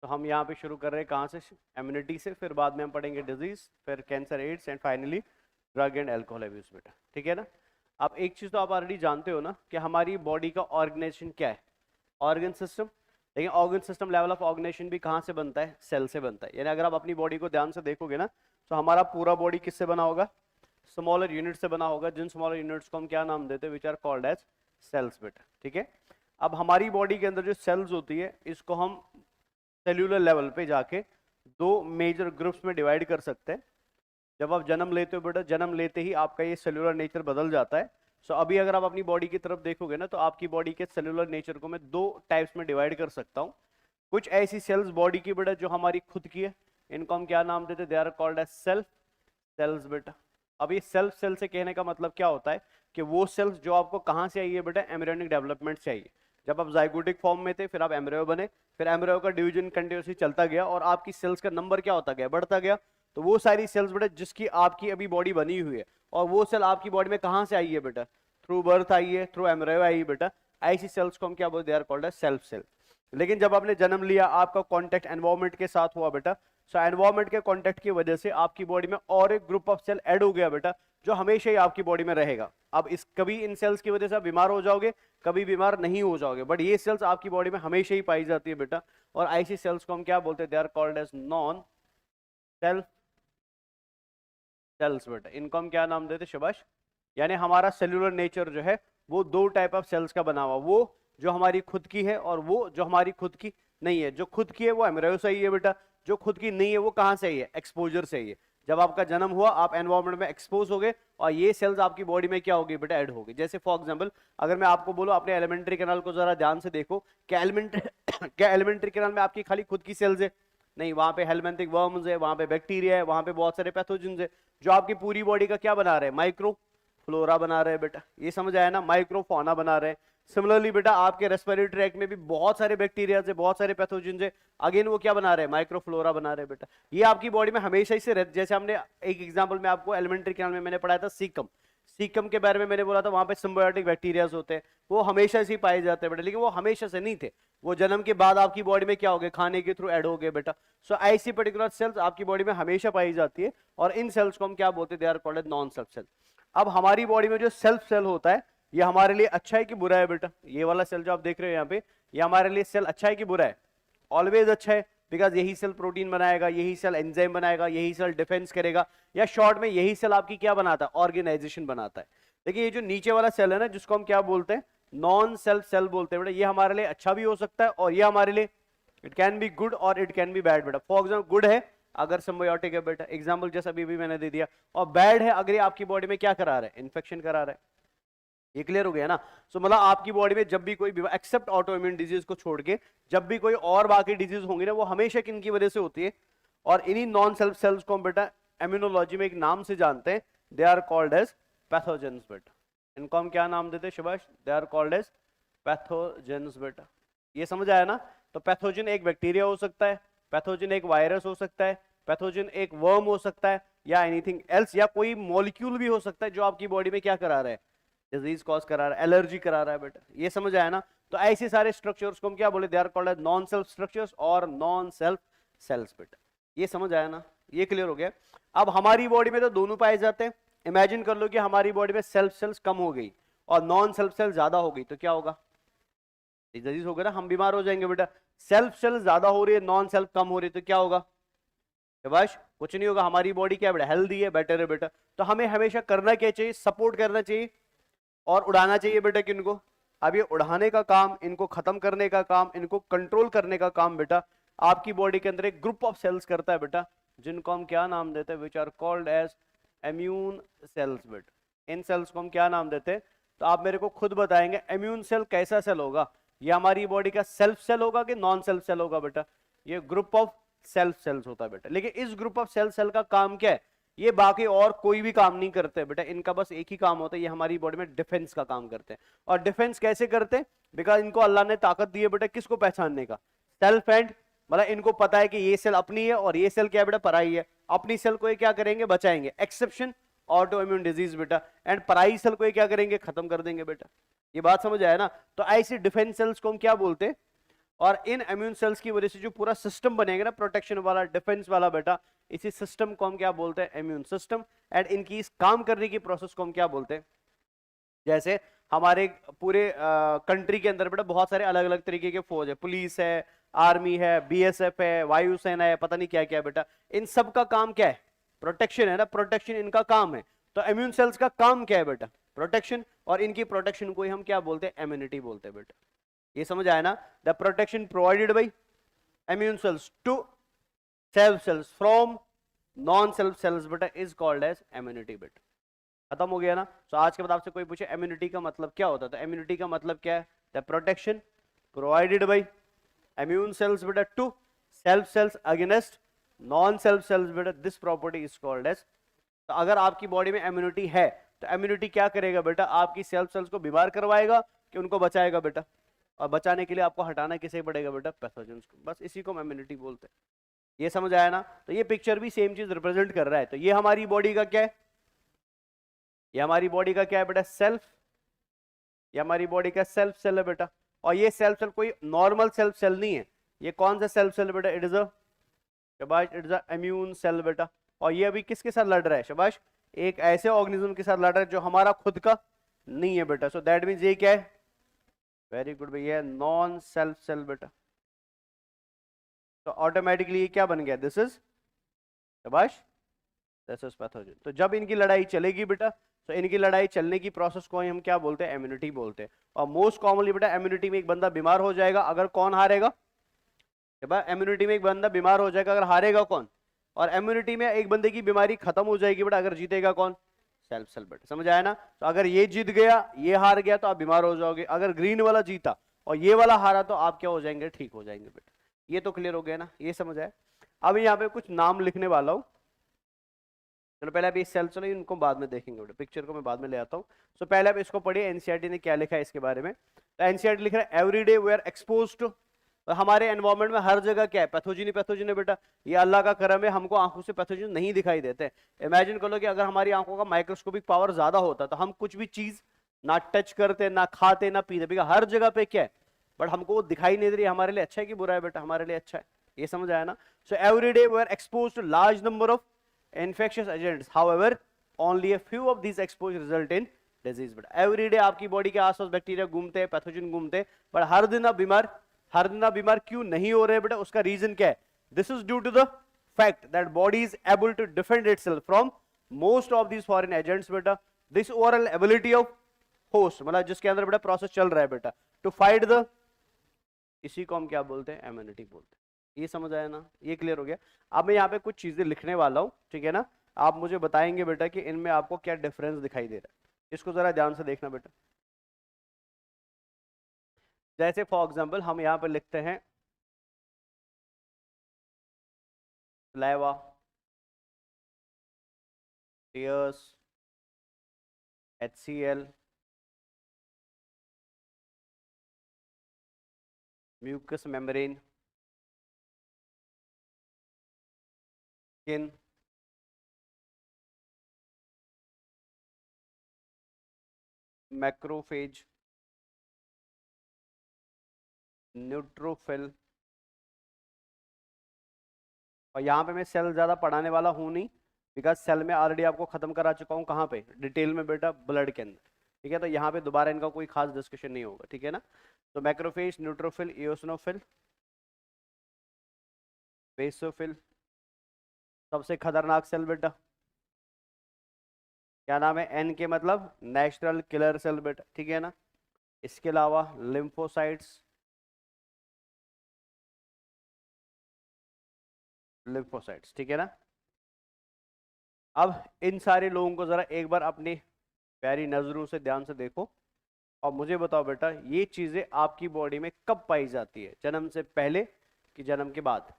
तो हम यहाँ पे शुरू कर रहे हैं कहाँ से? इम्यूनिटी से, फिर बाद में हम पढ़ेंगे डिजीज, फिर cancer, AIDS and finally drug and alcohol abuse बेटा, ठीक है ना। अब एक चीज तो आप ऑलरेडी जानते हो ना कि हमारी बॉडी का ऑर्गेनाइजेशन क्या है, ऑर्गन सिस्टम। लेकिन organ system level of organisation भी कहाँ से बनता है? सेल से बनता है। यानी अगर आप अपनी बॉडी को ध्यान से देखोगे ना तो हमारा पूरा बॉडी किससे बना होगा? स्मॉलर यूनिट से बना होगा, जिन स्मॉलर यूनिट्स को हम क्या नाम देते हैं? Which are called as cells बेटा, ठीक है। अब हमारी बॉडी के अंदर जो सेल्स होती है इसको हम सेल्यूलर लेवल पे जाके दो मेजर ग्रुप्स में डिवाइड कर सकते हैं। जब आप जन्म लेते हो बेटा, जन्म लेते ही आपका ये सेल्यूलर नेचर बदल जाता है। सो अभी अगर आप अपनी बॉडी की तरफ देखोगे ना तो आपकी बॉडी के सेल्यूलर नेचर को मैं दो टाइप्स में डिवाइड कर सकता हूँ। कुछ ऐसी सेल्स बॉडी की बेटा जो हमारी खुद की है, इनको हम क्या नाम देते हैं? They are called as self cells बेटा। अब ये सेल्फ सेल से कहने का मतलब क्या होता है कि वो सेल्स जो आपको कहाँ से आई है बेटा? एम्ब्रियोनिक डेवलपमेंट से आई है। जब आप जाइगोटिक फॉर्म में थे, फिर आप एम्ब्रियो बने, फिर एम्ब्रियो का डिवीजन कंटिन्यूसली चलता गया और आपकी सेल्स का नंबर क्या होता गया? बढ़ता गया। तो वो सारी सेल्स बेटा जिसकी आपकी अभी बॉडी बनी हुई है, और वो सेल आपकी बॉडी में कहाँ से आई है बेटा? थ्रू बर्थ आई है, थ्रू एम्ब्रियो आई है बेटा। ऐसी सेल्स को हम क्या बोलते हैं? They are called as self cell. लेकिन जब आपने जन्म लिया, आपका कॉन्टेक्ट एनवायरमेंट के साथ हुआ बेटा, सो एनवायरमेंट के कॉन्टेक्ट की वजह से आपकी बॉडी में और एक ग्रुप ऑफ सेल ऐड हो गया बेटा, जो हमेशा ही आपकी बॉडी में रहेगा। अब इस कभी इन सेल्स की वजह से आप बीमार हो जाओगे, कभी बीमार नहीं हो जाओगे, बट ये सेल्स आपकी बॉडी में हमेशा ही पाई जाती है बेटा। और ऐसी सेल्स को हम क्या बोलते हैं? They are called as non self cells बेटा। इनको हम क्या नाम देते हैं? शाबाश। यानी हमारा सेल्यूलर नेचर जो है वो दो टाइप ऑफ सेल्स का बना हुआ, वो जो हमारी खुद की है और वो जो हमारी खुद की नहीं है। जो खुद की है वो एम्ब्रियो से ही है बेटा, जो खुद की नहीं है वो कहां से ही है? एक्सपोजर से ही है। जब आपका जन्म हुआ, आप एनवायरमेंट में एक्सपोज हो गए और ये सेल्स आपकी बॉडी में क्या होगी बेटा? ऐड होगी। जैसे फॉर एग्जांपल अगर मैं आपको बोलूं अपने एलिमेंट्री कैनाल को जरा ध्यान से देखो, क्या एलिमेंट्री क्या एलिमेंट्री कैनाल में आपकी खाली खुद की सेल्स है? नहीं, वहां पे हेलमिंथिक वर्म्स है, वहां पे बैक्टीरिया है, वहां पे बहुत सारे पैथोजेंस है, जो आपकी पूरी बॉडी का क्या बना रहे हैं? माइक्रो फ्लोरा बना रहे हैं बेटा। ये समझ आया ना? माइक्रोफोना बना रहे हैं। सिमिलरली बेटा आपके रेस्पिरेटरी ट्रैक में भी बहुत सारे बैक्टीरिया है, बहुत सारे पैथोजेंस है, अगेन वो क्या बना रहे हैं? माइक्रोफ्लोरा बना रहे हैं बेटा। ये आपकी बॉडी में हमेशा ही से रहते। जैसे हमने एक एग्जांपल में आपको एलिमेंट्री कैनाल में मैंने पढ़ाया था सीकम, सीकम के बारे में मैंने बोला था वहां पे सिम्बायोटिक बैक्टीरियाज होते हैं, वो हमेशा से ही पाए जाते हैं बेटा, लेकिन वो हमेशा से नहीं थे, वो जन्म के बाद आपकी बॉडी में क्या हो गए? खाने के थ्रू ऐड हो गए बेटा। सो ऐसी पर्टिकुलर सेल्स आपकी बॉडी में हमेशा पाई जाती है और इन सेल्स को हम क्या बोलते हैं? They are called non self cell. अब हमारी बॉडी में जो सेल्फ सेल होता है ये हमारे लिए अच्छा है कि बुरा है बेटा? ये वाला सेल जो आप देख रहे हो यहाँ पे, ये हमारे लिए सेल अच्छा है कि बुरा है? ऑलवेज अच्छा है, बिकॉज यही सेल प्रोटीन बनाएगा, यही सेल एंजाइम बनाएगा, यही सेल डिफेंस करेगा, या शॉर्ट में यही सेल आपकी क्या बनाता है? ऑर्गेनाइजेशन बनाता है। देखिए ये जो नीचे वाला सेल है ना, जिसको हम क्या बोलते हैं? नॉन सेल्फ सेल बोलते हैं बेटा। ये हमारे लिए अच्छा भी हो सकता है और ये हमारे लिए इट कैन बी गुड और इट कैन बी बैड बेटा। फॉर एग्जाम्पल गुड है अगर सिम्बायोटिक है बेटा, एग्जाम्पल जैसा अभी भी मैंने दे दिया, और बैड है अगर ये आपकी बॉडी में क्या करा रहा है? इन्फेक्शन करा रहा है। ये क्लियर हो गया ना? सो मतलब आपकी बॉडी में जब भी कोई एक्सेप्ट ऑटो इम्यून डिजीज को छोड़ के जब भी कोई और बाकी डिजीज होंगी ना, वो हमेशा किनकी वजह से होती है? और इन्हीं नॉन सेल्फ सेल्स को हम बेटा इम्यूनोलॉजी में एक नाम से जानते हैं, they are called as pathogens बेटा। इनको हम क्या नाम देते हैं शाबाश? They are called as pathogens बेटा। ये समझ आया ना? तो पैथोजन एक बैक्टीरिया हो सकता है, पैथोजन एक वायरस हो सकता है, पैथोजन एक वर्म हो सकता है, या एनीथिंग एल्स, या कोई मॉलिक्यूल भी हो सकता है जो आपकी बॉडी में क्या करा रहा है? डिजीज कॉज करा रहा है, एलर्जी करा रहा है बेटा। ये समझ आया ना? तो ऐसे सारे स्ट्रक्चर्स को हम क्या बोले? They are called non self structures और नॉन सेल्फ सेल्स बेटा। ये समझ आया ना? ये क्लियर हो गया? अब हमारी बॉडी में तो दोनों पाए जाते हैं। इमेजिन कर लो कि हमारी बॉडी में सेल्फ सेल्स कम हो गई और नॉन सेल्फ सेल ज्यादा हो गई, तो क्या होगा? डिजीज होगा ना, हम बीमार हो जाएंगे बेटा। सेल्फ सेल ज्यादा हो रही है, नॉन सेल्फ कम हो रही है, तो क्या होगा? शाबाश, कुछ नहीं होगा। हमारी बॉडी क्या बेटा? हेल्दी है, बेटर है बेटा। तो हमें हमेशा करना क्या चाहिए? सपोर्ट करना चाहिए और उड़ाना चाहिए बेटा। किनको? अब ये उड़ाने का काम, इनको खत्म करने का काम, इनको कंट्रोल करने का काम बेटा आपकी बॉडी के अंदर एक ग्रुप ऑफ सेल्स करता है बेटा, जिनको हम क्या नाम देते हैं? Which are called as immune cells बेटा। इन सेल्स को हम क्या नाम देते हैं? तो आप मेरे को खुद बताएंगे इम्यून सेल कैसा सेल होगा? ये हमारी बॉडी का सेल्फ सेल होगा कि नॉन सेल्फ सेल होगा बेटा? ये ग्रुप ऑफ सेल्फ सेल्स होता है बेटा। लेकिन इस ग्रुप ऑफ सेल का काम क्या है? ये बाकी और कोई भी काम नहीं करते बेटा, इनका बस एक ही काम होता है, ये हमारी बॉडी में डिफेंस का काम करते हैं। और डिफेंस कैसे करते हैं? बिकॉज इनको अल्लाह ने ताकत दी है बेटा किसको पहचानने का? सेल्फ एंड, मतलब इनको पता है कि ये सेल अपनी है और ये सेल क्या बेटा? पराई है। अपनी सेल को ये क्या करेंगे? बचाएंगे, एक्सेप्शन ऑटो इम्यून डिजीज बेटा। एंड पराई सेल को ये क्या करेंगे? खत्म कर देंगे बेटा। ये बात समझ आया ना? तो ऐसी डिफेंस सेल्स को हम क्या बोलते हैं? और इन इम्यून सेल्स की वजह से जो पूरा सिस्टम बनेगा ना, प्रोटेक्शन वाला, डिफेंस वाला बेटा, इसी सिस्टम को हम क्या बोलते हैं? Immune system. एंड इनकी इस काम करने की प्रोसेस को हम क्या बोलते हैं? जैसे हमारे पूरे कंट्री के अंदर बेटा बहुत सारे अलग अलग तरीके के फौज है, पुलिस है, आर्मी है, बीएसएफ है, वायुसेना है, पता नहीं क्या क्या बेटा, इन सब का काम क्या है? प्रोटेक्शन है ना, प्रोटेक्शन इनका काम है। तो इम्यून सेल्स का काम क्या है बेटा? प्रोटेक्शन। और इनकी प्रोटेक्शन को ही हम क्या बोलते हैं? इम्यूनिटी बोलते हैं बेटा। ये समझ आया ना? The protection provided by immune cells to self cells from non self cells बेटा इज कॉल्ड एज इम्यूनिटी बेटा। खत्म हो गया ना? तो आज के बाद आपसे कोई पूछे इम्यूनिटी का मतलब क्या होता है, तो इम्यूनिटी का मतलब क्या है? The protection provided by immune cells बेटा to self cells against non self cells बेटा, this property is called as. तो अगर आपकी बॉडी में इम्यूनिटी है तो इम्यूनिटी क्या करेगा बेटा? आपकी सेल्फ सेल्स को बीमार करवाएगा कि उनको बचाएगा बेटा? और बचाने के लिए आपको हटाना किसे पड़ेगा बेटा? पैथोजेंस को। बस इसी को हम इम्यूनिटी बोलते हैं। ये समझ आया ना? तो ये पिक्चर भी सेम चीज रिप्रेजेंट कर रहा है। तो ये हमारी बॉडी का क्या है? ये हमारी बॉडी का क्या है बेटा? सेल्फ। ये हमारी बॉडी का सेल्फ सेल है बेटा। और ये सेल्फ सेल कोई नॉर्मल सेल्फ सेल नहीं है। ये कौन सा सेल्फ सेल बेटा? इट इज शाबाश, it is a immune cell बेटा। और ये अभी किसके साथ लड़ रहा है? शाबाश, एक ऐसे ऑर्गेनिज्म के साथ लड़ रहा है जो हमारा खुद का नहीं है बेटा। सो दैट मींस ये क्या है? वेरी गुड भैया, नॉन सेल्फ सेल बेटा। तो ऑटोमेटिकली ये क्या बन गया? दिस इज शाबाश, दिस इज पैथोजन। तो जब इनकी लड़ाई चलेगी बेटा, तो इनकी लड़ाई चलने की प्रोसेस को हम क्या बोलते हैं? इम्यूनिटी बोलते हैं। और मोस्ट कॉमनली बेटा इम्यूनिटी में एक बंदा बीमार हो जाएगा अगर कौन हारेगा? इम्यूनिटी में एक बंदा बीमार हो जाएगा अगर हारेगा कौन? और इम्यूनिटी में एक बंदे की बीमारी खत्म हो जाएगी बेटा अगर जीतेगा कौन? सेल्फ सेल बेटा। समझ आया ना? तो अगर ये जीत गया, ये हार गया, तो आप बीमार हो जाओगे। अगर ग्रीन वाला जीता और ये वाला हारा तो आप क्या हो जाएंगे? ठीक हो जाएंगे बेटा। ये तो क्लियर हो गया ना? ये समझ आया? अब यहाँ पे कुछ नाम लिखने वाला हूँ। चलो पहले अभी सेल, चलो इनको बाद में देखेंगे बेटा, पिक्चर को मैं बाद में ले आता हूँ। सो पहले आप इसको पढ़िए, एनसीईआरटी ने क्या लिखा है इसके बारे में। तो एनसीईआरटी लिख रहा है everyday we are exposed to, हमारे एनवायरमेंट में हर जगह क्या है? पैथोजन ही पैथोजन है बेटा। ये अल्लाह का करम है, हमको आंखों से पैथोजन नहीं दिखाई देते। इमेजिन कर लो कि अगर हमारी आंखों का माइक्रोस्कोपिक पावर ज्यादा होता तो हम कुछ भी चीज ना टच करते, ना खाते, ना पीते, बिकॉज़ हर जगह पे क्या है? बट हमको वो दिखाई नहीं दे रही। हमारे लिए अच्छा है कि बुरा है बेटा? हमारे लिए अच्छा है। ये समझ आया ना? So everyday we are exposed to large number of infectious agents, however only a few of these exposure result in disease बेटा। एवरीडे आपकी बॉडी के आसपास बैक्टीरिया घूमते हैं, पैथोजन घूमते हैं, पर हर दिन आप बीमार क्यों नहीं हो रहे बेटा? उसका रीजन क्या है? This is due to the fact that body is able to defend itself from most of these foreign agents बेटा। This overall ability of host, मतलब जिसके अंदर बेटा प्रोसेस चल रहा है बेटा, टू फाइट द, इसी को हम क्या बोलते हैं? इम्यूनिटी बोलते हैं। ये समझ आया ना? ये क्लियर हो गया? अब मैं यहाँ पे कुछ चीजें लिखने वाला हूँ, ठीक है ना? आप मुझे बताएंगे बेटा कि इनमें आपको क्या डिफरेंस दिखाई दे रहा है। इसको जरा ध्यान से देखना बेटा। जैसे फॉर एग्जांपल हम यहाँ पे लिखते हैं saliva, tears, HCl, mucus membrane, skin, macrophage, neutrophil. और यहाँ पे मैं सेल ज्यादा पढ़ाने वाला हूँ नहीं, बिकॉज सेल में ऑलरेडी आपको खत्म करा चुका हूँ। कहाँ पे? डिटेल में बेटा, ब्लड के अंदर, ठीक है? तो यहाँ पे दोबारा इनका कोई खास डिस्कशन नहीं होगा, ठीक है ना? तो मैक्रोफेज, न्यूट्रोफिल, इओसिनोफिल, बेसोफिल, सबसे खतरनाक सेल बेटा क्या नाम है? एन के मतलब नेचुरल किलर सेल बेटा, ठीक है ना? इसके अलावा लिम्फोसाइट्स, ठीक है ना? अब इन सारे लोगों को जरा एक बार अपनी प्यारी नजरों से ध्यान से देखो और मुझे बताओ बेटा, ये चीजें आपकी बॉडी में कब पाई जाती है? जन्म से पहले कि जन्म के बाद?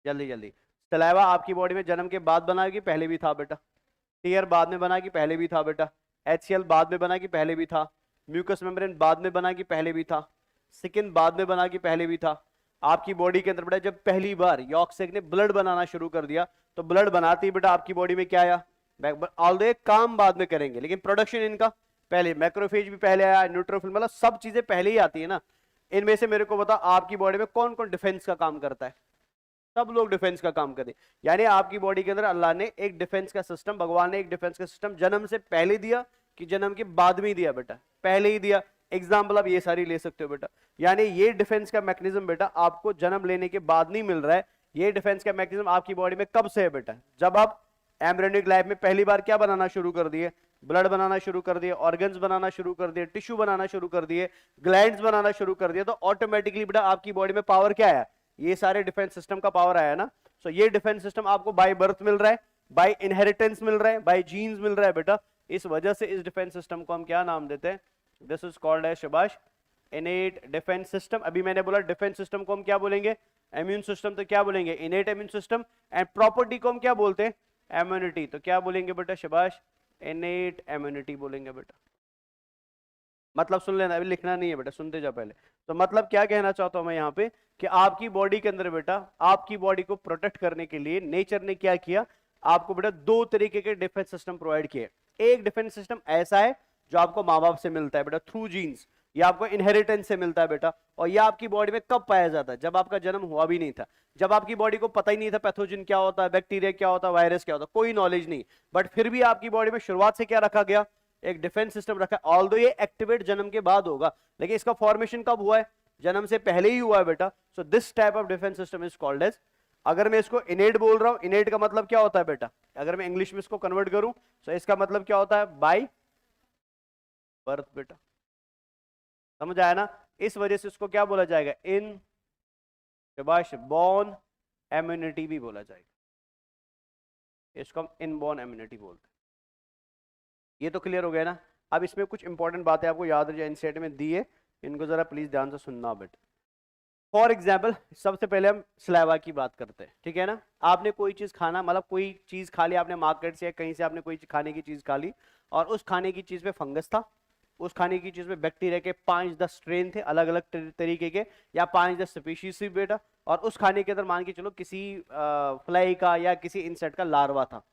जल्दी जल्दी। सलाइवा आपकी बॉडी में जन्म के बाद बना कि पहले भी था बेटा? टीयर बाद में बना कि पहले भी था बेटा? HCl बाद में बना कि पहले भी था? म्यूकस मेम्ब्रेन बाद में बना कि पहले भी था? स्किन बाद में बना कि पहले भी था? आपकी बॉडी के अंदर बेटा जब पहली बार यॉर्कसेक ने ब्लड बनाना शुरू कर दिया, तो ब्लड बनाते ही बेटा आपकी बॉडी में क्या आया? ऑल्दो काम बाद में करेंगे लेकिन प्रोडक्शन इनका पहले। मैक्रोफेज भी पहले आया, न्यूट्रोफिल, मतलब सब चीजें पहले ही आती है ना। इनमें से मेरे को बताओ आपकी बॉडी में कौन कौन डिफेंस का काम करता है? सब लोग डिफेंस का काम करते हैं। यानी आपकी बॉडी के अंदर अल्लाह ने एक डिफेंस का सिस्टम, भगवान ने एक डिफेंस का सिस्टम जन्म से पहले दिया कि जन्म के बाद में ही दिया बेटा? पहले ही दिया। एग्जाम्पल आप ये सारी ले सकते हो बेटा। यानी ये डिफेंस का मैकेनिज्म बेटा आपको जन्म लेने के बाद नहीं मिल रहा है। ये डिफेंस का मैकेनिज्म आपकी बॉडी में कब से है बेटा? जब आप एम्ब्रियोनिक लाइफ में पहली बार क्या बनाना शुरू कर दिए? ब्लड बनाना शुरू कर दिए, ऑर्गन्स बनाना शुरू कर दिए, टिश्यू बनाना शुरू कर दिए, ग्लैंड्स बनाना शुरू कर दिए, तो ऑटोमेटिकली बेटा आपकी बॉडी में पावर क्या आया? ये सारे डिफेंस सिस्टम का पावर आया ना। सो ये डिफेंस सिस्टम आपको बाय बर्थ मिल रहा है, बाय इनहेरिटेंस मिल रहा है, बाय जीन्स मिल रहा है बेटा। इस वजह से इस डिफेंस सिस्टम को हम क्या नाम देते हैं? दिस इज कॉल्ड एज शाबाश इनेट डिफेंस सिस्टम। अभी मैंने बोला डिफेंस सिस्टम को हम क्या बोलेंगे? Immune system. तो क्या बोलेंगे? इनेट इम्यून सिस्टम। एंड प्रॉपर्टी को हम क्या बोलते हैं? इम्यूनिटी। तो क्या बोलेंगे बेटा? शाबाश इनेट इम्यूनिटी बोलेंगे बेटा। मतलब सुन लेना, अभी लिखना नहीं है बेटा, सुनते जाओ पहले। तो मतलब क्या कहना चाहता हूं मैं यहाँ पे कि आपकी बॉडी के अंदर बेटा, आपकी बॉडी को प्रोटेक्ट करने के लिए नेचर ने क्या किया? आपको बेटा दो तरीके के डिफेंस सिस्टम प्रोवाइड किए। एक डिफेंस सिस्टम ऐसा है जो आपको माँ बाप से मिलता है बेटा, थ्रू जीन्स, या आपको इनहेरिटेंस से मिलता है बेटा। और यह आपकी बॉडी में कब पाया जाता है? जब आपका जन्म हुआ भी नहीं था, जब आपकी बॉडी को पता ही नहीं था पैथोजन क्या होता है, बैक्टीरिया क्या होता है, वायरस क्या होता है, कोई नॉलेज नहीं। बट फिर भी आपकी बॉडी में शुरुआत से क्या रखा गया? एक डिफेंस सिस्टम रखा है। ऑल्दो ये एक्टिवेट जन्म के बाद होगा, लेकिन इसका फॉर्मेशन कब हुआ है? जन्म से पहले ही हुआ है बेटा। So this type of defence system is called as, अगर मैं इसको इनेट बोल रहा हूं, इनेट का मतलब क्या होता है बेटा? अगर मैं इंग्लिश में इसको कन्वर्ट करूं तो इसका मतलब क्या होता है? बाय बर्थ बेटा। समझ आया ना? इस वजह से इसको क्या बोला जाएगा? इन शाबाश बॉर्न इम्यूनिटी भी बोला जाएगा। इसको हम इनबॉर्न इम्यूनिटी बोलते हैं। ये तो क्लियर हो गया ना? अब इसमें कुछ इंपॉर्टेंट बातें आपको याद है एनसीईआरटी में दी है, इनको जरा प्लीज ध्यान से सुनना बेटा। फॉर एग्जाम्पल, सबसे पहले हम सलाइवा की बात करते हैं, ठीक है ना? आपने कोई चीज खाना, मतलब कोई चीज खा ली आपने मार्केट से या कहीं से, आपने कोई खाने की चीज खा ली और उस खाने की चीज में फंगस था, उस खाने की चीज में बैक्टीरिया के 5-10 स्ट्रेन थे अलग अलग तरीके के, या 5-10 स्पीशीज थी बेटा, और उस खाने के अंदर मान के चलो किसी फ्लाई का या किसी इंसेक्ट का लार्वा था।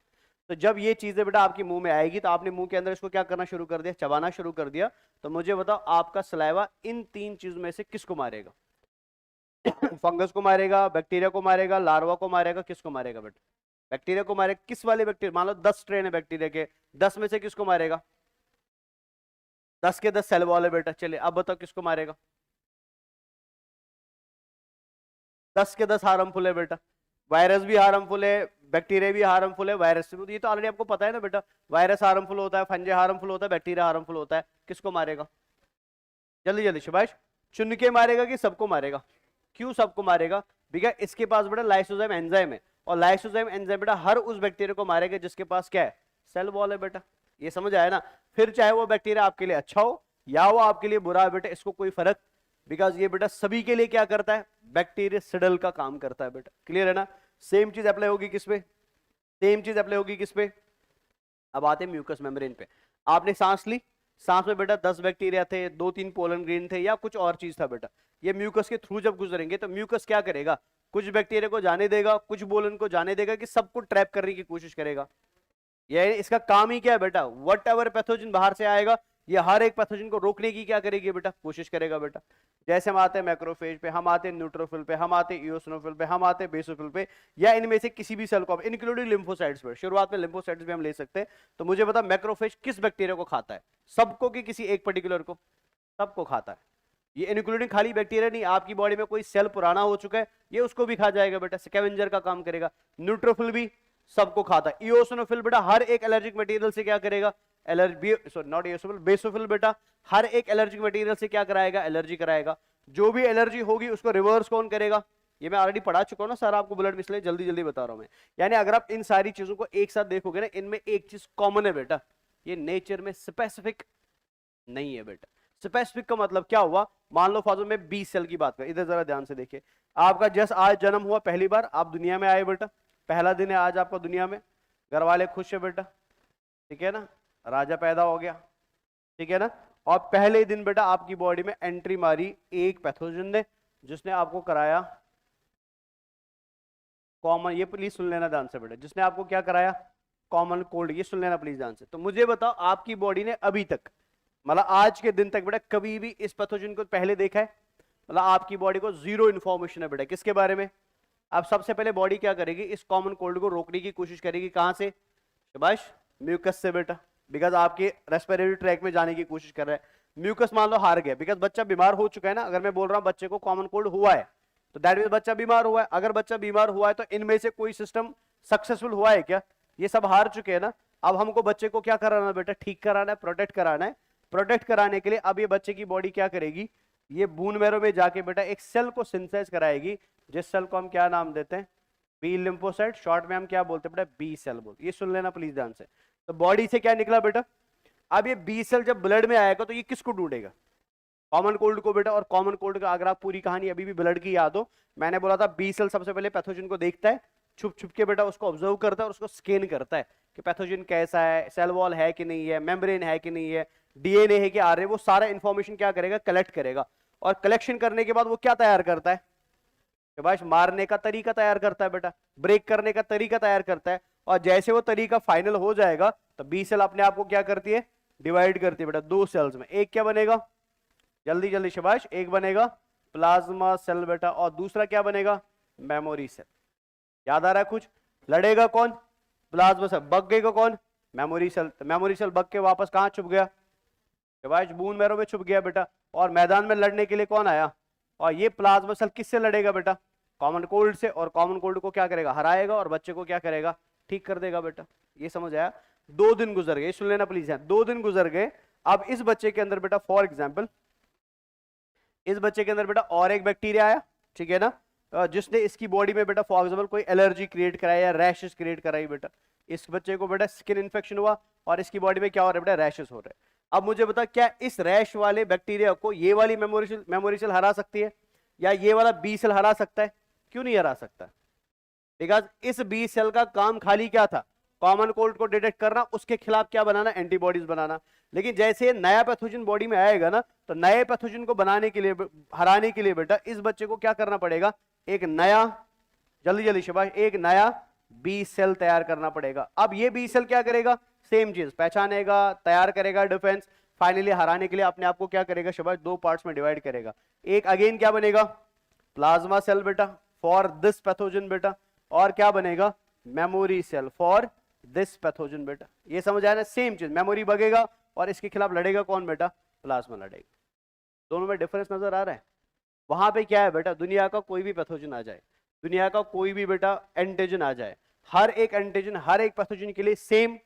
तो जब ये चीजें बेटा आपके मुंह में आएगी तो आपने मुंह के अंदर इसको क्या करना शुरू कर दिया? चबाना शुरू कर दिया। तो मुझे बताओ आपका सलाइवा इन 3 चीजों में से किसको मारेगा? फंगस को मारेगा, बैक्टीरिया को मारेगा, लार्वा को मारेगा, किसको मारेगा बेटा? बैक्टीरिया को मारेगा। किस वाले बैक्टीरिया? मान लो 10 स्ट्रेन है बैक्टीरिया के, 10 में से किसको मारेगा? 10 के 10 सेल वॉल है बेटा। चलिए अब बताओ किसको मारेगा? 10 के 10 हार्मफुल है बेटा। वायरस भी हार्मफुल है, बैक्टीरिया भी हार्मफुल है, वायरस से, ये तो ऑलरेडी आपको पता है ना बेटा। वायरस हार्मफुल होता है, फंजे हार्मफुल होता है, बैक्टीरिया हार्मफुल होता है। किसको मारेगा? जल्दी जल्दी शाबाश। चुन के मारेगा कि सबको मारेगा? क्यों सबको मारेगा? बिकॉज़ इसके पास बेटा लाइसोजाइम एंजाइम है, और लाइसोजाइम एंजाइम बेटा हर उस बैक्टीरिया को मारेगा जिसके पास क्या है? सेल वॉल है बेटा। ये समझ आया ना? फिर चाहे वो बैक्टीरिया आपके लिए अच्छा हो या वो आपके लिए बुरा है बेटा, इसको कोई फर्क, बिकॉज ये बेटा सभी के लिए क्या करता है? बैक्टीरियसिडल का काम करता है बेटा। क्लियर है ना? सेम चीज अप्लाई होगी किस पे? सेम चीज अप्लाई होगी किस पे? अब आते हैं म्यूकस मेम्ब्रेन पे। आपने सांस ली, सांस में बेटा 10 बैक्टीरिया थे, 2-3 पोलन ग्रेन थे, या कुछ और चीज था बेटा। ये म्यूकस के थ्रू जब गुजरेंगे तो म्यूकस क्या करेगा? कुछ बैक्टीरिया को जाने देगा, कुछ पोलन को जाने देगा, कि सबको ट्रैप करने की कोशिश करेगा। ये इसका काम ही क्या है बेटा? वट एवर पैथोजन बाहर से आएगा, ये हर एक पैथोजन को रोकने की क्या करेगी बेटा? कोशिश करेगा बेटा। जैसे हम आते हैं मैक्रोफेज पे, हम आते हैं न्यूट्रोफिल पे, हम आते हैं इओसिनोफिल पे, हम आते हैं बेसोफिल पे, या इनमें से किसी भी सेल को, इंक्लूडिंग लिम्फोसाइट्स पे। शुरुआत में लिम्फोसाइट्स भी हम ले सकते हैं। तो मुझे बता मैक्रोफेज किस बैक्टीरिया को खाता है? सबको कि किसी एक पर्टिकुलर को? सबको खाता है। ये इंक्लूडिंग खाली बैक्टीरिया नहीं, आपकी बॉडी में कोई सेल पुराना हो चुका है ये उसको भी खा जाएगा बेटा, स्कैवेंजर का काम करेगा। न्यूट्रोफिल भी सबको खाता है। इओसिनोफिल बेटा हर एक एलर्जिक मटेरियल से क्या करेगा? नॉट इओसिनोफिल, बेसोफिल बेटा हर एक एलर्जिक मटेरियल से क्या कराएगा? एलर्जी कराएगा। जो भी एलर्जी होगी उसको रिवर्स कौन करेगा? ये मैं ऑलरेडी पढ़ा चुका हूं ना सर आपको ब्लड में, इसलिए जल्दी जल्दी बता रहा हूं मैं। यानी अगर आप इन सारी चीजों को एक साथ देखोगे ना, इनमें एक चीज कॉमन है बेटा, ये नेचर में स्पेसिफिक नहीं है बेटा। स्पेसिफिक का मतलब क्या हुआ? मान लो फादर में 20 सेल की बात करें, इधर जरा ध्यान से देखिए। आपका जस्ट आज जन्म हुआ, पहली बार आप दुनिया में आए बेटा, पहला दिन है आज आपका दुनिया में, घर वाले खुश है बेटा, ठीक है ना? राजा पैदा हो गया, ठीक है ना? और पहले ही दिन बेटा आपकी बॉडी में एंट्री मारी एक पैथोजन ने, जिसने आपको कराया कॉमन, ये प्लीज सुन लेना ध्यान से बेटा, जिसने आपको क्या कराया? Common cold. ये सुन लेना प्लीज ध्यान से। तो मुझे बताओ आपकी बॉडी ने अभी तक, मतलब आज के दिन तक बेटा, कभी भी इस पैथोजन को पहले देखा है? मतलब आपकी बॉडी को जीरो इन्फॉर्मेशन है बेटा किसके बारे में। अब सबसे पहले बॉडी क्या करेगी, इस कॉमन कोल्ड को रोकने की कोशिश करेगी, कहां से, शाबाश, म्यूकस से बेटा, बिकॉज आपके रेस्पिरेटरी ट्रैक में जाने की कोशिश कर रहा है। म्यूकस मान लो हार गया, बिकॉज बच्चा बीमार हो चुका है ना। अगर मैं बोल रहा हूं बच्चे को कॉमन कोल्ड हुआ है तो दैट मीन बच्चा बीमार हुआ है। अगर बच्चा बीमार हुआ है तो इनमें से कोई सिस्टम सक्सेसफुल हुआ है क्या, ये सब हार चुके हैं ना। अब हमको बच्चे को क्या कराना है बेटा, ठीक कराना है, प्रोटेक्ट कराना है। प्रोटेक्ट कराने के लिए अब ये बच्चे की बॉडी क्या करेगी, ये बून मैरो में जाके बेटा एक सेल को सिंथेसाइज कराएगी, जिस सेल को हम क्या नाम देते हैं, बी लिम्फोसाइट, शॉर्ट में हम क्या बोलते हैं बेटा, बी सेल बोलते। ये सुन लेना प्लीज ध्यान से। तो बॉडी से क्या निकला बेटा, अब ये बी सेल जब ब्लड में आएगा तो ये किसको ढूंढेगा, कॉमन कोल्ड को बेटा। और कॉमन कोल्ड का अगर आप पूरी कहानी अभी भी ब्लड की याद हो, मैंने बोला था बी सेल सबसे पहले पैथोजन को देखता है, छुप छुप के बेटा उसको ऑब्जर्व करता है और उसको स्कैन करता है कि पैथोजन कैसा है, सेल वॉल है कि नहीं है, मेम्ब्रेन है कि नहीं है, डीएनए है कि आरएनए, वो सारा इंफॉर्मेशन क्या करेगा, कलेक्ट करेगा। और कलेक्शन करने के बाद वो क्या तैयार करता है, शाबाश, मारने का तरीका तैयार करता है बेटा, ब्रेक करने का तरीका तैयार करता है। और जैसे वो तरीका फाइनल हो जाएगा तो बी सेल अपने आप को क्या करती है, डिवाइड करती है बेटा दो सेल्स में। एक क्या बनेगा, जल्दी जल्दी शाबाश, एक बनेगा प्लाज्मा सेल बेटा, और दूसरा क्या बनेगा, मेमोरी सेल। याद आ रहा है कुछ, लड़ेगा कौन, प्लाज्मा सेल, बग गएगा कौन, मेमोरी सेल। मेमोरी सेल बग के वापस कहां छुप गया, शाबाश, बून मैरो में छुप गया बेटा। और मैदान में लड़ने के लिए कौन आया, और ये प्लाज्मा सेल किससे लड़ेगा बेटा, कॉमन कोल्ड से। और कॉमन कोल्ड को क्या करेगा, हराएगा, और बच्चे को क्या करेगा, ठीक कर देगा बेटा। ये समझ आया। 2 दिन गुजर गए, सुन लेना प्लीज है, 2 दिन गुजर गए। अब इस बच्चे के अंदर बेटा फॉर एग्जाम्पल, इस बच्चे के अंदर बेटा और एक बैक्टीरिया आया, ठीक है ना, जिसने इसकी बॉडी में बेटा फॉर एग्जाम्पल कोई एलर्जी क्रिएट कराई या रैशेस क्रिएट कराई बेटा। इस बच्चे को बेटा स्किन इन्फेक्शन हुआ और इसकी बॉडी में क्या हो रहा है बेटा, रैशेस हो रहे हैं। अब मुझे बता, क्या इस रैश वाले बैक्टीरिया को ये वाली मेमोरी सेल हरा सकती है, या ये वाला बी सेल हरा सकता है, क्यों नहीं हरा सकता, बिकॉज इस बी सेल का काम खाली क्या था, कॉमन कोल्ड को डिटेक्ट करना, उसके खिलाफ क्या बनाना, एंटीबॉडीज बनाना। लेकिन जैसे नया पैथोजन बॉडी में आएगा ना, तो नए पैथोजन को बनाने के लिए, हराने के लिए बेटा इस बच्चे को क्या करना पड़ेगा, एक नया, जल्दी जल्दी शाबाश, एक नया बी सेल तैयार करना पड़ेगा। अब ये बी सेल क्या करेगा, सेम चीज पहचानेगा, तैयार करेगा डिफेंस, फाइनली हराने के लिए अपने आप को क्या करेगा शाबाश, 2 पार्ट्स में डिवाइड करेगा। एक अगेन क्या बनेगा, प्लाज्मा सेल बेटा फॉर दिस पैथोजन बेटा, और क्या बनेगा, memory cell for this pathogen बेटा। ये समझ आया ना, सेम चीज, मेमोरी बगेगा और इसके खिलाफ लड़ेगा कौन बेटा, प्लाज्मा लड़ेगा। दोनों में डिफरेंस नजर आ रहा है। वहां पे क्या है बेटा, दुनिया का कोई भी पैथोजन आ जाए, दुनिया का कोई भी बेटा एंटीजन आ जाए, हर एक एंटीजन हर एक पैथोजन के लिए सेम,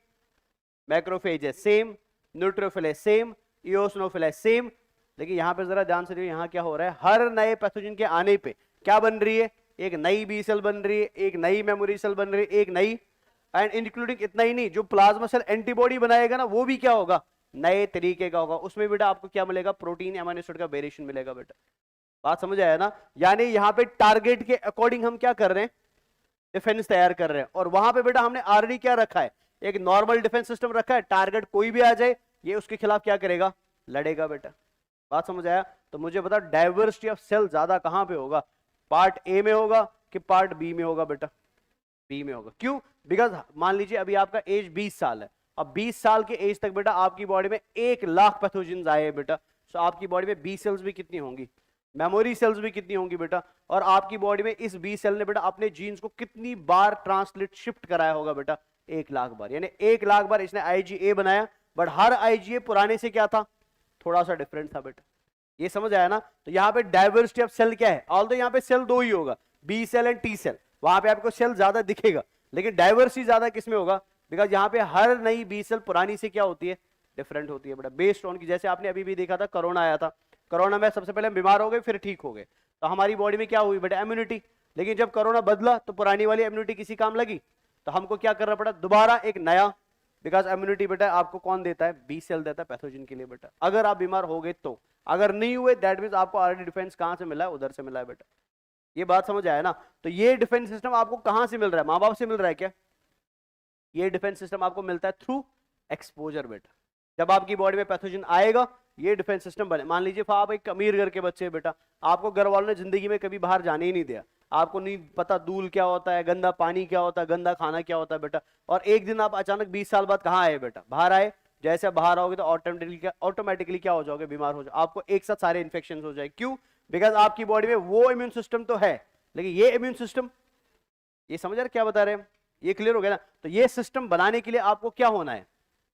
मैक्रोफेज है सेम, न्यूट्रोफिल है सेम, इओसिनोफिल है सेम। लेकिन यहां पे जरा ध्यान से देखिए, यहां क्या हो रहा है, हर नए पैथोजन के आने पे क्या बन रही है, एक नई बी सेल बन रही है, एक नई मेमोरी सेल बन रही है, एक नई, एंड इंक्लूडिंग इतना ही नहीं, जो प्लाज्मा सेल एंटीबॉडी बनाएगा ना, वो भी क्या होगा, नए तरीके का होगा। उसमें बेटा आपको क्या मिलेगा, प्रोटीन अमीनो एसिड का वेरिएशन मिलेगा बेटा। बात समझ आया ना। यानी यहाँ पे टारगेट के अकॉर्डिंग हम क्या कर रहे हैं, डिफेंस तैयार कर रहे हैं। और वहां पे बेटा हमने ऑलरेडी क्या रखा है, एक नॉर्मल डिफेंस सिस्टम रखा है, टारगेट कोई भी आ जाए ये उसके खिलाफ क्या करेगा, लड़ेगा बेटा। बात समझ आया। तो मुझे बता, डायवर्सिटी ऑफ सेल ज्यादा कहां पे होगा, पार्ट ए में होगा कि पार्ट बी में होगा बेटा, बी में होगा। क्यों, बिकॉज मान लीजिए अभी आपका एज 20 साल है, अब 20 साल के एज तक बेटा आपकी बॉडी में 1 लाख पैथोजेंस आए हैं बेटा। तो आपकी बॉडी में बी सेल्स भी कितनी होंगी, मेमोरी सेल्स भी कितनी होंगी बेटा। और आपकी बॉडी में इस बी सेल ने बेटा अपने जीन्स को कितनी बार ट्रांसलेट शिफ्ट कराया होगा बेटा, 1 लाख बार। यानी 1 लाख बार इसने आईजीए बनाया, बट हर आईजीए पुराने से क्या था, थोड़ा सा डिफरेंट था बेटा। ये समझ आया ना। तो यहाँ पे डायवर्सिटी ऑफ सेल क्या है, ऑल्दो यहाँ पे सेल 2 ही होगा, B cell and T cell, वहां पे आपको सेल ज्यादा दिखेगा, लेकिन डायवर्सिटी ज्यादा किसमें होगा, बिकॉज यहाँ पे हर नई बी सेल पुरानी से क्या होती है, डिफरेंट होती है बेटा, बेस्ड ऑन की। जैसे आपने अभी भी देखा था, कोरोना आया था, कोरोना में सबसे पहले हम बीमार हो गए फिर ठीक हो गए, तो हमारी बॉडी में क्या हुई बेटा, इम्यूनिटी। लेकिन जब कोरोना बदला तो पुरानी वाली इम्यूनिटी किसी काम लगी, तो हमको क्या करना पड़ा, दोबारा एक नया, बिकॉज इम्यूनिटी बेटा आपको कौन देता है, बी सेल देता है पैथोजन के लिए बेटा। अगर आप बीमार हो गए तो, अगर नहीं हुए दैट मींस आपको ऑलरेडी डिफेंस कहां से मिला है, उधर से मिला है बेटा। ये बात समझ आया ना। तो ये डिफेंस सिस्टम आपको कहां से मिल रहा है, माँ बाप से मिल रहा है क्या, ये डिफेंस सिस्टम आपको मिलता है थ्रू एक्सपोजर बेटा। जब आपकी बॉडी में पैथोजन आएगा ये डिफेंस सिस्टम बने। मान लीजिए आप एक अमीर घर के बच्चे बेटा, आपको घर वालों ने जिंदगी में कभी बाहर जाने ही नहीं दिया, आपको नहीं पता दूल क्या होता है, गंदा पानी क्या होता है, गंदा खाना क्या होता है बेटा। और एक दिन आप अचानक 20 साल बाद कहाँ आए बेटा, बाहर आए। जैसे बाहर आओगे तो ऑटोमेटिकली क्या हो जाओगे, बीमार हो जाओगे, आपको एक साथ सारे इन्फेक्शन हो जाए। क्यों, बिकॉज आपकी बॉडी में वो इम्यून सिस्टम तो है, लेकिन ये इम्यून सिस्टम, ये समझ रहे क्या बता रहे हैं, ये क्लियर हो गया ना। तो ये सिस्टम बनाने के लिए आपको क्या होना है,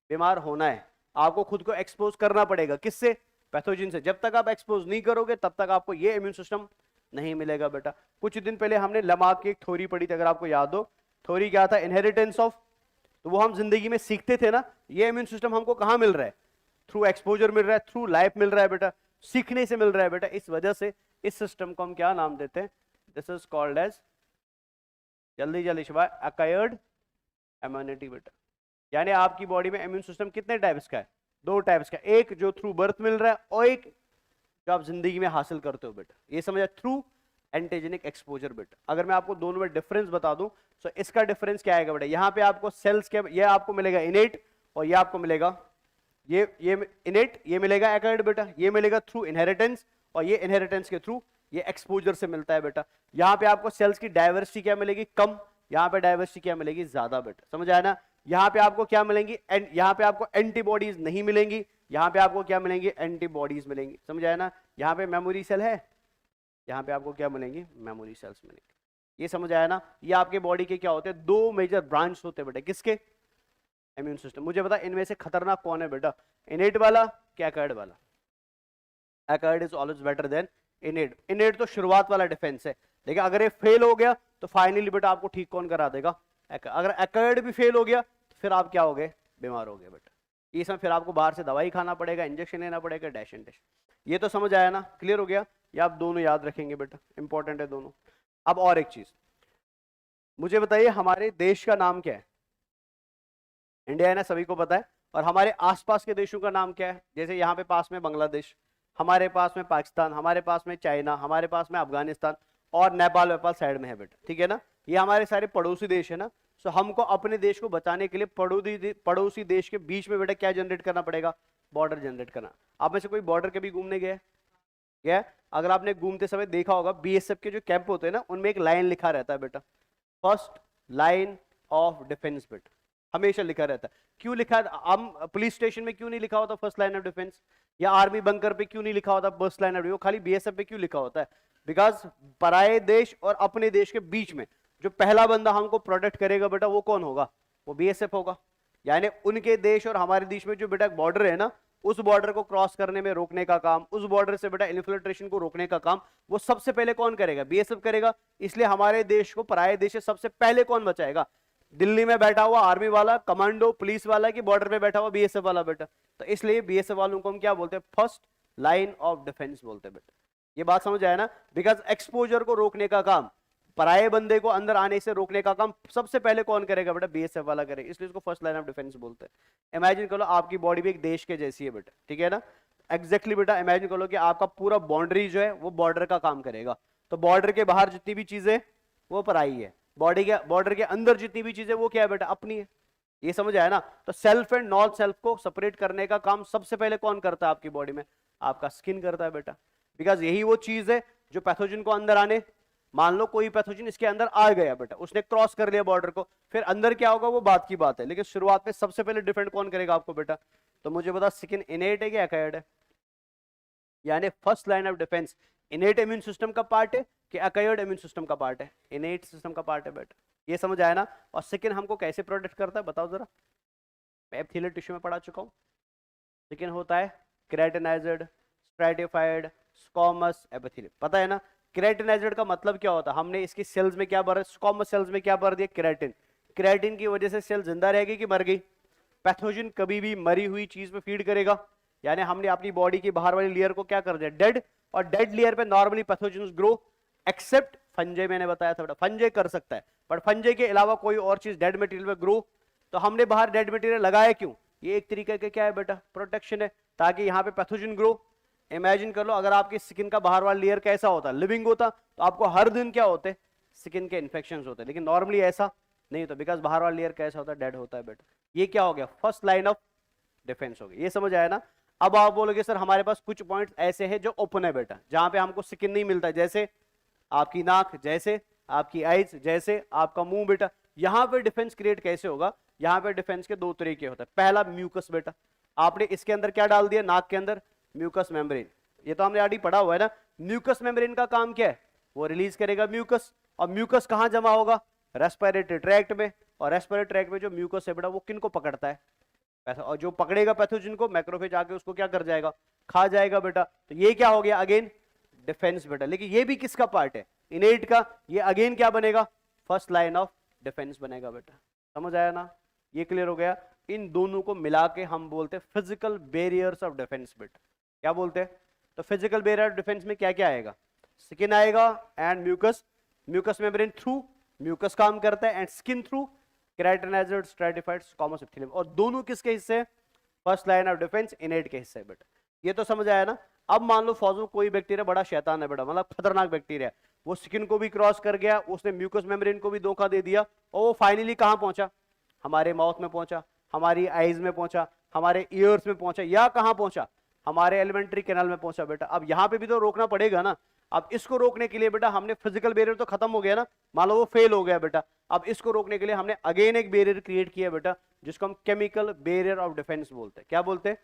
बीमार होना है, आपको खुद को एक्सपोज करना पड़ेगा, किससे, पैथोजन से। जब तक आप एक्सपोज नहीं करोगे तब तक आपको ये इम्यून सिस्टम नहीं मिलेगा बेटा। कुछ दिन पहले हमने लमार्क की एक थ्योरी पढ़ी थी, अगर आपको याद हो, थ्योरी क्या था, इनहेरिटेंस ऑफ, तो वो हम जिंदगी में सीखते थे ना, ये इम्यून सिस्टम हमको कहां मिल रहा है, थ्रू एक्सपोजर मिल रहा है, थ्रू लाइफ मिल रहा है बेटा, सीखने से मिल रहा है बेटा। इस वजह से इस सिस्टम को हम क्या नाम देते हैं, दिस इज कॉल्ड एज, जल्दी जल्दी शिवाय, एक्वायर्ड इम्यूनिटी बेटा। यानी आपकी बॉडी में इम्यून सिस्टम कितने टाइप्स का है, दो टाइप्स का, एक जो थ्रू बर्थ मिल रहा है और एक जो आप जिंदगी में हासिल करते हो बेटा। ये समझा, थ्रू एंटीजेनिक एक्सपोजर बेटा। अगर मैं आपको दोनों में डिफरेंस बता दूं तो इसका डिफरेंस क्या आएगा बेटा, यहां पे आपको सेल्स के, ये आपको मिलेगा इनेट और ये आपको मिलेगा ये इनेट, ये मिलेगा एक्वायर्ड बेटा, ये मिलेगा थ्रू इनहेरिटेंस और ये इनहेरिटेंस के थ्रू ये एक्सपोजर से मिलता है बेटा। यहां पे आपको सेल्स की डाइवर्सिटी क्या मिलेगी, कम, यहां पे डाइवर्सिटी क्या मिलेगी, ज्यादा बेटा। समझ आया ना। यहां पे आपको क्या मिलेंगी, यहां पे आपको एंटीबॉडीज नहीं मिलेंगी, यहां पे आपको क्या मिलेंगी, एंटीबॉडीज मिलेंगी। समझ आया ना। यहां पे मेमोरी सेल है, यहां पे आपको क्या मिलेंगी, मेमोरी सेल्स मिलेंगे। ये समझ आया ना। ये आपके बॉडी के क्या होते हैं, दो मेजर ब्रांच होते हैं बेटा, किसके, इम्यून सिस्टम। मुझे पता इनमें से खतरनाक कौन है बेटा, इनेट वाला क्या एक्वायर्ड वाला। Acquired is always better than इनेट। इनेट तो शुरुआत वाला डिफेंस है, लेकिन अगर ये फेल हो गया तो फाइनली बेटा आपको ठीक कौन करा देगा, अगर एक्वायर्ड भी फेल हो गया तो फिर आप क्या हो गए, बीमार हो गए बेटा। इसमें फिर आपको बाहर से दवाई खाना पड़ेगा, इंजेक्शन लेना पड़ेगा, डैश एंड डैश। ये तो समझ आया ना, क्लियर हो गया। ये आप दोनों याद रखेंगे बेटा, इंपॉर्टेंट है दोनों। अब और एक चीज मुझे बताइए, हमारे देश का नाम क्या है, इंडिया है ना, सभी को पता है। और हमारे आसपास के देशों का नाम क्या है, जैसे यहाँ पे पास में बांग्लादेश, हमारे पास में पाकिस्तान, हमारे पास में चाइना, हमारे पास में अफगानिस्तान और नेपाल वेपाल साइड में है बेटा, ठीक है ना। ये हमारे सारे पड़ोसी देश है ना। सो हमको अपने देश को बचाने के लिए पड़ोसी देश के बीच में बेटा क्या जनरेट करना पड़ेगा, बॉर्डर जनरेट करना। आप में से कोई बॉर्डर कभी घूमने गया? अगर आपने घूमते समय देखा होगा, बीएसएफ के जो कैंप होते हैं ना, उनमें एक लाइन लिखा रहता है बेटा, फर्स्ट लाइन ऑफ डिफेंस बेटा, हमेशा लिखा रहता है। क्यों लिखा है, हम पुलिस स्टेशन में क्यों नहीं लिखा होता फर्स्ट लाइन ऑफ डिफेंस, या आर्मी बंकर पे क्यों नहीं लिखा होता फर्स्ट लाइन ऑफ डिफेंस, खाली बीएसएफ पे क्यों लिखा होता है, बिकॉज पराये देश और अपने देश के बीच में जो पहला बंदा हमको प्रोटेक्ट करेगा बेटा, वो कौन होगा, वो बीएसएफ होगा। यानी उनके देश और हमारे देश में जो बेटा बॉर्डर है ना, उस बॉर्डर को क्रॉस करने में रोकने का काम, उस बॉर्डर से बेटा इन्फिल्ट्रेशन को रोकने का काम, वो सबसे पहले कौन करेगा, बीएसएफ करेगा। इसलिए हमारे देश को पराये देश से सबसे पहले कौन बचाएगा, दिल्ली में बैठा हुआ आर्मी वाला, कमांडो पुलिस वाला, की बॉर्डर पे बैठा हुआ बीएसएफ वाला बेटा। तो इसलिए बीएसएफ वालों को हम क्या बोलते हैं, फर्स्ट लाइन ऑफ डिफेंस बोलते हैं बेटा। ये बात समझ आया ना। बिकॉज एक्सपोजर को रोकने का काम, पराये बंदे को अंदर आने से रोकने का काम सबसे पहले कौन करेगा बेटा, बीएसएफ वाला करेगा। इसलिए इसको फर्स्ट लाइन ऑफ डिफेंस बोलते हैं। इमेजिन करो आपकी बॉडी भी एक देश के जैसी है बेटा, ठीक है ना। एग्जैक्टली बेटा इमेजिन करो कि आपका पूरा बाउंड्री जो है वो बॉर्डर का काम करेगा। तो बॉर्डर के बाहर जितनी भी चीजें वो पराई है, बॉर्डर के अंदर जितनी भी चीजें वो क्या है बेटा, अपनी है। ये समझ आया ना। तो सेल्फ एंड नॉन सेल्फ को सेपरेट करने का काम सबसे पहले कौन करता है आपकी बॉडी में, आपका स्किन करता है बेटा। बिकॉज यही वो चीज है जो पैथोजन को अंदर आने, मान लो कोई पैथोजन इसके अंदर आ गया बेटा, उसने क्रॉस कर लिया बॉर्डर को, फिर अंदर क्या होगा वो बात की बात है, लेकिन शुरुआत में सबसे पहले डिफेंड कौन करेगा आपको बेटा। तो मुझे बता, स्किन इनेट है कि एक्वायर्ड है, यानी first line of defence इनेट immune system का पार्ट है कि एक्वायर्ड इम्यून सिस्टम का पार्ट है, इनेट सिस्टम का पार्ट है बेटा। ये समझ आया ना। और स्किन हमको कैसे प्रोटेक्ट करता है बताओ जरा, मैं एपिथेलियल टिश्यू में पढ़ा चुका हूँ। स्किन होता है केराटिनाइज्ड, स्ट्रैटिफाइड, स्क्वामस, एपिथेलियल, पता है ना। केराटिनाइज्ड का मतलब क्या होता है, हमने इसकी सेल्स में क्या भरा, स्क्वामस सेल्स में क्या भर दिया, केराटिन। केराटिन की वजह से सेल जिंदा रहेगी कि मर गई। पैथोजन कभी भी मरी हुई चीज पे फीड करेगा, यानी हमने अपनी बॉडी की बाहर वाली लेयर को क्या कर दिया, डेड। और डेड लेयर पे normally pathogen grow, except fungi, मैंने बताया था बेटा फंजे कर सकता है, पर फंजे के अलावा कोई और चीज डेड मटेरियल में ग्रो। तो हमने बाहर डेड मटेरियल लगाया क्यों, ये एक तरीके का क्या है बेटा, प्रोटेक्शन है, ताकि यहाँ पे पैथोजन ग्रो। इमेजिन कर लो अगर आपकी स्किन का बाहर वाला लेयर कैसा होता, लिविंग होता, तो आपको हर दिन क्या होते, स्किन के इन्फेक्शन होते, लेकिन नॉर्मली ऐसा नहीं होता, बिकॉज बाहर वाला लेयर कैसा होता है, डेड होता है बेटा। ये क्या हो गया, फर्स्ट लाइन ऑफ डिफेंस हो गई। ये समझ आया ना। अब आप बोलोगे सर हमारे पास कुछ पॉइंट्स ऐसे हैं जो ओपन है बेटा, जहां पे हमको स्किन नहीं मिलता, जैसे आपकी नाक, जैसे आपकी आईज, जैसे आपका मुंह बेटा। यहां पे डिफेंस क्रिएट कैसे होगा, यहां पे डिफेंस के दो तरीके होते हैं। पहला म्यूकस बेटा, आपने इसके अंदर क्या डाल दिया, नाक के अंदर म्यूकस मेम्ब्रेन, ये तो हमने ऑलरेडी पढ़ा हुआ है ना। म्यूकस मेम्ब्रेन का काम क्या है, वो रिलीज करेगा म्यूकस, और म्यूकस कहाँ जमा होगा, रेस्पिरेटरी ट्रैक्ट में, और रेस्पिरेटरी ट्रैक्ट में जो म्यूकस है बेटा वो किन को पकड़ता है, और जो पकड़ेगा पैथोजन को, मैक्रोफेज आके उसको क्या कर जाएगा, खा जाएगा बेटा। तो ये क्या हो गया, अगेन डिफेंस बेटा। लेकिन ये भी किसका पार्ट है, इनेट का। ये अगेन क्या बनेगा, फर्स्ट लाइन ऑफ डिफेंस बनेगा बेटा। समझ आया ना, ये क्लियर हो गया। इन दोनों को मिला के हम बोलते हैं फिजिकल बैरियर्स ऑफ डिफेंस बेटा। क्या बोलते हैं, तो फिजिकल बैरियर ऑफ डिफेंस में क्या क्या आएगा, स्किन आएगा and mucus, mucus membrane through mucus काम करता है, and skin through keratinised stratified squamous epithelium. और दोनों किसके हिस्से, first line of defence innate के हिस्से बेटा। ये तो समझ आया ना। अब मान लो फौज में कोई बैक्टीरिया बड़ा शैतान है बेटा, मतलब खतरनाक बैक्टीरिया, वो स्किन को भी क्रॉस कर गया, उसने म्यूकस मेम्ब्रेन को भी धोखा दे दिया, और वो फाइनली कहां पहुंचा, हमारे माउथ में पहुंचा, हमारी आईज में पहुंचा, हमारे ईयर्स में पहुंचा, या कहां पहुंचा, हमारे एलिमेंट्री कैनाल में पहुंचा बेटा। अब यहां पे भी तो रोकना पड़ेगा ना। अब इसको रोकने के लिए बेटा हमने फिजिकल बैरियर तो खत्म हो गया ना, मान लो वो फेल हो गया बेटा। अब इसको रोकने के लिए हमने अगेन एक बैरियर क्रिएट किया बेटा, जिसको हम केमिकल बैरियर ऑफ डिफेंस बोलते हैं। क्या बोलते हैं,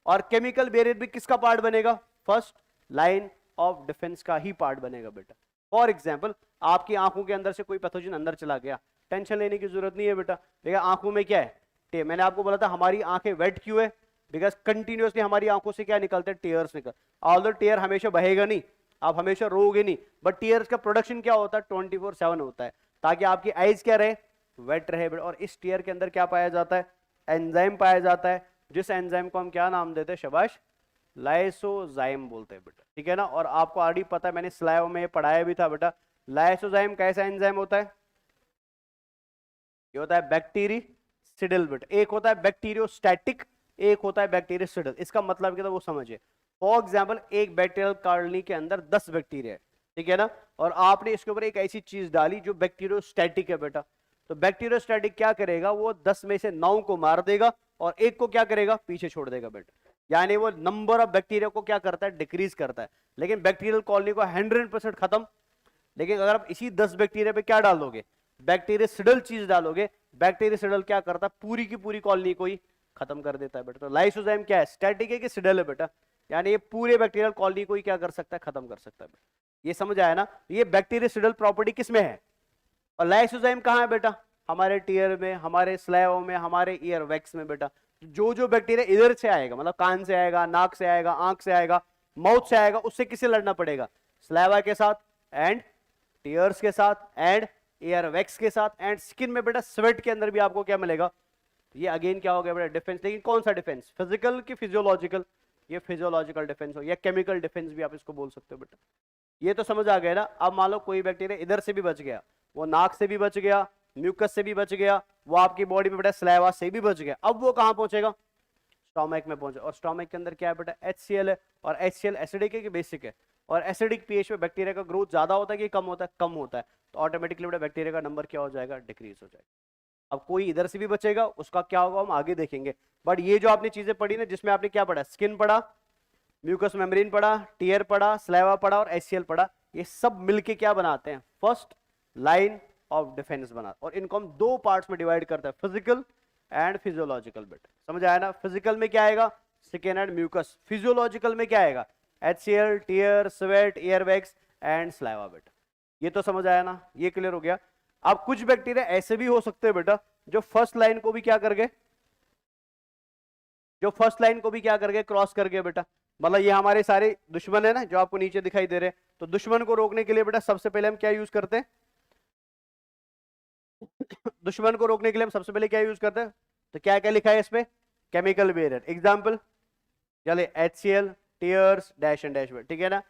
और केमिकल बैरियर भी किसका पार्ट बनेगा, फर्स्ट लाइन ऑफ डिफेंस का ही पार्ट बनेगा बेटा। फॉर एग्जाम्पल, आपकी आंखों के अंदर से कोई पैथोजन अंदर चला गया, टेंशन लेने की जरूरत नहीं है बेटा। देखिए आंखों में क्या है, मैंने आपको बोला था हमारी आंखें वेट क्यों है, बिकॉज कंटिन्यूअसली हमारी आंखों से क्या निकलते हैं, टीयर्स निकल। ऑल्दो टीयर हमेशा बहेगा नहीं, आप हमेशा रोगे नहीं, बट टीयर्स का प्रोडक्शन क्या होता है, 24/7 होता है, ताकि आपकी आईज क्या रहे, वेट रहे। और इस टीयर के अंदर क्या पाया जाता है, एंजाइम पाया जाता है, जिस एंजाइम को हम क्या नाम देते हैं, शाबाश, लाइसोजाइम बोलते हैं बेटा। ठीक है ना। और आपको ऑलरेडी पता है, मैंने स्लाइड में पढ़ाया भी था बेटा, लाइसोजाइम कैसा एंजाइम होता है, ये होता है बैक्टीरिसिडल बेटा। एक होता है बैक्टीरियोस्टैटिक, एक होता है बैक्टीरियसिडल। इसका मतलब क्या था वो समझिए। फॉर एग्जाम्पल, एक बैक्टीरियल कॉलोनी के अंदर 10 बैक्टीरिया है, ठीक है ना, और आपने इसके ऊपर एक ऐसी चीज डाली जो बैक्टीरियोस्टैटिक है बेटा। तो बैक्टीरियोस्टैटिक क्या करेगा, वो 10 में से 9 को मार देगा और एक को क्या करेगा, पीछे छोड़ देगा बेटा। यानी वो नंबर ऑफ बैक्टीरिया को क्या करता है, डिक्रीज करता है। लेकिन बैक्टीरियल कॉलोनी को 100% खत्म। लेकिन अगर आप इसी 10 बैक्टीरिया पे क्या डालोगे, बैक्टीरियसिडल चीज डालोगे, बैक्टीरियसिडल क्या करता है, पूरी की पूरी कॉलोनी को ही खत्म कर देता है बेटा। तो लाइसोजाइम क्या है, स्टैटिक है कि सिडल है बेटा, यानी ये पूरे बैक्टीरियल कॉलोनी को ही क्या कर सकता है, खत्म कर सकता है बेटा। ये समझ आया ना। ये बैक्टीरियसिडल प्रॉपर्टी किसमें है, और लाइसोजाइम कहाँ है बेटा, हमारे टीयर में, हमारे स्लैव में, हमारे ईयर वैक्स में बेटा। जो जो बैक्टीरिया इधर से आएगा, मतलब कान से आएगा, नाक से आएगा, आंख से आएगा, माउथ से आएगा, उससे किसे लड़ना पड़ेगा, स्लैवा के साथ एंड टीयर्स के साथ एंड एयर वैक्स के साथ एंड स्किन में बेटा, स्वेट के अंदर भी आपको क्या मिलेगा, ये अगेन क्या हो गया बेटा, डिफेंस। लेकिन कौन सा डिफेंस, फिजिकल कि फिजियोलॉजिकल, ये फिजियोलॉजिकल डिफेंस हो या केमिकल डिफेंस भी आप इसको बोल सकते हो बेटा। ये तो समझ आ गया ना। अब मान लो कोई बैक्टीरिया इधर से भी बच गया, वो नाक से भी बच गया, म्यूकस से भी बच गया, वो आपकी बॉडी में बेटा स्लैवा से भी बच गया। अब वो कहां पहुंचेगा, स्टोमक में पहुंचे। और स्टोमक के अंदर क्या है बेटा, HCl है, और HCl एसिडिक है कि बेसिक है, और एसिडिक पीएच में बैक्टीरिया का ग्रोथ ज्यादा होता है कि कम होता है, कम होता है। तो ऑटोमेटिकली बेटा बैक्टीरिया का नंबर क्या हो जाएगा, डिक्रीज हो जाएगा। अब कोई इधर से भी बचेगा, उसका क्या होगा हम आगे देखेंगे। बट ये जो आपने चीजें पढ़ी ना, जिसमें आपने क्या पढ़ा, स्किन पढ़ा, म्यूकस मेम्ब्रेन पढ़ा, टीयर पढ़ा, स्लैवा पढ़ा और HCl पढ़ा, ये सब मिलके क्या बनाते हैं, फर्स्ट लाइन ऑफ डिफेंस बना। और इनको हम दो पार्ट्स में डिवाइड करते हैं, फिजिकल एंड फिजियोलॉजिकल बेटा। समझ आया ना। फिजिकल में क्या आएगा, स्किन एंड म्यूकस। फिजियोलॉजिकल में क्या आएगा, HCl, tear, sweat, earwax and saliva बेटा। ये तो समझ आया ना, ये क्लियर हो गया। अब कुछ बैक्टीरिया ऐसे भी हो सकते हैं बेटा, जो फर्स्ट लाइन को भी क्या कर गए, जो फर्स्ट लाइन को भी क्या कर गए, क्रॉस कर गए बेटा। मतलब ये हमारे सारे दुश्मन है ना, जो आपको नीचे दिखाई दे रहे हैं। तो दुश्मन को रोकने के लिए बेटा सबसे पहले हम क्या यूज करते हैं, दुश्मन को रोकने के लिए हम सबसे पहले क्या यूज करते हैं, तो क्या क्या लिखा है इस पे, केमिकल बैरियर। एग्जांपल चले, HCl, tears, dash and dash, ठीक है ना।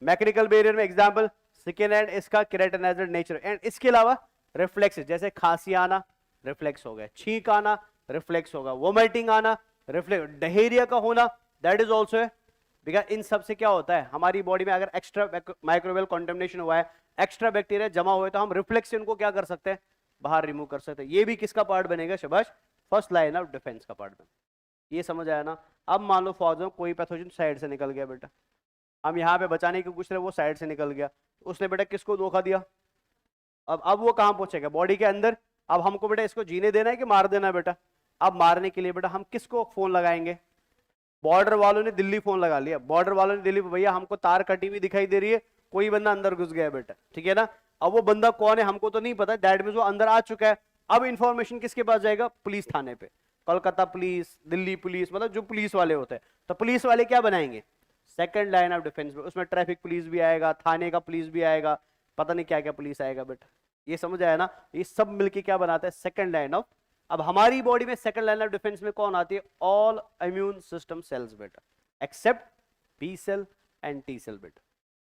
मैकेनिकल बैरियर में एग्जांपल स्किन एंड इसका केराटिनाइज्ड नेचर, एंड इसके अलावा रिफ्लेक्स, जैसे खांसी आना रिफ्लेक्स हो गया, छींक आना रिफ्लेक्स होगा, वोमिटिंग आना रिफ्लेक्स, डायरिया का होना दैट इज आल्सो है। बिकॉज इन सब से क्या होता है, हमारी बॉडी में अगर एक्स्ट्रा माइक्रोबियल कंटामिनेशन हुआ है, एक्स्ट्रा बैक्टीरिया जमा हुए, तो हम रिफ्लेक्स से उनको क्या कर सकते हैं, बाहर रिमूव कर सकते हैं। ये भी किसका पार्ट बनेगा, शाबाश, फर्स्ट लाइन ऑफ डिफेंस का पार्ट बनेगा। ये समझ आया ना। अब मान लो फौज में कोई पैथोजन साइड से निकल गया बेटा, हम यहाँ पे बचाने की कुछ रहे, वो साइड से निकल गया, उसने बेटा किसको धोखा दिया। अब वो कहाँ पहुंचेगा, बॉडी के अंदर। अब हमको बेटा इसको जीने देना है कि मार देना है बेटा। अब मारने के लिए बेटा हम किसको फोन लगाएंगे, बॉर्डर वालों ने दिल्ली फोन लगा लिया, बॉर्डर वालों ने दिल्ली, भैया हमको तार कटी हुई दिखाई दे रही है, कोई बंदा अंदर घुस गया बेटा, ठीक है ना। अब वो बंदा कौन है हमको तो नहीं पता, दैट मींस वो अंदर आ चुका है। अब इंफॉर्मेशन किसके पास जाएगा, पुलिस थाने पे, कोलकाता पुलिस, दिल्ली पुलिस, मतलब जो पुलिस वाले होते हैं। तो पुलिस वाले क्या बनाएंगे, सेकंड लाइन ऑफ डिफेंस में, उसमें ट्रैफिक पुलिस भी आएगा, थाने का पुलिस भी आएगा, पता नहीं क्या क्या पुलिस आएगा बेटा। ये समझ आया ना, ये सब मिलके क्या बनाता है, सेकंड लाइन ऑफ। अब हमारी बॉडी में सेकंड लाइन ऑफ डिफेंस में कौन आती है, ऑल इम्यून सिस्टम सेल्स बेटा, except B cell and T cell बेटा।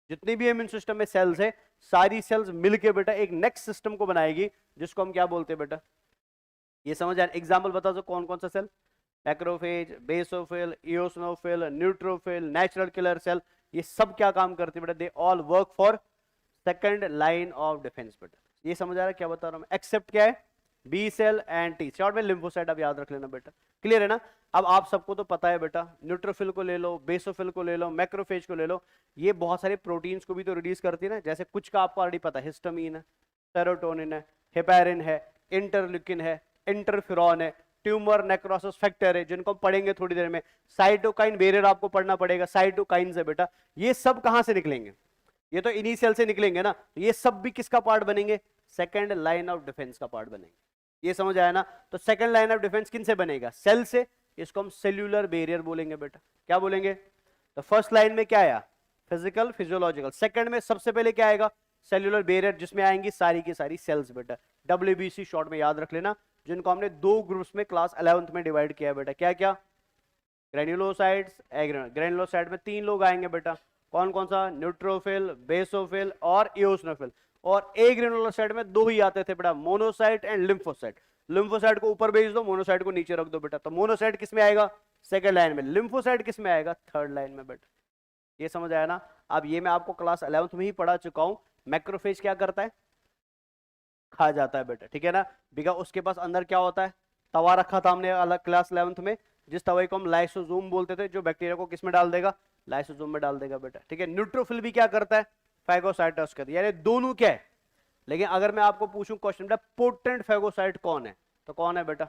जितनी भी इम्यून सिस्टम में सेल्स है, सारी सेल्स मिलके बेटा एक नेक्स्ट सिस्टम को बनाएगी, जिसको हम क्या बोलते हैं बेटा, ये समझ आया। एग्जाम्पल बता दो कौन कौन सा cell, macrophage, basophil, eosinophil, neutrophil, natural killer cell, ये सब क्या काम करते हैं बेटा, they all work for second line of defence बेटा। ये समझ आ रहा है क्या बता रहा हूं मैं, एक्सेप्ट क्या है, B cell and T, short में लिम्फोसाइट, आप याद रख लेना बेटा, क्लियर है ना। अब आप सबको तो पता है बेटा, न्यूट्रोफिल को ले लो, बेसोफिल को ले लो, मैक्रोफेज को ले लो, ये बहुत सारे प्रोटीन्स को भी तो रिलीज करती है ना। जैसे कुछ का आपको ऑलरेडी पता है, हिस्टामिन है, सेरोटोनिन है, हेपेरिन है, इंटरल्यूकिन है, इंटरफेरॉन है, ट्यूमर नेक्रोसिस फैक्टर है, जिनको हम पढ़ेंगे थोड़ी देर में, साइटोकाइन बैरियर आपको पढ़ना पड़ेगा, साइटोकाइन से बेटा। ये सब कहां से निकलेंगे, ये तो इनिशियल से निकलेंगे ना, तो ये सब भी किसका पार्ट बनेंगे, सेकंड लाइन ऑफ डिफेंस का पार्ट बनेंगे। ये समझ आया ना। तो सेकंड लाइन ऑफ डिफेंस किन से बनेगा, सेल से, इसको हम सेल्यूलर बैरियर बोलेंगे बेटा। क्या बोलेंगे, तो फर्स्ट लाइन में क्या आया, फिजिकल फिजियोलॉजिकल, सेकंड में सबसे पहले क्या आएगा, सेल्यूलर बैरियर, जिसमें आएंगी सारी की सारी सेल्स बेटा, WBC शॉर्ट में याद रख लेना, जिनको हमने दो ग्रुप्स में क्लास 11th में डिवाइड किया है बेटा। क्या क्या, ग्रेन्युलोसाइट्स, ग्रेन्युलोसाइट में 3 लोग आएंगे बेटा, कौन कौन सा, न्यूट्रोफिल, बेसोफिल और इओसिनोफिल। और ए ग्रेनुलोसाइट में 2 ही आते थे बेटा, मोनोसाइट एंड लिम्फोसाइट। लिम्फोसाइट को ऊपर भेज दो, मोनोसाइट को नीचे रख दो बेटा। तो मोनोसाइट किस में आएगा, सेकंड लाइन में, लिम्फोसाइट किस में आएगा, थर्ड लाइन में बेटा। ये समझ आया ना। अब ये मैं आपको क्लास 11th में ही पढ़ा चुका हूं। मैक्रोफेज क्या करता है, खा जाता है बेटा, ठीक है ना, बिकॉज़ उसके पास अंदर क्या होता है, तवा रखा था हमने अलग क्लास 11th में, जिस तवे को हम लाइसोसोम बोलते थे, जो बैक्टीरिया को किस में डाल देगा, लाइसोसोम में डाल देगा बेटा, ठीक है। न्यूट्रोफिल भी क्या करता है, फैगोसाइटोसिस करता है, यानी दोनों क्या है। लेकिन अगर मैं आपको पूछूं क्वेश्चन बेटा, पोटेंट फैगोसाइट कौन है, तो कौन है बेटा,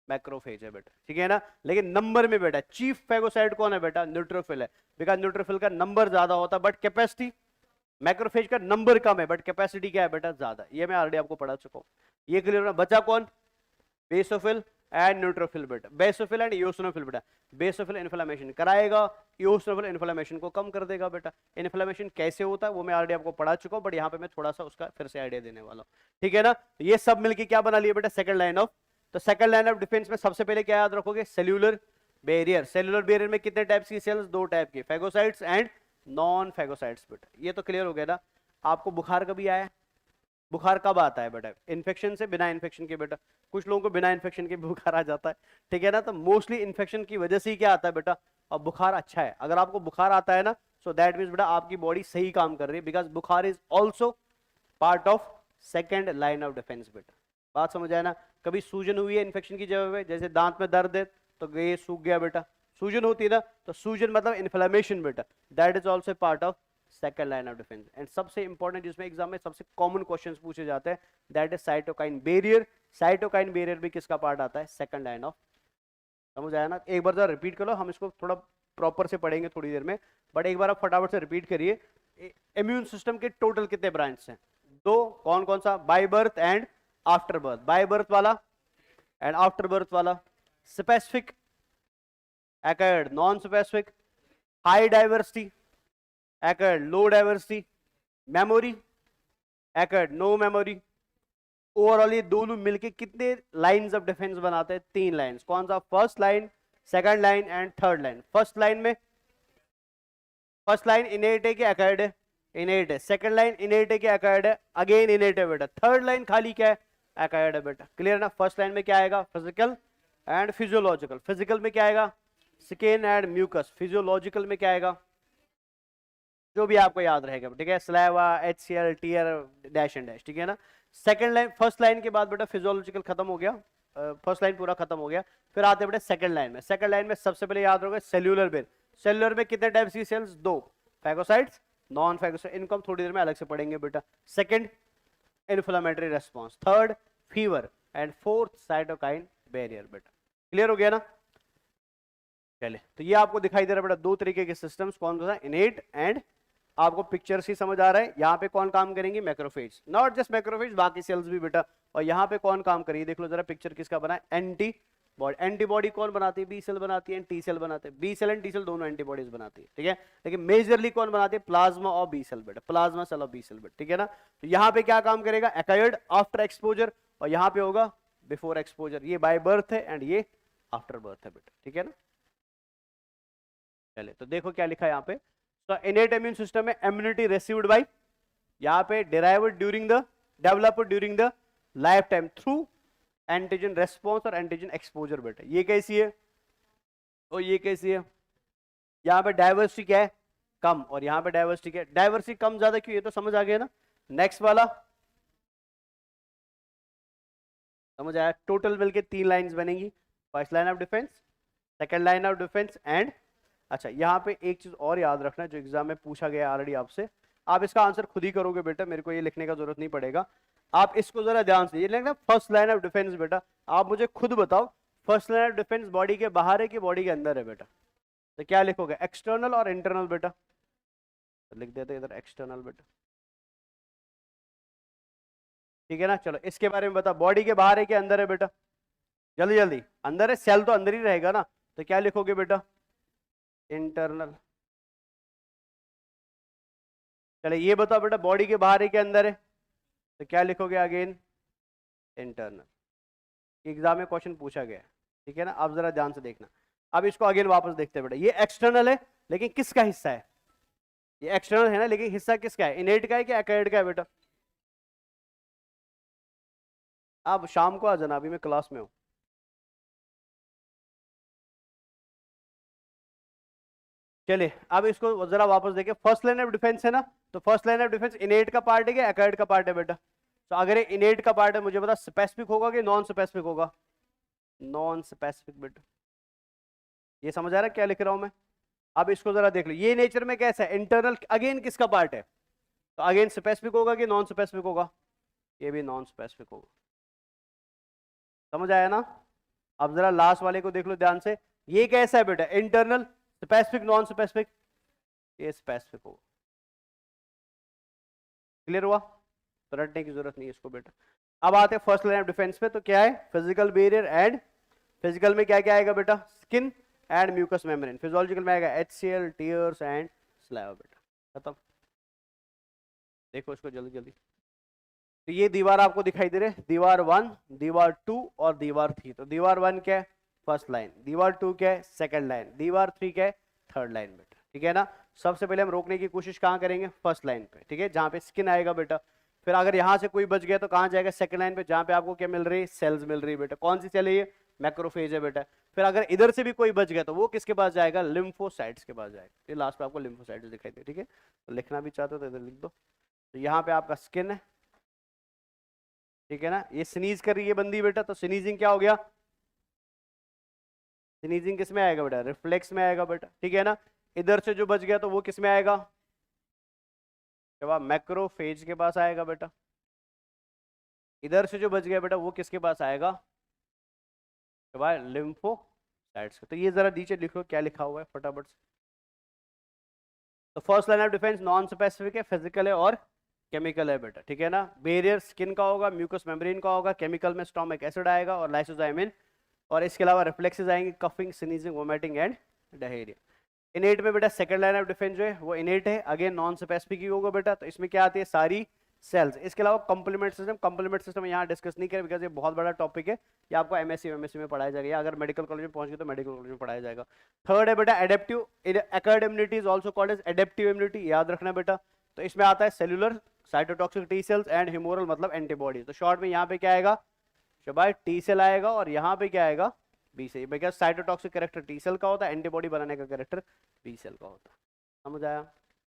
मैक्रोफेज है बेटा, ठीक है ना। लेकिन नंबर में बेटा चीफ फैगोसाइट कौन है बेटा, न्यूट्रोफिल है, बिकॉज न्यूट्रोफिल का नंबर ज्यादा होता है बट कैपेसिटी, मैक्रोफेज का नंबर कम है बट कैपेसिटी क्या है बेटा, ज्यादा। ये मैं ऑलरेडी आपको पढ़ा चुका हूं। ये क्लियर है। बचा कौन, बेसोफिल एंड न्यूट्रोफिल बेटा, बेसोफिल एंड इओसिनोफिल बेटा। बेसोफिल इन्फ्लेमेशन कराएगा, इओसिनोफिल इन्फ्लेमेशन को कम कर देगा बेटा। इन्फ्लेमेशन कैसे होता है वो मैं ऑलरेडी आपको पढ़ा चुका हूं, बट यहाँ पे मैं थोड़ा सा उसका फिर से आइडिया देने वाला हूं, ठीक है ना। तो ये सब मिलकर क्या बना लिया बेटा, सेकंड लाइन ऑफ। तो सेकंड लाइन ऑफ डिफेंस में सबसे पहले क्या याद रखोगे, सेल्यूलर बैरियर। सेल्यूलर बैरियर में कितने टाइप्स की सेल्स, 2 टाइप की, फैगोसाइट्स एंड नॉन फैगोसाइट्स बेटा। ये तो क्लियर हो गया ना। आपको बुखार कभी आया, बुखार कब आता है बेटा, इन्फेक्शन से, बिना इन्फेक्शन के बेटा। कुछ लोगों को बिना इन्फेक्शन के बुखार आ जाता है, ठीक है ना। तो मोस्टली इन्फेक्शन की वजह से ही क्या आता है बेटा, और बुखार अच्छा है। अगर आपको बुखार आता है ना, सो दैट मींस बेटा आपकी बॉडी सही काम कर रही है, बिकॉज बुखार is also part of second line of defence बेटा। बात समझ आया ना। कभी सूजन हुई है इन्फेक्शन की जगह पे, जैसे दांत में दर्द है तो ये सूख गया बेटा, सूजन होती है ना, तो सूजन मतलब इन्फ्लेमेशन बेटा, that is also part of second line of defence. And सबसे इंपॉर्टेंट जिसमें एग्जाम में सबसे कॉमन क्वेश्चंस पूछे जाते हैं, that is cytokine barrier. Cytokine barrier भी किसका पार्ट आता है, सेकंड लाइन ऑफ। समझ आया ना। एक बार जरा रिपीट कर लो, हम इसको थोड़ा प्रॉपर से पढ़ेंगे थोड़ी देर में, बट एक बार आप फटाफट से रिपीट करिए। इम्यून सिस्टम के टोटल कितने ब्रांच हैं, 2, कौन कौन सा, by birth and after birth. By birth वाला एंड आफ्टर बर्थ वाला, specific, acquired, non specific, high diversity, acquired, low diversity, memory, acquired, no memory. Overall ये दोनों मिलके कितने लाइंस ऑफ डिफेंस बनाते हैं, 3 लाइंस। कौन सा, first line, second line and third line. First line में, फर्स्ट लाइन इनेट है कि एक्वायर्ड है, इनेट है। सेकंड लाइन इनेट है कि एक्वायर्ड है, अगेन इनेट है बेटा। थर्ड लाइन खाली क्या है, एक्वायर्ड है बेटा, क्लियर ना। फर्स्ट लाइन में क्या आएगा, फिजिकल एंड फिजियोलॉजिकल। फिजिकल में क्या आएगा, स्किन एंड म्यूकस। फिजियोलॉजिकल में क्या आएगा, जो भी आपको याद रहेगा, ठीक है, saliva, HCl, tear, dash and dash, ठीक है ना। सेकंड लाइन, फर्स्ट लाइन के बाद बेटा फिजियोलॉजिकल खत्म हो गया, फर्स्ट लाइन पूरा खत्म हो गया। फिर आते बेटा सेकंड लाइन में। सेकंड लाइन में सबसे पहले याद रखोगे सेल्यूलर बेर। सेल्यूलर में कितने टाइप्स की सेल्स, 2, फैगोसाइट्स, नॉन फैगोसाइट। इनको हम थोड़ी देर में अलग से पढ़ेंगे बेटा। Second, inflammatory response. Third, fever and fourth, cytokine barrier बेटा। क्लियर हो गया ना। चले, तो ये आपको दिखाई दे रहा है बेटा दो तरीके के सिस्टम्स, कौन सा, इनेट एंड, आपको पिक्चर से समझ आ रहा है। यहाँ पे कौन काम करेंगे, मैक्रोफेज, नॉट जस्ट मैक्रोफेज, बाकी सेल्स भी बेटा। और यहाँ पे कौन काम करेंगे, देख लो जरा पिक्चर किसका बना है, एंटीबॉडी। एंटीबॉडी कौन बनाती है, बी सेल बनाती है, टी सेल बनाते हैं, B cell and T cell दोनों एंटीबॉडीज बनाती है, ठीक है। लेकिन मेजरली कौन बनाती है, प्लाज्मा और बी सेल बेटा, प्लाज्मा सेल और बी सेल बेटा, ठीक है ना। तो यहाँ पे क्या काम करेगा, एक्वायर्ड आफ्टर एक्सपोजर, और यहाँ पे होगा बिफोर एक्सपोजर। ये बाय बर्थ है एंड ये आफ्टर बर्थ है बेटा, ठीक है ना। चले, तो देखो क्या लिखा है यहाँ पे, तो इनेट इम्यून सिस्टम में इम्यूनिटी रिसीव्ड बाय, यहाँ पे derived during the, developed during the life time through antigen response और एंटीजन एक्सपोजर बेटा। ये कैसी है और ये कैसी है, यहाँ पे डाइवर्सिटी क्या है, कम, और यहाँ पे डाइवर्सिटी क्या है, डाइवर्सिटी कम ज्यादा क्यों, ये तो समझ आ गया ना। नेक्स्ट वाला समझ आया, टोटल मिलके 3 लाइंस बनेंगी, first line of defence, second line of defence and, अच्छा यहाँ पे एक चीज और याद रखना जो एग्जाम में पूछा गया ऑलरेडी आपसे, आप इसका आंसर खुद ही करोगे बेटा, मेरे को ये लिखने का जरूरत नहीं पड़ेगा, आप इसको जरा ध्यान से, ये लिखना फर्स्ट लाइन ऑफ डिफेंस बेटा। आप मुझे खुद बताओ first line of defence body के बाहर है कि बॉडी के अंदर है बेटा, तो क्या लिखोगे, एक्सटर्नल और इंटरनल बेटा, तो लिख देते इधर एक्सटर्नल बेटा, ठीक है ना। चलो इसके बारे में बता, बॉडी के बाहर है कि अंदर है बेटा, जल्दी जल्दी, अंदर है, सेल तो अंदर ही रहेगा ना, तो क्या लिखोगे बेटा, इंटरनल। चले ये बताओ बेटा, बॉडी के बाहर है कि अंदर है, तो क्या लिखोगे, अगेन इंटरनल। एग्जाम में क्वेश्चन पूछा गया है, ठीक है ना, आप जरा ध्यान से देखना। अब इसको अगेन वापस देखते हैं बेटा, ये एक्सटर्नल है लेकिन किसका हिस्सा है, ये एक्सटर्नल है ना, लेकिन हिस्सा किसका है, इनेट का है कि एक्वायर्ड का है बेटा। आप शाम को आ जाना, अभी मैं क्लास में हूं। चलिए अब इसको जरा वापस देखें, फर्स्ट लाइन ऑफ डिफेंस है ना, तो फर्स्ट लाइन ऑफ डिफेंस इनेट का पार्ट है कि एक्वायर्ड का पार्ट है बेटा। तो अगर ये इनेट का पार्ट है, मुझे बता स्पेसिफिक होगा कि नॉन स्पेसिफिक होगा, नॉन स्पेसिफिक बेटा। ये समझ आ रहा है क्या लिख रहा हूं मैं। अब इसको जरा देख लो, ये नेचर में कैसा है, इंटरनल, अगेन किसका पार्ट है, तो अगेन स्पेसिफिक होगा कि नॉन स्पेसिफिक होगा, ये भी नॉन स्पेसिफिक होगा, समझ आया ना। अब जरा लास्ट वाले को देख लो ध्यान से, ये कैसा है बेटा, इंटरनल, स्पेसिफिक, नॉन स्पेसिफिक, ये स्पेसिफिक होगा, क्लियर हुआ, तो रटने की जरूरत नहीं है इसको बेटा। अब आते हैं फर्स्ट लाइन ऑफ डिफेंस पे, तो क्या है, फिजिकल बैरियर एंड, फिजिकल में क्या क्या आएगा बेटा, skin and mucus membrane, physiological में आएगा HCl, टीयर्स एंड स्लाइवा बेटा, खत्म। देखो इसको जल्दी जल्दी, तो ये दीवार आपको दिखाई दे रहे हैं, दीवार 1, दीवार 2 और दीवार 3। तो दीवार 1 क्या है, फर्स्ट लाइन, दीवार 2 क्या है, सेकंड लाइन, दीवार 3 क्या है, थर्ड लाइन बेटा, ठीक है ना। सबसे पहले हम रोकने की कोशिश कहाँ करेंगे, फर्स्ट लाइन पे, ठीक है, जहाँ पे स्किन आएगा बेटा। फिर अगर यहाँ से कोई बच गया तो कहाँ जाएगा, सेकंड लाइन पे, जहाँ पे आपको क्या मिल रही है, सेल्स मिल रही है बेटा। कौन सी सेल है ये, मैक्रोफेज है बेटा। फिर अगर इधर से भी कोई बच गया तो वो किसके पास जाएगा, लिम्फोसाइट्स के पास जाएगा। ये लास्ट पे आपको लिम्फोसाइट्स दिखाई दे, ठीक है, तो लिखना भी चाहते हो तो इधर लिख दो। तो यहाँ पे आपका स्किन है, ठीक है ना। ये स्नीज कर रही है बंदी बेटा, तो स्नीजिंग क्या हो गया, स्नीजिंग किस में आएगा बेटा, रिफ्लेक्स में आएगा बेटा, ठीक है ना। इधर से जो बच गया तो वो किस में आएगा, जवाब मैक्रोफेज के पास आएगा बेटा। इधर से जो बच गया बेटा वो किसके पास आएगा, जवाब लिम्फोसाइट्स के। तो ये जरा नीचे लिखो क्या लिखा हुआ है फटाफट से। तो first line of defence non specific है, फिजिकल है और केमिकल है बेटा, ठीक है ना। बैरियर स्किन का होगा, म्यूकस मेम्ब्रेन का होगा, केमिकल में स्टोमिक एसिड आएगा और लाइसोजाइमिन, और इसके अलावा रिफ्लेक्सेस आएंगे, coughing, sneezing, vomiting and diarrhoea. इनेट में बेटा सेकंड लाइन ऑफ डिफेंस जो है वो इनेट है, अगेन नॉन स्पेसिफिक ही होगा बेटा। तो इसमें क्या आती है, सारी सेल्स। इसके अलावा कंप्लीमेंट सिस्टम, कंप्लीमेंट सिस्टम यहाँ डिस्कस नहीं करें बिकॉज ये बहुत बड़ा टॉपिक है, ये आपको MSc में पढ़ाया जाएगा, या अगर मेडिकल कॉलेज में पहुंच गए तो मेडिकल कॉलेज में पढ़ाया जाएगा। थर्ड है बेटा adaptive, acquired immunity is also called as adaptive immunity, याद रखना बेटा। तो इसमें आता है cellular, cytotoxic T cells and humoral मतलब एंटीबॉडी। तो शॉर्ट में यहाँ पे क्या आएगा, शाबाश, टी सेल आएगा, और यहाँ पे क्या आएगा, B cell, because cytotoxic character T cell का होता है, एंटीबॉडी बनाने का कैरेक्टर बी सेल का होता है। समझ आया,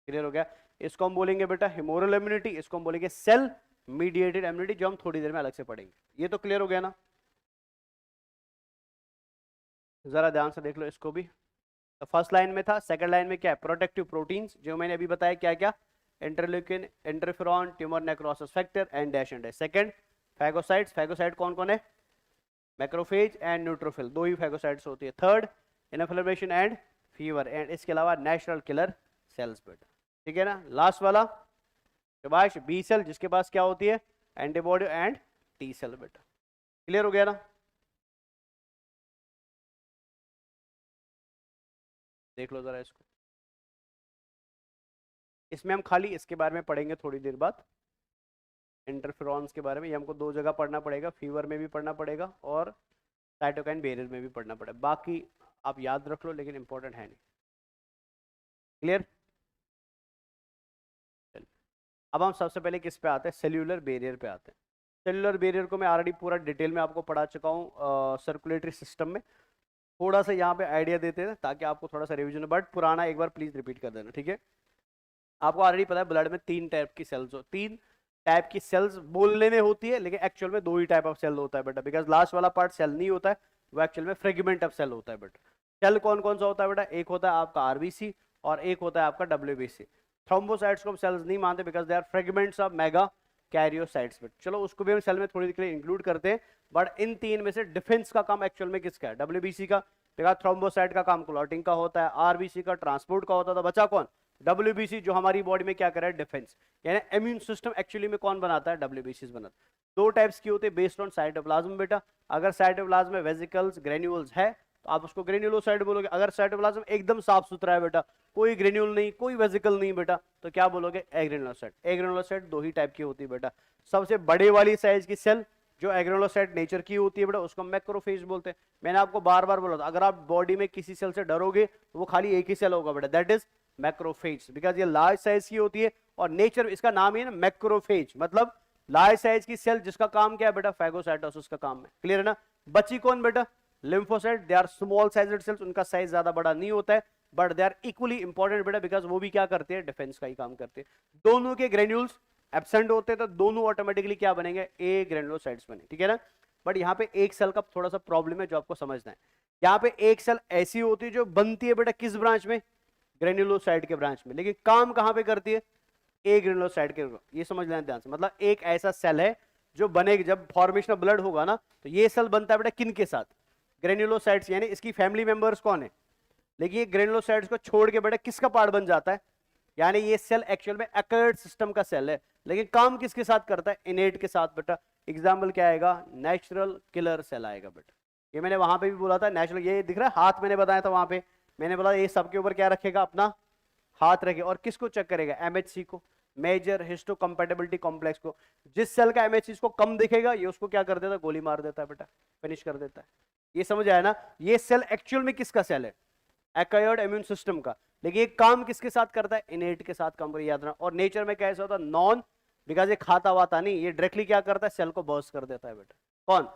क्लियर हो गया। इसको हम बोलेंगे बेटा ह्यूमोरल इम्यूनिटी, इसको हम बोलेंगे सेल मीडिएटेड इम्यूनिटी, जो हम थोड़ी देर में अलग से पढ़ेंगे। ये तो क्लियर हो गया ना, जरा ध्यान से देख लो इसको भी। तो फर्स्ट लाइन में था, सेकंड लाइन में क्या है, प्रोटेक्टिव प्रोटीन्स, जो मैंने अभी बताया क्या क्या, interleukin, interferon, tumour necrosis factor and dash and dash. Second phagocytes, phagocyte कौन कौन है, मैक्रोफेज एंड न्यूट्रोफिल, दो ही फैगोसाइट्स होती है। Third inflammation and fever, and इसके अलावा नेचुरल किलर सेल्स बेटा, ठीक है ना। लास्ट वाला शाबाश, बी सेल, जिसके पास क्या होती है, एंटीबॉडी एंड टी सेल बेटा। क्लियर हो गया ना। देख लो जरा इसको, इसमें हम खाली इसके बारे में पढ़ेंगे थोड़ी देर बाद, इंटरफेरॉन्स के बारे में। ये हमको दो जगह पढ़ना पड़ेगा, फीवर में भी पढ़ना पड़ेगा और साइटोकाइन बैरियर में भी पढ़ना पड़ेगा। बाकी आप याद रख लो, लेकिन इंपॉर्टेंट है नहीं। क्लियर। अब हम सबसे पहले किस पे आते हैं, सेल्यूलर बैरियर पे आते हैं। सेल्यूलर बैरियर को मैं ऑलरेडी पूरा डिटेल में आपको पढ़ा चुका हूँ सर्कुलेटरी सिस्टम में। थोड़ा सा यहाँ पे आइडिया देते हैं ताकि आपको थोड़ा सा रिवीजन, बट पुराना एक बार प्लीज रिपीट कर देना, ठीक है। आपको ऑलरेडी पता है ब्लड में तीन टाइप की सेल्स, तीन टाइप की सेल्स बोलने में होती है, लेकिन एक्चुअल में दो ही टाइप ऑफ सेल होता है बेटा, बिकॉज लास्ट वाला पार्ट सेल नहीं होता है, वो एक्चुअल में फ्रेगमेंट ऑफ सेल होता है बेटा। सेल कौन कौन सा होता है बेटा, एक होता है आपका आरबीसी और एक होता है आपका डब्ल्यूबीसी। थ्रोम्बोसाइट्स को हम सेल्स नहीं मानते because they are fragments of megakaryocytes बेटा। चलो उसको भी हम सेल में थोड़ी देर के लिए इंक्लूड करते हैं, बट इन तीन में से डिफेंस का काम एक्चुअल में किसका है, डब्ल्यूबीसी का। बिकॉज थ्रोम्बोसाइट का काम क्लॉटिंग का होता है, आरबीसी का ट्रांसपोर्ट का होता था, बचा कौन, डब्ल्यूबीसी, जो हमारी बॉडी में क्या करे, डिफेंस, यानी इम्यून सिस्टम एक्चुअली में कौन बनाता है, डब्ल्यूबीसी बनाता है। दो टाइप्स की होते हैं बेस्ड ऑन साइटोप्लाज्म बेटा। अगर साइटोप्लाज्म में वेसिकल्स ग्रेन्यूल्स है तो आप उसको ग्रेन्युलोसाइट बोलोगे। अगर साइटोप्लाज्म एकदम साफ सुथरा है बेटा, कोई ग्रेन्यूल नहीं, कोई वेसिकल नहीं बेटा, तो क्या बोलोगे, एग्रेनुलोसाइट। एग्रेनुलोसाइट दो ही टाइप की होती है बेटा। सबसे बड़े वाली साइज की सेल जो एग्रेनुलोसाइट नेचर की होती है बेटा, उसको मैक्रोफेज बोलते हैं। मैंने आपको बार बार बोला था, अगर आप बॉडी में किसी सेल से डरोगे तो वो खाली एक ही सेल होगा बेटा, दैट इज मैक्रोफेज, बिकॉज ये लार्ज साइज की होती है और नेचर इसका नाम ही है ना मैक्रोफेज, मतलब लार्ज साइज की सेल जिसका काम क्या है बेटा, फैगोसाइटोसिस का काम है। क्लियर है ना। बची कौन बेटा, lymphocyte, they are small sized cells, उनका साइज ज्यादा बड़ा नहीं होता है, but they are equally important बेटा, बिकॉज वो भी क्या करते हैं, डिफेंस का ही काम करते हैं। दोनों के ग्रेन्यूल्स एब्सेंट होते हैं तो दोनों ऑटोमेटिकली क्या बनेंगे, ए ग्रेनुलोसाइट्स बने, ठीक है ना। बट यहाँ पे एक सेल का थोड़ा सा प्रॉब्लम है जो आपको समझना है। यहाँ पे एक सेल ऐसी होती है जो बनती है बेटा किस ब्रांच में, ग्रेनुलोसाइट के ब्रांच में, लेकिन काम कहां पे करती है, ए ग्रेनुलोसाइट के। ये समझ लेना ध्यान से, मतलब एक ऐसा सेल है जो बनेगी, जब फॉर्मेशन ऑफ ब्लड होगा ना तो ये सेल बनता है बेटा किन के साथ, ग्रेनुलोसाइट्स, यानी इसकी फैमिली मेंबर्स कौन है, लेकिन ये ग्रेनुलोसाइट्स को छोड़ के बेटा किसका पार्ट बन जाता है, यानी ये सेल एक्चुअल में एक्वायर्ड सिस्टम का सेल है, लेकिन काम किसके साथ करता है, इनेट के साथ बेटा। एग्जाम्पल क्या आएगा, नेचुरल किलर सेल आएगा बेटा। ये मैंने वहां पे भी बोला था, नेचुरल, ये दिख रहा है हाथ, मैंने बताया था वहां पे, मैंने बोला ये सबके ऊपर क्या रखेगा, अपना हाथ रखे, और किसको चेक करेगा, एमएचसी को, मेजर हिस्टो कंपैटिबिलिटी कॉम्प्लेक्स को। जिस सेल का एमएचसी को कम दिखेगा ये उसको क्या कर देता है, गोली मार देता है बेटा, फिनिश कर देता है। ये समझ आया ना। ये सेल एक्चुअल में किसका सेल है, एक्वायर्ड इम्यून सिस्टम का, लेकिन ये काम किसके साथ करता है, इनेट के साथ काम, याद रखना। और नेचर में कैसा होता है, नॉन, बिकॉज ये खाता वाता नहीं, ये डायरेक्टली क्या करता है, सेल को बर्स्ट कर देता है बेटा। कौन,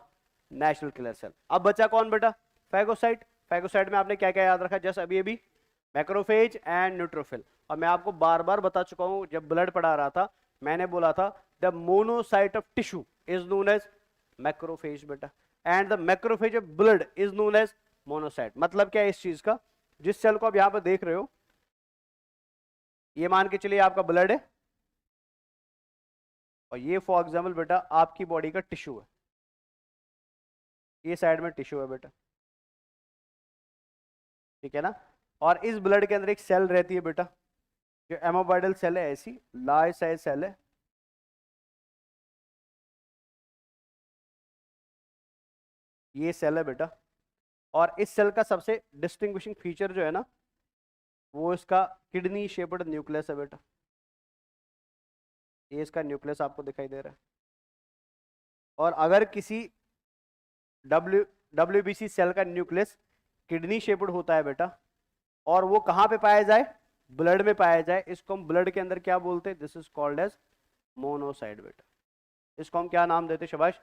नेचुरल किलर सेल। अब बचा कौन बेटा, फैगोसाइट। फैगोसाइट में आपने क्या क्या याद रखा, जस्ट अभी अभी, मैक्रोफेज एंड न्यूट्रोफिल। और मैं आपको बार बार बता चुका हूं, जब ब्लड पढ़ा रहा था मैंने बोला था the monocyte of tissue is known as macrophage बेटा, and the macrophage of blood is known as monocyte. मतलब क्या है इस चीज का, जिस सेल को आप यहां पर देख रहे हो, ये मान के चलिए आपका ब्लड है, और ये फॉर एग्जाम्पल बेटा आपकी बॉडी का टिश्यू है, ये साइड में टिश्यू है बेटा, ठीक है ना। और इस ब्लड के अंदर एक सेल रहती है बेटा, जो एमोबाइडल सेल है, ऐसी लार्ज साइज सेल है, ये सेल है बेटा। और इस सेल का सबसे डिस्टिंग्विशिंग फीचर जो है ना, वो इसका किडनी शेप्ड न्यूक्लियस है बेटा। ये इसका न्यूक्लियस आपको दिखाई दे रहा है। और अगर किसी डब्ल्यूबीसी सेल का न्यूक्लियस किडनी शेप्ड होता है बेटा, और वो कहां पे पाया जाए, ब्लड में पाया जाए, इसको हम ब्लड के अंदर क्या बोलते हैं, this is called as monocyte बेटा। इसको हम क्या नाम देते हैं, शाबाश,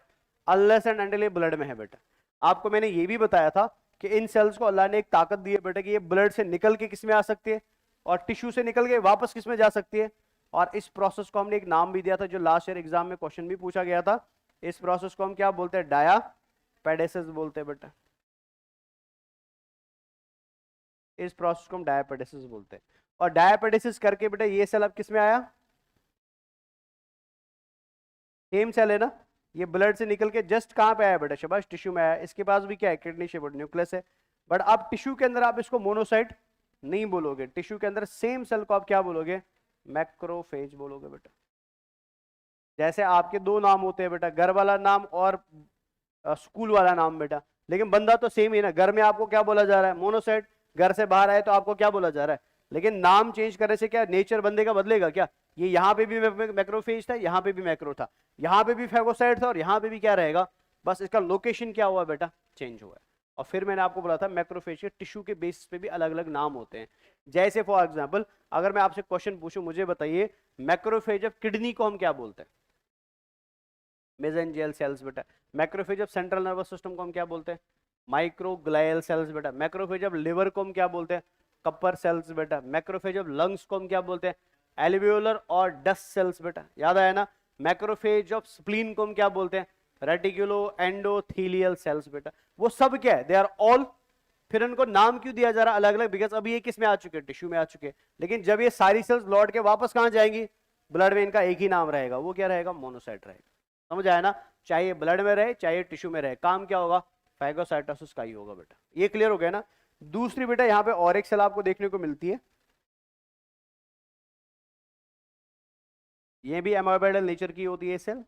अनलेस एंड अनटिल ये ब्लड में है बेटा। आपको मैंने ये भी बताया था कि इन सेल्स को अल्लाह ने एक ताकत दी है बेटा कि ये ब्लड से निकल के किस में आ सकती है, और टिश्यू से निकल के वापस किस में जा सकती है। और इस प्रोसेस को हमने एक नाम भी दिया था, जो लास्ट ईयर एग्जाम में क्वेश्चन भी पूछा गया था। इस प्रोसेस को हम क्या बोलते हैं, डायापेडेसिस बोलते हैं बेटा। इस प्रोसेस को हम डायापेडेसिस बोलते हैं। और डायापेडेसिस करके बेटा ये सेल अब किस में आया, सेम सेल है ना, ये ब्लड से निकल के जस्ट कहां पे आया बेटा, शाबाश, टिश्यू में आया। इसके पास भी क्या है, किडनी शेप्ड न्यूक्लियस है। बट आप टिश्यू के अंदर आप इसको मोनोसाइट नहीं बोलोगे, टिश्यू के अंदर सेम सेल को आप क्या बोलोगे, मैक्रोफेज बोलोगे बेटा। जैसे आपके दो नाम होते हैं बेटा, घर वाला नाम और स्कूल वाला नाम बेटा, लेकिन बंदा तो सेम ही ना। घर में आपको क्या बोला जा रहा है, मोनोसाइट। घर से बाहर आए तो आपको क्या बोला जा रहा है, लेकिन नाम चेंज करने से क्या नेचर बंदे का बदलेगा क्या? ये यहाँ पे भी मैक्रोफेज था, यहाँ पे भी मैक्रो था, यहाँ पे भी फैगोसाइट था, और यहाँ पे भी क्या रहेगा, बस इसका लोकेशन क्या हुआ बेटा, चेंज हुआ है। और फिर मैंने आपको बोला था मैक्रोफेज के टिश्यू के बेसिस पे भी अलग अलग नाम होते हैं। जैसे फॉर एग्जाम्पल अगर मैं आपसे क्वेश्चन पूछूं, मुझे बताइए मैक्रोफेज ऑफ किडनी को हम क्या बोलते हैं, मेसेंजियल सेल्स बेटा। Macrophage of central nervous system को हम क्या बोलते हैं, माइक्रोग्लाइल सेल्स बेटा। मैक्रोफेज ऑफ लिवर को हम क्या बोलते हैं, कपर सेल्स बेटा। मैक्रोफेज ऑफ लंग्स को हम क्या बोलते हैं, एल्वियोलर और डस्ट सेल्स बेटा, याद आया ना। मैक्रोफेज ऑफ स्प्लीन को हम क्या बोलते हैं, रेटिकुलो एंडोथेलियल सेल्स बेटा। वो सब क्या है, दे आर ऑल। फिर इनको नाम क्यों दिया जा रहा है अलग अलग, बिकॉज अभी ये किस में आ चुके हैं, टिश्यू में आ चुके हैं। लेकिन जब ये सारी सेल्स लौट के वापस कहां जाएंगी, ब्लड में, इनका एक ही नाम रहेगा, वो क्या रहेगा, मोनोसाइट रहेगा। समझ आया ना, चाहे ब्लड में रहे चाहे टिश्यू में रहे, काम क्या होगा, फैगोसाइटोसिस का ही होगा बेटा। ये क्लियर हो गया ना। दूसरी बेटा यहाँ पे और एक सेल आपको देखने को मिलती है, ये भी एमोबाइडल नेचर की होती है सेल।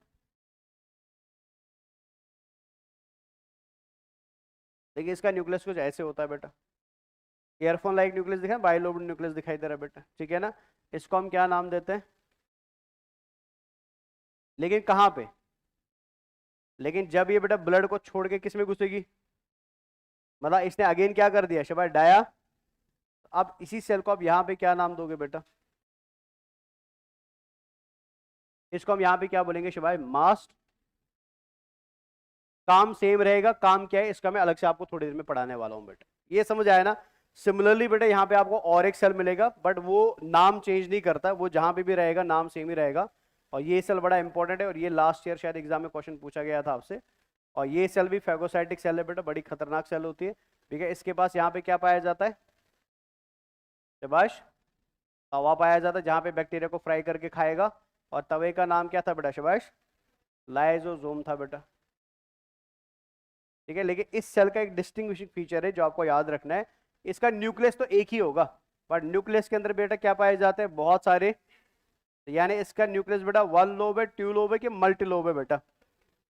देखिए इसका न्यूक्लियस कुछ ऐसे होता है बेटा, ईयरफोन लाइक न्यूक्लियस दिखा, बाइलोब न्यूक्लियस दिखाई दे रहा है बेटा, ठीक है ना। इसको हम क्या नाम देते हैं, लेकिन कहां पे, लेकिन जब ये बेटा ब्लड को छोड़ के किस में घुसेगी, मतलब इसने अगेन क्या कर दिया शबाश, डाया। अब इसी सेल को आप यहां पे क्या नाम दोगे बेटा, इसको हम यहां पे क्या बोलेंगे शबाश, मास्ट। काम सेम रहेगा, काम क्या है इसका मैं अलग से आपको थोड़ी देर में पढ़ाने वाला हूं बेटा, ये समझ आया ना। सिमिलरली बेटा यहाँ पे आपको और एक सेल मिलेगा, बट वो नाम चेंज नहीं करता, वो जहां पे भी रहेगा नाम सेम ही रहेगा। और ये सेल बड़ा इंपॉर्टेंट है, और ये लास्ट ईयर शायद एग्जाम में क्वेश्चन पूछा गया था आपसे। और ये सेल भी फैगोसाइटिक सेल है बेटा, बड़ी खतरनाक सेल होती है, ठीक है। इसके पास यहाँ पे क्या पाया जाता है, शबाश, तवा पाया जाता है, जहां पे बैक्टीरिया को फ्राई करके खाएगा। और तवे का नाम क्या था बेटा, शबाश, लाइजोसोम था बेटा, ठीक है। लेकिन इस सेल का एक डिस्टिंग्विशिंग फीचर है जो आपको याद रखना है, इसका न्यूक्लियस तो एक ही होगा, बट न्यूक्लियस के अंदर बेटा क्या पाए जाते हैं, बहुत सारे। यानी इसका न्यूक्लियस बेटा वन लोब है, टू लोब है कि मल्टी लोब है बेटा।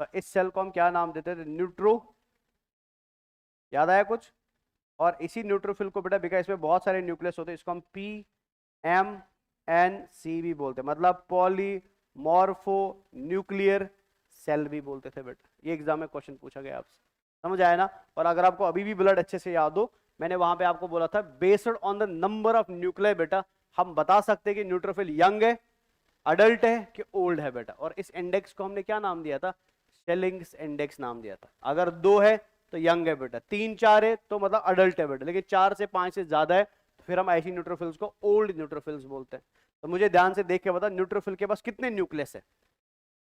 तो इस सेल को हम क्या नाम देते थे, न्यूट्रो, याद आया कुछ। और इसी न्यूट्रोफिल को बेटा, बिकॉज इसमें बहुत सारे न्यूक्लियस होते हैं, इसको हम PMNC भी बोलते हैं, मतलब पॉलीमॉर्फो न्यूक्लियर सेल भी बोलते थे बेटा। ये एग्जाम में क्वेश्चन पूछा गया आपसे, समझ आया ना। और अगर आपको अभी भी ब्लड अच्छे से याद हो, मैंने वहां पे आपको बोला था based on the number of nuclear बेटा हम बता सकते हैं कि न्यूट्रोफिल यंग है, अडल्ट है कि ओल्ड है बेटा। और इस इंडेक्स को हमने क्या नाम दिया था, शेलिंग्स इंडेक्स नाम दिया था। अगर 2 है तो यंग है बेटा, 3-4 है तो मतलब अडल्ट है बेटा, लेकिन 4 से 5 से ज्यादा है तो फिर हम ऐसी न्यूट्रोफिल्स को ओल्ड न्यूट्रोफिल्स बोलते हैं। तो मुझे ध्यान से देख के बता, न्यूट्रोफिल के पास कितने न्यूक्लियस है,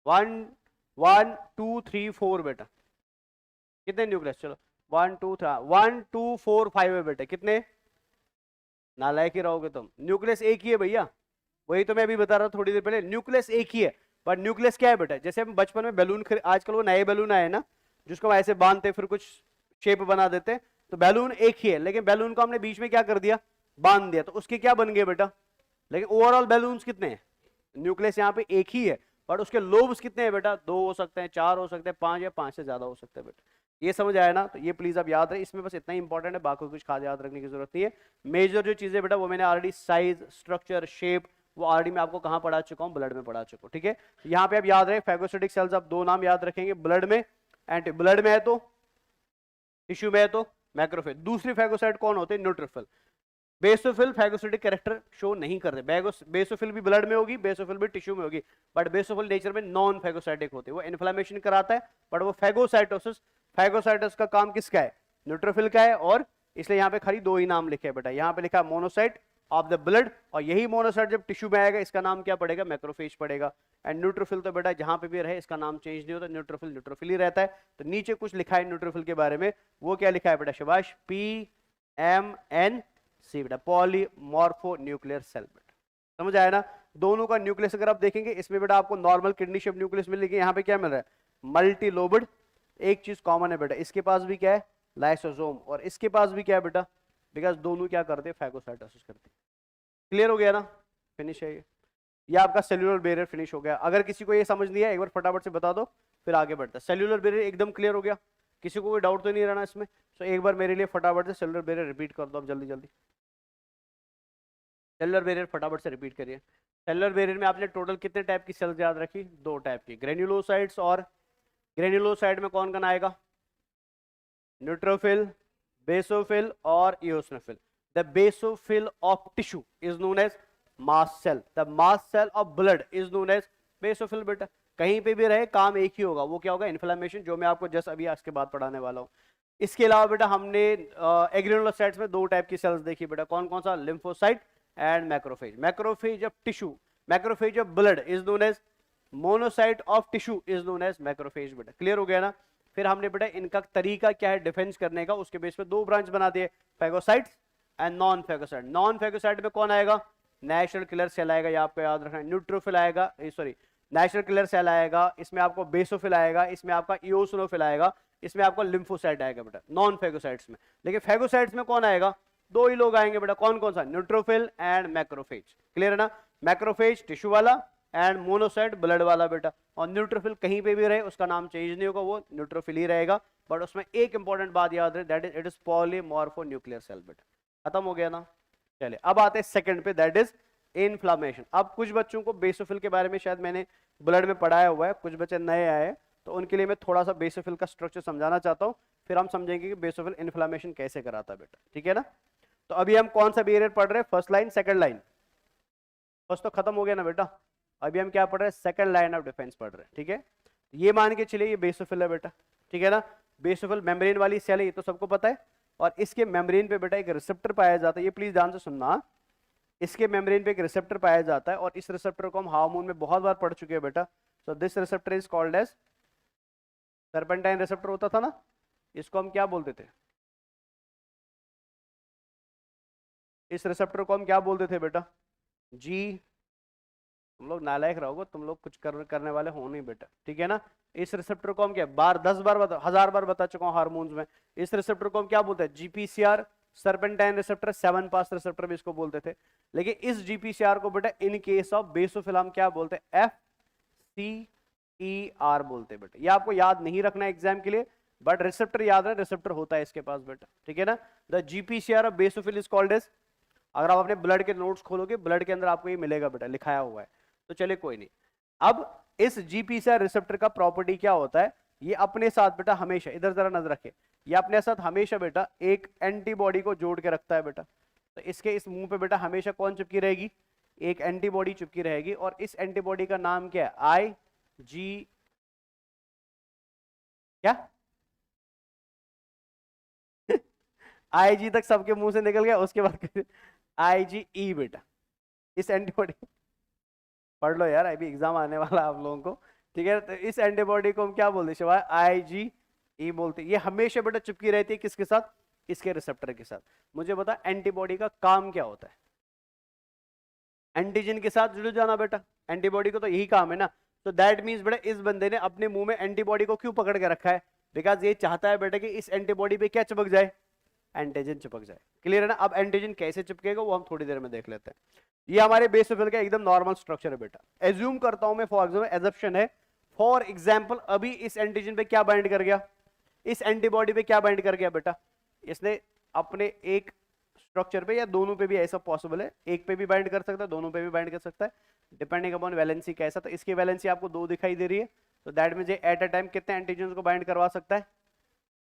1 1 2 3 4 बेटा, कितने न्यूक्लियस, चलो 1 2 3 1 2 4 5 है बेटे, कितने, नालायक ही रहोगे तुम, न्यूक्लियस एक ही है भैया। वही तो मैं अभी बता रहा था थोड़ी देर पहले, न्यूक्लियस एक ही है। पर न्यूक्लियस क्या है बेटा, जैसे हम बचपन में बैलून, आजकल वो नए बैलून आए ना जिसको ऐसे बांधते फिर कुछ शेप बना देते, तो बैलून एक ही है, लेकिन बैलून को हमने बीच में क्या कर दिया, बांध दिया, तो उसके क्या बन गए बेटा। लेकिन ओवरऑल बैलून कितने हैं, न्यूक्लियस यहाँ पे एक ही है, बट उसके लोब्स कितने हैं बेटा, 2 हो सकते हैं, 4 हो सकते हैं, 5 या 5 से ज्यादा हो सकते हैं बेटा। ये समझ आया ना। तो ये प्लीज आप याद रहे, इसमें बस इतना ही इंपॉर्टेंट है, बाकी कुछ खास याद रखने की जरूरत नहीं है। मेजर जो चीजें बेटा वो मैंने ऑलरेडी, साइज, स्ट्रक्चर, शेप, वो ऑलरेडी मैं आपको कहां पढ़ा चुका हूं, ब्लड में पढ़ा चुका हूं, ठीक है। यहाँ पे आप याद रहे फैगोसाइटिक सेल्स, आप 2 नाम याद रखेंगे, ब्लड में एंड ब्लड में है तो, टिश्यू में है तो मैक्रोफेज। दूसरी फैगोसाइट कौन होते हैं, neutrophil. Basophil phagocytic character show नहीं करते, बेसोफिल भी ब्लड में होगी, बेसोफिल भी टिश्यू में होगी, बट बेसोफिल नेचर में नॉन फैगोसाइटिक होते हैं, वो इन्फ्लेमेशन कराता है, बट वो फैगोसाइटोसिस, फैगोसाइटोसिस का काम किसका है, न्यूट्रोफिल का है। और इसलिए यहाँ पे खाली 2 ही नाम लिखे हैं बेटा, यहाँ पे लिखा है मोनोसाइट ऑफ द ब्लड, और यही मोनोसाइट जब टिश्यू में आएगा इसका नाम क्या पड़ेगा, मैक्रोफेज पड़ेगा। एंड न्यूट्रोफिल तो बेटा जहां पे भी रहे इसका नाम चेंज नहीं होता, न्यूट्रोफिल न्यूट्रोफिल ही रहता है। तो नीचे कुछ लिखा है न्यूट्रोफिल के बारे में, वो क्या लिखा है बेटा, शाबाश, PMNC बेटा, पॉलीमॉर्फो न्यूक्लियर सेल बेटा, समझ आया ना। दोनों का न्यूक्लियस अगर आप देखेंगे, इसमें बेटा आपको नॉर्मल किडनी शेप न्यूक्लियस मिलेगी, यहाँ पे क्या मिल रहा है, मल्टी लोबड। एक चीज कॉमन है बेटा, इसके पास भी क्या है, लाइसोसोम, और इसके पास भी क्या है बेटा, बिकॉज दोनों क्या करते हैं, फैगोसाइटोसिस करते हैं। क्लियर हो गया ना, फिनिश है ये आपका सेल्यूलर बैरियर फिनिश हो गया। अगर किसी को ये समझ नहीं है एक बार फटाफट से बता दो, फिर आगे बढ़ता है। सेल्यूलर बैरियर एकदम क्लियर हो गया, किसी को कोई डाउट तो नहीं रहना इसमें? तो एक बार मेरे लिए फटाफट से सेल्यूलर बैरियर रिपीट कर दो आप जल्दी जल्दी। सेल्यूलर बैरियर फटाफट से रिपीट करिए। सेल्यूलर बैरियर में आपने टोटल कितने टाइप की सेल्स याद रखी? दो टाइप की, ग्रेन्युलोसाइट्स और ग्रेन्युलोसाइट में कौन कौन आएगा? न्यूट्रोफिल, बेसोफिल और eosinophil. The basophil of tissue is known as mast cell, the mast cell of blood is known as basophil. बेटा कहीं पे भी रहे काम एक ही होगा, वो क्या होगा? इन्फ्लेमेशन, जो मैं आपको जस्ट अभी इसके बाद पढ़ाने वाला हूँ। इसके अलावा बेटा हमने एग्रेनुलोसाइट्स में दो टाइप की सेल्स देखी बेटा, कौन कौन सा? Lymphocyte and macrophage. Macrophage of tissue, macrophage of blood is known as monocyte of tissue is known as macrophage. बेटा क्लियर हो गया ना? फिर हमने बेटा इनका तरीका क्या है डिफेंस करने का, उसके बेस पे दो ब्रांच बना दिए, phagocytes and non phagocyte. Non phagocyte में कौन आएगा? नेचुरल किलर सेल आएगा, ये आपको याद रखना है। न्यूट्रोफिल आएगा, सॉरी नेचुरल किलर सेल आएगा, इसमें आपको बेसोफिल आएगा, इसमें आपका इओसिनोफिल आएगा, इसमें आपको लिम्फोसाइट आएगा बेटा नॉन फैगोसाइट्स में। लेकिन फैगोसाइट्स में कौन आएगा? दो ही लोग आएंगे बेटा, कौन कौन सा? Neutrophil and macrophage. क्लियर है ना? मैक्रोफेज टिश्यू वाला एंड मोनोसाइट ब्लड वाला बेटा। और न्यूट्रोफिल कहीं पे भी रहे उसका नाम चेंज नहीं होगा, वो न्यूट्रोफिल ही रहेगा। बट उसमें एक इंपॉर्टेंट बात याद रहे, that is it is polymorphonuclear cell. बेटा खत्म हो गया ना? चलिए अब आते हैं सेकंड पे, दैट इज इन्फ्लामेशन। अब कुछ बच्चों को बेसोफिल के बारे में शायद मैंने ब्लड में पढ़ाया हुआ है, कुछ बच्चे नए आए, तो उनके लिए मैं थोड़ा सा बेसोफिल का स्ट्रक्चर समझाना चाहता हूं, फिर हम समझेंगे कि बेसोफिल इन्फ्लामेशन कैसे कराता है बेटा। ठीक है ना? तो अभी हम कौन सा बैरियर पढ़ रहे हैं? First line, second line? First तो खत्म हो गया ना बेटा, अभी हम क्या पढ़ रहे हैं? सेकंड लाइन ऑफ डिफेंस पढ़ रहे हैं। ठीक है, ये मान के चलिए ये बेसोफिल है बेटा। ठीक है ना? बेसोफिल मेम्ब्रेन वाली सेल है, ये तो सबको पता है। और इसके मेम्ब्रेन पे बेटा एक रिसेप्टर पाया जाता है, ये प्लीज ध्यान से सुनना। इसके मेम्ब्रेन पे एक रिसेप्टर पाया जाता है, और इस रिसेप्टर को हम हार्मोन में बहुत बार पढ़ चुके हैं बेटा। So this receptor is called as serpentine receptor होता था ना, इसको हम क्या बोलते थे? इस रिसेप्टर को हम क्या बोलते थे बेटा? जी, तुम लोग नालायक रहोगे, तुम लोग कुछ करने वाले हो नहीं बेटा। ठीक है ना? इस रिसेप्टर को हम क्या बार 10 बार बता, 1000 बार बता चुका हूं हार्मोन्स में। इस रिसेप्टर को हम क्या बोलते हैं? जीपीसीआर, सर्पेंटाइन रिसेप्टर, 7 पास रिसेप्टर भी इसको बोलते थे। लेकिन इस जीपीसीआर को बेटा इन केस ऑफ बेसोफिल हम क्या बोलते हैं? FCER बोलते हैं बेटा। ये आपको याद नहीं रखना एग्जाम के लिए, बट रिसेप्टर याद है, रिसेप्टर होता है इसके पास बेटा। ठीक है ना? The GPCR of basophil is called as, अगर आप अपने ब्लड के नोट्स खोलोगे, ब्लड के अंदर आपको ये मिलेगा बेटा, लिखाया हुआ है। तो चलिए कोई नहीं। अब इस जीपीसीआर रिसेप्टर का प्रॉपर्टी क्या होता है? ये अपने साथ बेटा हमेशा, इधर जरा नजर रखे, ये अपने साथ हमेशा बेटा एक एंटीबॉडी को जोड़ के रखता है बेटा। तो इसके इस मुंह पे बेटा हमेशा कौन चिपकी रहेगी? एक एंटीबॉडी चिपकी रहेगी, और इस एंटीबॉडी का नाम क्या है? IG, क्या IG तक सबके मुंह से निकल गया, उसके बाद IgE बेटा। इस एंटीबॉडी पढ़ लो यार, अभी एग्जाम आने वाला है आप लोगों को। ठीक है, तो इस एंटीबॉडी को हम क्या बोलते हैं शिवाय? IgE बोलते हैं। ये हमेशा बेटा चिपकी रहती है किसके साथ? इसके रिसेप्टर के साथ। मुझे बता एंटीबॉडी का काम क्या होता है? एंटीजन के साथ जुड़ जाना बेटा, एंटीबॉडी को तो यही काम है ना। तो दैट मींस बेटा इस बंदे ने अपने मुंह में एंटीबॉडी को क्यों पकड़ के रखा है? बिकॉज ये चाहता है बेटा कि इस एंटीबॉडी पे क्या चिपक जाए? एंटीजन चिपक जाए। क्लियर है ना? अब एंटीजन कैसे चिपकेगा वो हम थोड़ी देर में देख लेते हैं। ये हमारे बेसोफिल का एकदम नॉर्मल स्ट्रक्चर है बेटा। एज्यूम करता हूं मैं, फॉर एग्जांपल एजप्शन है, फॉर एग्जांपल अभी इस एंटीजन पे क्या बाइंड कर गया? इस एंटीबॉडी पे क्या बाइंड कर गया बेटा? इसने अपने एक स्ट्रक्चर पे या दोनों पे भी, ऐसा पॉसिबल है, एक पे भी बाइंड कर सकता है, दोनों पे भी बाइंड कर सकता है, डिपेंडिंग अपॉन वैलेंसी कैसा। तो इसकी वैलेंसी आपको 2 दिखाई दे रही है, तो दैट मींस ये एट अ टाइम कितने एंटीजन को बाइंड करवा सकता है?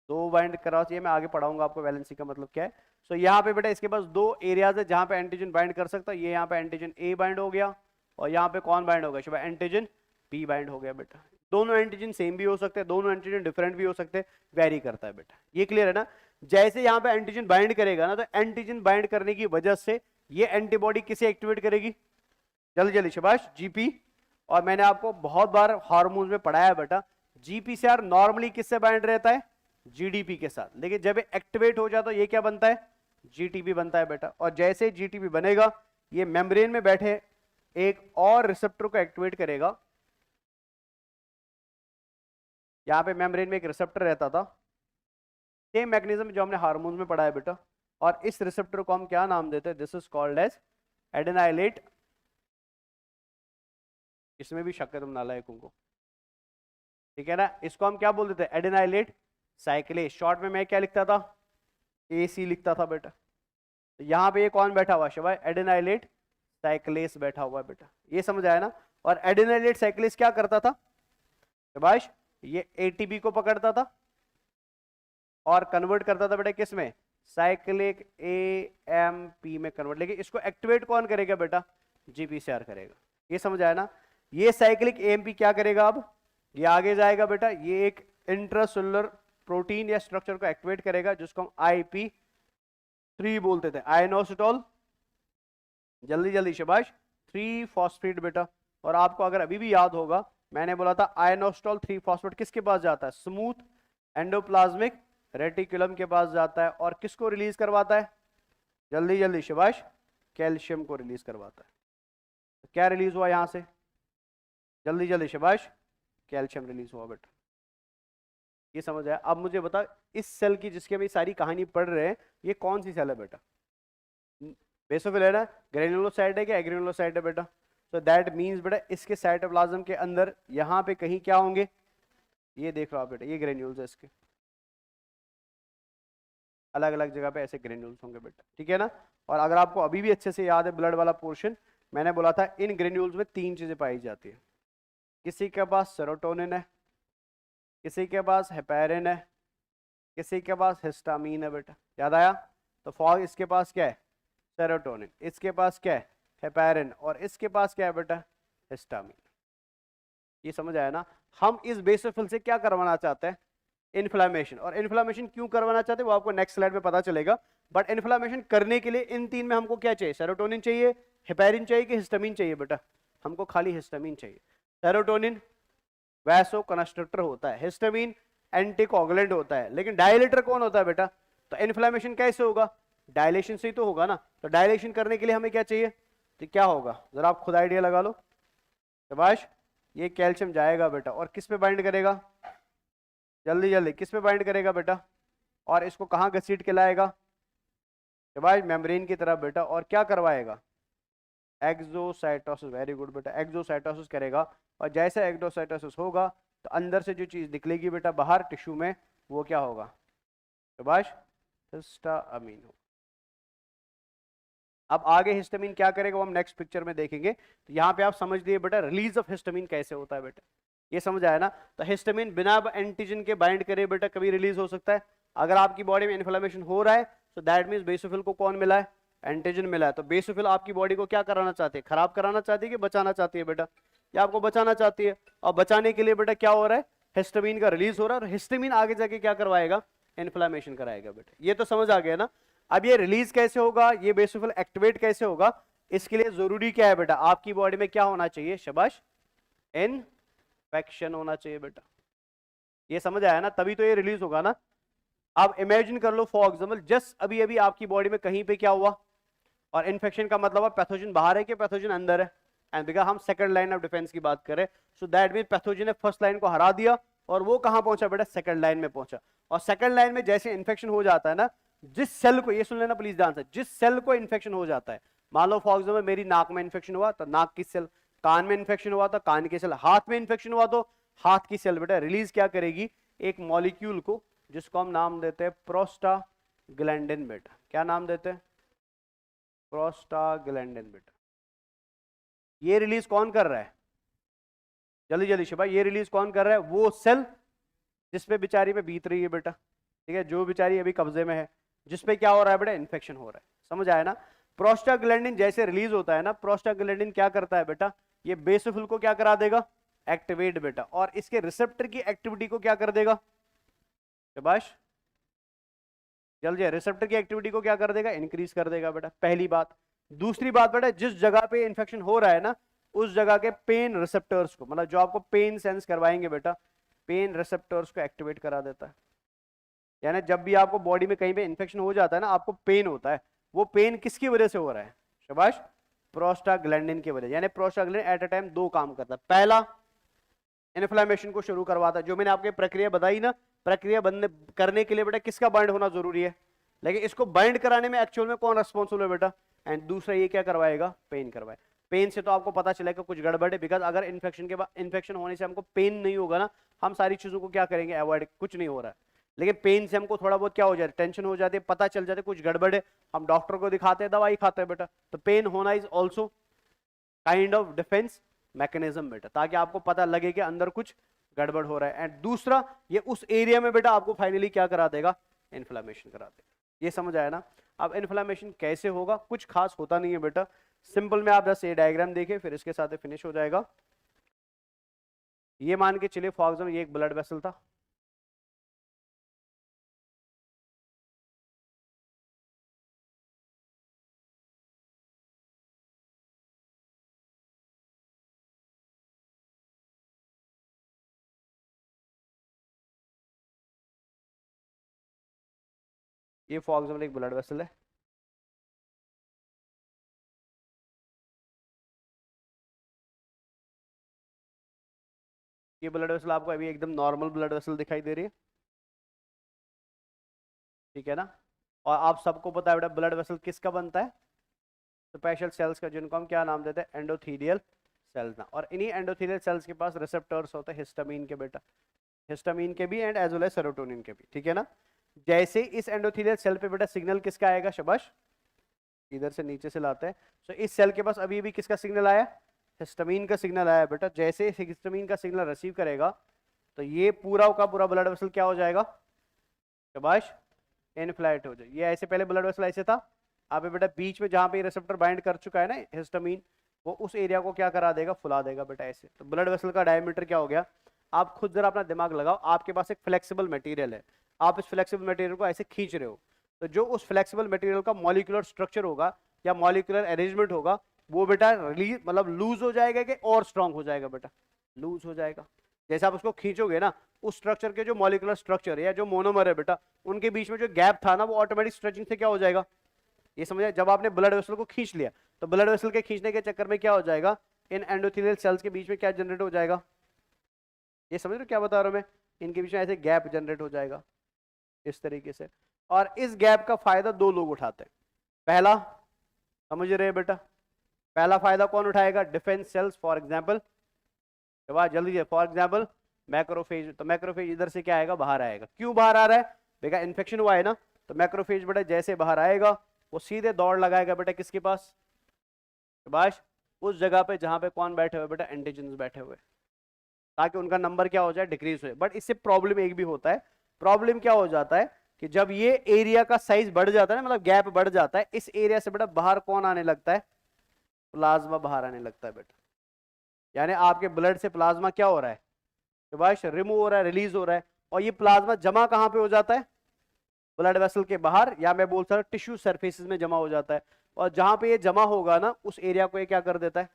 2 बाइंड करवा चाहिए। मैं आगे पढ़ाऊंगा आपको वैलेंसी का मतलब क्या है। सो यहाँ पे बेटा इसके पास 2 एरियाज है जहां पे एंटीजन बाइंड कर सकता है। ये यहाँ पे एंटीजन A बाइंड हो गया, और यहाँ पे कौन बाइंड हो गया शिवा? एंटीजन B बाइंड हो गया बेटा। दोनों एंटीजन सेम भी हो सकते हैं, दोनों एंटीजन डिफरेंट भी हो सकते हैं, वेरी करता है बेटा। ये क्लियर है ना? जैसे यहाँ पे एंटीजन बाइंड करेगा ना, तो एंटीजन बाइंड करने की वजह से ये एंटीबॉडी किसे एक्टिवेट करेगी? जल्दी जल्दी शाबाश, GP। और मैंने आपको बहुत बार हार्मोन्स में पढ़ाया है बेटा, GPCR नॉर्मली किससे बाइंड रहता है? GDP के साथ। लेकिन जब एक्टिवेट हो जाए तो ये क्या बनता है? GTP बनता है बेटा। और जैसे GTP बनेगा, ये मेम्ब्रेन में बैठे एक और रिसेप्टर को एक्टिवेट करेगा। यहां पे मेम्ब्रेन में एक रिसेप्टर रहता था, सेम मैकेनिज्म जो हमने हार्मोन्स में पढ़ा है बेटा। और इस रिसेप्टर को हम क्या नाम देते हैं? This is called as adenylate. इसमें भी शक है तुम नालायकों को, ठीक है ना। इसको हम क्या बोल देते हैं? एडेनाइलेट साइक्लेज। शॉर्ट में मैं क्या लिखता था? AC लिखता था बेटा। तो यहाँ पे ये कौन बैठा हुआ है? एडेनाइलेट साइक्लेस बैठा हुआ है बेटा। ये समझ आया ना। और एडेनाइलेट साइक्लेस क्या करता था शाबाश? ये ATP को पकड़ता था और कन्वर्ट करता था बेटा किस में? साइक्लिक AMP में कन्वर्ट। लेकिन इसको एक्टिवेट कौन करेगा बेटा? GPCR करेगा। ये समझ आया ना। ये साइक्लिक AMP क्या करेगा? अब ये आगे जाएगा बेटा, ये एक इंट्रासेलुलर प्रोटीन या स्ट्रक्चर को एक्टिवेट करेगा जिसको हम IP3 बोलते थे, आयनोसिटोल। जल्दी जल्दी शाबाश, 3 फॉस्फेट बेटा। और आपको अगर अभी भी याद होगा, मैंने बोला था आयनोसिटोल 3 फॉस्फेट किसके पास जाता है? स्मूथ एंडोप्लाज्मिक रेटिकुलम के पास जाता है। और किसको रिलीज करवाता है? जल्दी जल्दी शाबाश, कैल्शियम को रिलीज करवाता है। तो क्या रिलीज हुआ यहां से? जल्दी जल्दी शाबाश, कैल्शियम रिलीज हुआ बेटा। ये समझ आया। अब मुझे बता, इस सेल की जिसकी हम ये सारी कहानी पढ़ रहे हैं, ये कौन सी सेल है बेटा? बेसोफिल है ना। ग्रेन्युलोसाइट है क्या एग्रेन्युलोसाइट है बेटा? सो दैट मींस बेटा इसके साइटोप्लाज्म के अंदर यहाँ पे कहीं क्या होंगे? ये देख रहा बेटा, ये ग्रेन्यूल्स है इसके, अलग अलग जगह पे ऐसे ग्रेन्यूल्स होंगे बेटा, ठीक है ना। और अगर आपको अभी भी अच्छे से याद है ब्लड वाला पोर्शन, मैंने बोला था इन ग्रेन्यूल्स में 3 चीजें पाई जाती है। किसी के पास सेरोटोनिन है, किसी के पास हेपेरिन है, किसी के पास हिस्टामीन है बेटा। याद आया? तो फॉग इसके पास क्या है? सेरोटोनिन। इसके पास क्या है? हेपेरिन। और इसके पास क्या है बेटा? हिस्टामीन। ये समझ आया ना। हम इस बेसोफिल से क्या करवाना चाहते हैं? इन्फ्लामेशन। और इन्फ्लामेशन क्यों करवाना चाहते हैं वो आपको नेक्स्ट स्लाइड में पता चलेगा। बट इन्फ्लामेशन करने के लिए इन 3 में हमको क्या चाहिए? सेरोटोनिन चाहिए, हेपेरिन चाहिए कि हिस्टामीन चाहिए बेटा? हमको खाली हिस्टामीन चाहिए। सेरोटोनिन वैसो कंस्ट्रक्टर होता है, हिस्टामीन एंटीकोगुलेंट होता है। लेकिन डायलेटर कौन होता है बेटा? तो इन्फ्लामेशन कैसे होगा? डायलेशन से ही तो होगा ना। तो डायलेशन करने के लिए हमें क्या चाहिए? तो क्या होगा? जरा आप खुद आइडिया लगा लो शाबाश। ये कैल्शियम जाएगा बेटा और किस पे बाइंड करेगा? जल्दी जल्दी, किस पे बाइंड करेगा बेटा? और इसको कहाँ घसीट के लाएगा? शाबाश, मेम्ब्रेन की तरफ बेटा। और क्या करवाएगा? एक्सोसाइटोसिस। वेरी गुड बेटा, एक्सोसाइटोसिस करेगा। और जैसे एक्सोसाइटोसिस होगा तो अंदर से जो चीज निकलेगी बेटा बाहर टिश्यू में, वो क्या होगा? शाबाश, हिस्टामीन होगा। अब आगे हिस्टामीन क्या करेगा वो हम नेक्स्ट पिक्चर में देखेंगे। तो यहाँ पे आप समझ लिए बेटा रिलीज ऑफ हिस्टामीन कैसे होता है बेटा। ये समझ आया ना। तो हिस्टामीन बिना एंटीजन के बाइंड करे बेटा कभी रिलीज हो सकता है। अगर आपकी बॉडी में इन्फ्लेमेशन हो रहा है तो दैट मींस बेसोफिल को कौन मिला है? एंटीजन मिला है। तो बेसोफिल आपकी बॉडी को क्या कराना चाहती है? खराब कराना चाहती है कि बचाना चाहती है बेटा? या आपको बचाना चाहती है। और बचाने के लिए बेटा क्या हो रहा है? हिस्टामीन का रिलीज हो रहा है। और हिस्टामीन आगे जाके क्या करवाएगा? इन्फ्लेमेशन कराएगा बेटा। ये तो समझ आ गया ना। अब ये रिलीज कैसे होगा? ये बेसोफिल एक्टिवेट कैसे होगा? इसके लिए जरूरी क्या है बेटा? आपकी बॉडी में क्या होना चाहिए? शाबाश, इन्फेक्शन होना चाहिए बेटा। ये समझ आया ना, तभी तो ये रिलीज होगा ना। अब इमेजिन कर लो फॉर एग्जांपल जस्ट अभी अभी आपकी बॉडी में कहीं पे क्या हुआ? और इन्फेक्शन का मतलब पैथोजन बाहर है कि पैथोजन अंदर है? एंड बिकॉज़ हम सेकंड लाइन ऑफ डिफेंस की बात करें, सो दैट मीन पैथोजन ने फर्स्ट लाइन को हरा दिया और वो कहां पहुंचा बेटा? सेकंड लाइन में पहुंचा। और सेकंड लाइन में जैसे इन्फेक्शन हो जाता है ना, जिस सेल को, ये सुन लेना प्लीज ध्यान से, जिस सेल को इन्फेक्शन हो जाता है, मान लो फॉर एग्जांपल मेरी नाक में इन्फेक्शन हुआ तो नाक की सेल, कान में इन्फेक्शन हुआ तो कान की सेल, हाथ में इन्फेक्शन हुआ तो हाथ की सेल बेटा रिलीज क्या करेगी? एक मॉलिक्यूल को जिसको हम नाम देते हैं प्रोस्टाग्लैंडिन बेटा। क्या नाम देते हैं? प्रोस्टाग्लैंडिन बेटा। ये रिलीज कौन कर रहा है? जल्दी जल्दी शिवा, ये रिलीज कौन कर रहा है? वो सेल जिसपे बेचारी में बीत रही है बेटा, ठीक है, जो बेचारी अभी कब्जे में है, जिसपे क्या हो रहा है बेटा? इन्फेक्शन हो रहा है। समझ आया ना। प्रोस्टाग्लैंडिन जैसे रिलीज होता है ना, प्रोस्टाग्लैंडिन क्या करता है बेटा? ये बेसोफिल को क्या करा देगा? एक्टिवेट बेटा। और इसके रिसेप्टर की एक्टिविटी को क्या कर देगा? शाबाश, जल्दी, रिसेप्टर की एक्टिविटी को क्या कर देगा? इंक्रीज कर देगा बेटा, पहली बात। दूसरी बात बेटा, जिस जगह पे इंफेक्शन हो रहा है ना, उस जगह के पेन रिसेप्टर्स को, मतलब जो आपको पेन सेंस करवाएंगे बेटा, पेन रिसेप्टर्स को एक्टिवेट करा देता है। यानी जब भी आपको बॉडी में कहीं पे इंफेक्शन हो जाता है ना, आपको पेन होता है, वो पेन किसकी वजह से हो रहा है? शाबाश, प्रोस्टाग्लैंडिन की वजह। यानी प्रोस्टाग्लैंडिन एट अ टाइम 2 काम करता है। पहला, इन्फ्लेमेशन को शुरू करवाता है। जो मैंने आपको प्रक्रिया बताई ना, प्रक्रिया बंद करने के लिए बेटा किसका बाइंड होना जरूरी है, लेकिन इसको बाइंड कराने में एक्चुअल में कौन रिस्पॉन्सिबल है बेटा, एंड दूसरा ये क्या करवाएगा, पेन करवाए। पेन से तो आपको पता चलेगा कुछ गड़बड़ है, बिकॉज अगर इन्फेक्शन के बाद, इन्फेक्शन होने से हमको पेन नहीं होगा ना, हम सारी चीजों को क्या करेंगे, अवॉइड, कुछ नहीं हो रहा है। लेकिन पेन से हमको थोड़ा बहुत क्या हो जाए, टेंशन हो जाती है, पता चल जाते कुछ गड़बड़ है, हम डॉक्टर को दिखाते हैं, दवाई खाते हैं बेटा। तो पेन होना is also kind of defence mechanism बेटा, ताकि आपको पता लगे कि अंदर कुछ गड़बड़ हो रहा है। एंड दूसरा, ये उस एरिया में बेटा आपको फाइनली क्या करा देगा, इन्फ्लेमेशन करा देगा। ये समझ आया ना। अब इन्फ्लेमेशन कैसे होगा, कुछ खास होता नहीं है बेटा, सिंपल में आप बस ये डायग्राम देखें, फिर इसके साथ फिनिश हो जाएगा। ये मान के चलिए फॉर एग्जाम्पल ये एक ब्लड वेसल था, ये फॉर एग्जाम्पल एक ब्लड वेसल है, ये ब्लड वेसल आपको अभी एकदम नॉर्मल ब्लड वेसल दिखाई दे रही है, ठीक है ना। और आप सबको पता है बेटा ब्लड वेसल किसका बनता है, स्पेशल सेल्स का, जिनको हम क्या नाम देते हैं, एंडोथेलियल सेल्स ना। और इन्हीं एंडोथेलियल सेल्स के पास रिसेप्टर्स होते हैं हिस्टामिन के बेटा, हिस्टामिन के भी and as well as serotonin के भी, ठीक है ना। जैसे इस एंडोथेलियल सेल पे बेटा सिग्नल किसका आएगा, शाबाश, इधर से नीचे से लाते हैं। सो इस सेल के पास अभी भी किसका सिग्नल आया, हिस्टामिन का सिग्नल आया बेटा। जैसे हिस्टामिन का सिग्नल रिसीव करेगा तो ये पूरा का पूरा ब्लड वेसल क्या हो जाएगा, शाबाश, इन्फ्लेट हो जाए। ये ऐसे पहले ब्लड वेसल ऐसे था, आप बेटा बीच में जहां पे रिसेप्टर बाइंड कर चुका है ना हिस्टामिन, वो उस एरिया को क्या करा देगा, फुला देगा बेटा ऐसे। तो ब्लड वेसल का डायमीटर क्या हो गया, आप खुद जरा अपना दिमाग लगाओ, आपके पास एक फ्लेक्सिबल मटेरियल है, आप इस फ्लेक्सिबल मटेरियल को ऐसे खींच रहे हो, तो जो उस फ्लेक्सिबल मटेरियल का मॉलिक्यूलर स्ट्रक्चर होगा या मॉलिक्यूलर अरेंजमेंट होगा, वो बेटा रिलीज मतलब लूज हो जाएगा कि और स्ट्रांग हो जाएगा बेटा, लूज हो जाएगा। जैसे आप उसको खींचोगे ना, उस स्ट्रक्चर के जो मॉलिक्यूलर स्ट्रक्चर है या जो मोनोमर है बेटा, उनके बीच में जो गैप था ना, वो ऑटोमेटिक स्ट्रेचिंग से क्या हो जाएगा, ये समझे। जब आपने ब्लड वेसल को खींच लिया, तो ब्लड वेसल के खींचने के चक्कर में क्या हो जाएगा, इन एंडोथेलियल सेल्स के बीच में क्या जनरेट हो जाएगा, ये समझ रहे हो क्या बता रहा हूं मैं, इनके बीच में ऐसे गैप जनरेट हो जाएगा इस तरीके से। और इस गैप का फायदा दो लोग उठाते हैं। पहला, समझ रहे हैं बेटा, पहला फायदा कौन उठाएगा, डिफेंस सेल्स, फॉर एग्जाम्पल, जल्दी से, फॉर एग्जाम्पल मैक्रोफेज। तो मैक्रोफेज इधर से क्या आएगा, बाहर आएगा। क्यों बाहर आ रहा है, बेटा इन्फेक्शन हुआ है ना, तो मैक्रोफेज बेटा जैसे बाहर आएगा, वो सीधे दौड़ लगाएगा बेटा किसके पास, शाबाश, उस जगह पे जहां पे कौन बैठे हुए बेटा, एंटीजेंस बैठे हुए, ताकि उनका नंबर क्या हो जाए, डिक्रीज हो। बट इससे प्रॉब्लम एक भी होता है, प्रॉब्लम क्या हो जाता है कि जब ये एरिया का साइज बढ़ जाता है ना, मतलब गैप बढ़ जाता है, इस एरिया से बेटा बाहर कौन आने लगता है, प्लाज्मा बाहर आने लगता है बेटा। यानी आपके ब्लड से प्लाज्मा क्या हो रहा है, शाबाश, रिमूव हो रहा है, रिलीज हो रहा है। और ये प्लाज्मा जमा कहां पे हो जाता है, ब्लड वेसल के बाहर, या मैं बोलता हूं टिश्यू सरफेसेस में जमा हो जाता है। और जहां पे ये जमा होगा ना, उस एरिया को ये क्या कर देता है,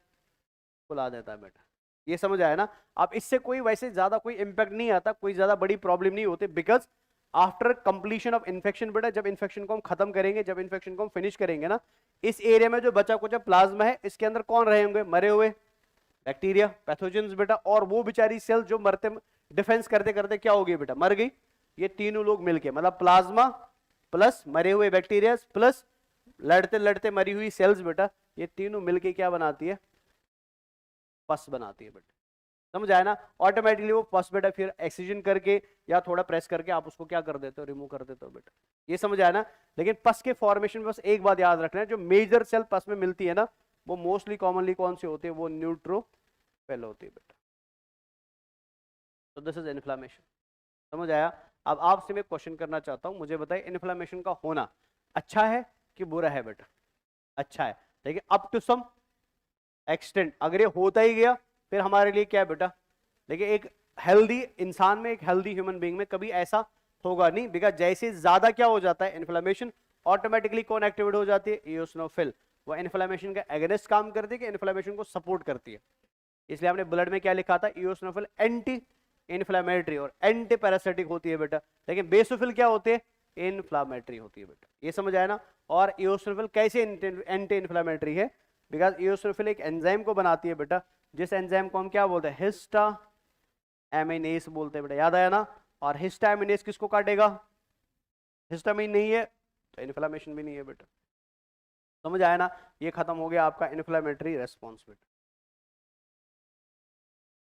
फुला देता है बेटा। ये समझ आया ना। अब इससे कोई वैसे ज्यादा कोई इंपैक्ट नहीं आता, कोई ज्यादा बड़ी प्रॉब्लम नहीं होती, because after completion of infection बेटा, जब इन्फेक्शन को हम खत्म करेंगे, जब इन्फेक्शन को हम फिनिश करेंगे ना, इस एरिया में जो बचा कुछ प्लाज्मा है, इसके अंदर कौन रहे होंगे, मरे हुए बैक्टीरिया, पैथोजेंस बेटा। और वो बेचारी सेल जो मरते, डिफेंस करते करते क्या हो गई बेटा, मर गई। ये तीनों लोग मिलके, मतलब प्लाज्मा प्लस मरे हुए बैक्टीरिया प्लस लड़ते लड़ते मरी हुई सेल्स बेटा, ये तीनों मिलके क्या बनाती है, पस बनाती है बेटा। समझ आया ना। ऑटोमेटिकली वो पस बेटा फिर एक्सीजन करके या थोड़ा प्रेस करके आप उसको क्या कर देते हो, रिमूव कर देते हो बेटा। ये समझ आया ना। लेकिन पस के फॉर्मेशन में बस एक बात याद रखना है, जो मेजर सेल पस में मिलती है ना, वो मोस्टली कॉमनली कौन सी होती है, वो न्यूट्रोफिल होती है बेटा। तो दिस इज इन्फ्लेमेशन। समझ आया। अब आपसे मैं क्वेश्चन करना चाहता हूं, मुझे बताइए इन्फ्लेमेशन का होना अच्छा है कि बुरा है बेटा, अच्छा है। लेकिन अप टू सम एक्सटेंट, अगर ये होता ही गया फिर हमारे लिए क्या है बेटा। लेकिन एक हेल्दी इंसान में, एक हेल्दी ह्यूमन बीइंग में कभी ऐसा होगा नहीं, बिकॉज जैसे ज्यादा क्या हो जाता है इन्फ्लेमेशन, ऑटोमेटिकली कौन एक्टिवेट हो जाती है, इओसिनोफिल। वो इन्फ्लेमेशन का एगेंस्ट काम करती है कि इन्फ्लेमेशन को सपोर्ट करती है। इसलिए हमने ब्लड में क्या लिखा था, इओसिनोफिल एंटी इन्फ्लेमेटरी और एंटी पैरासिटिक होती है बेटा। लेकिन बेसोफिल क्या होते हैं, इन्फ्लामेटरी होती है बेटा। ये समझ आया ना। और इओसिनोफिल कैसे एंटी इन्फ्लेमेटरी है, बिकॉज इओसिनोफिल एक एंजाइम को बनाती है बेटा, जिस एंजाइम को हम क्या बोलते हैं, एमिनेस बोलते हैं बेटा, याद आया ना। और हिस्टामिनेस किसको काटेगा, हिस्टामिन नहीं है तो इन्फ्लेमेशन भी नहीं है बेटा, समझ आया ना। ये खत्म हो गया आपका इन्फ्लेमेटरी रेस्पॉन्स बेटा।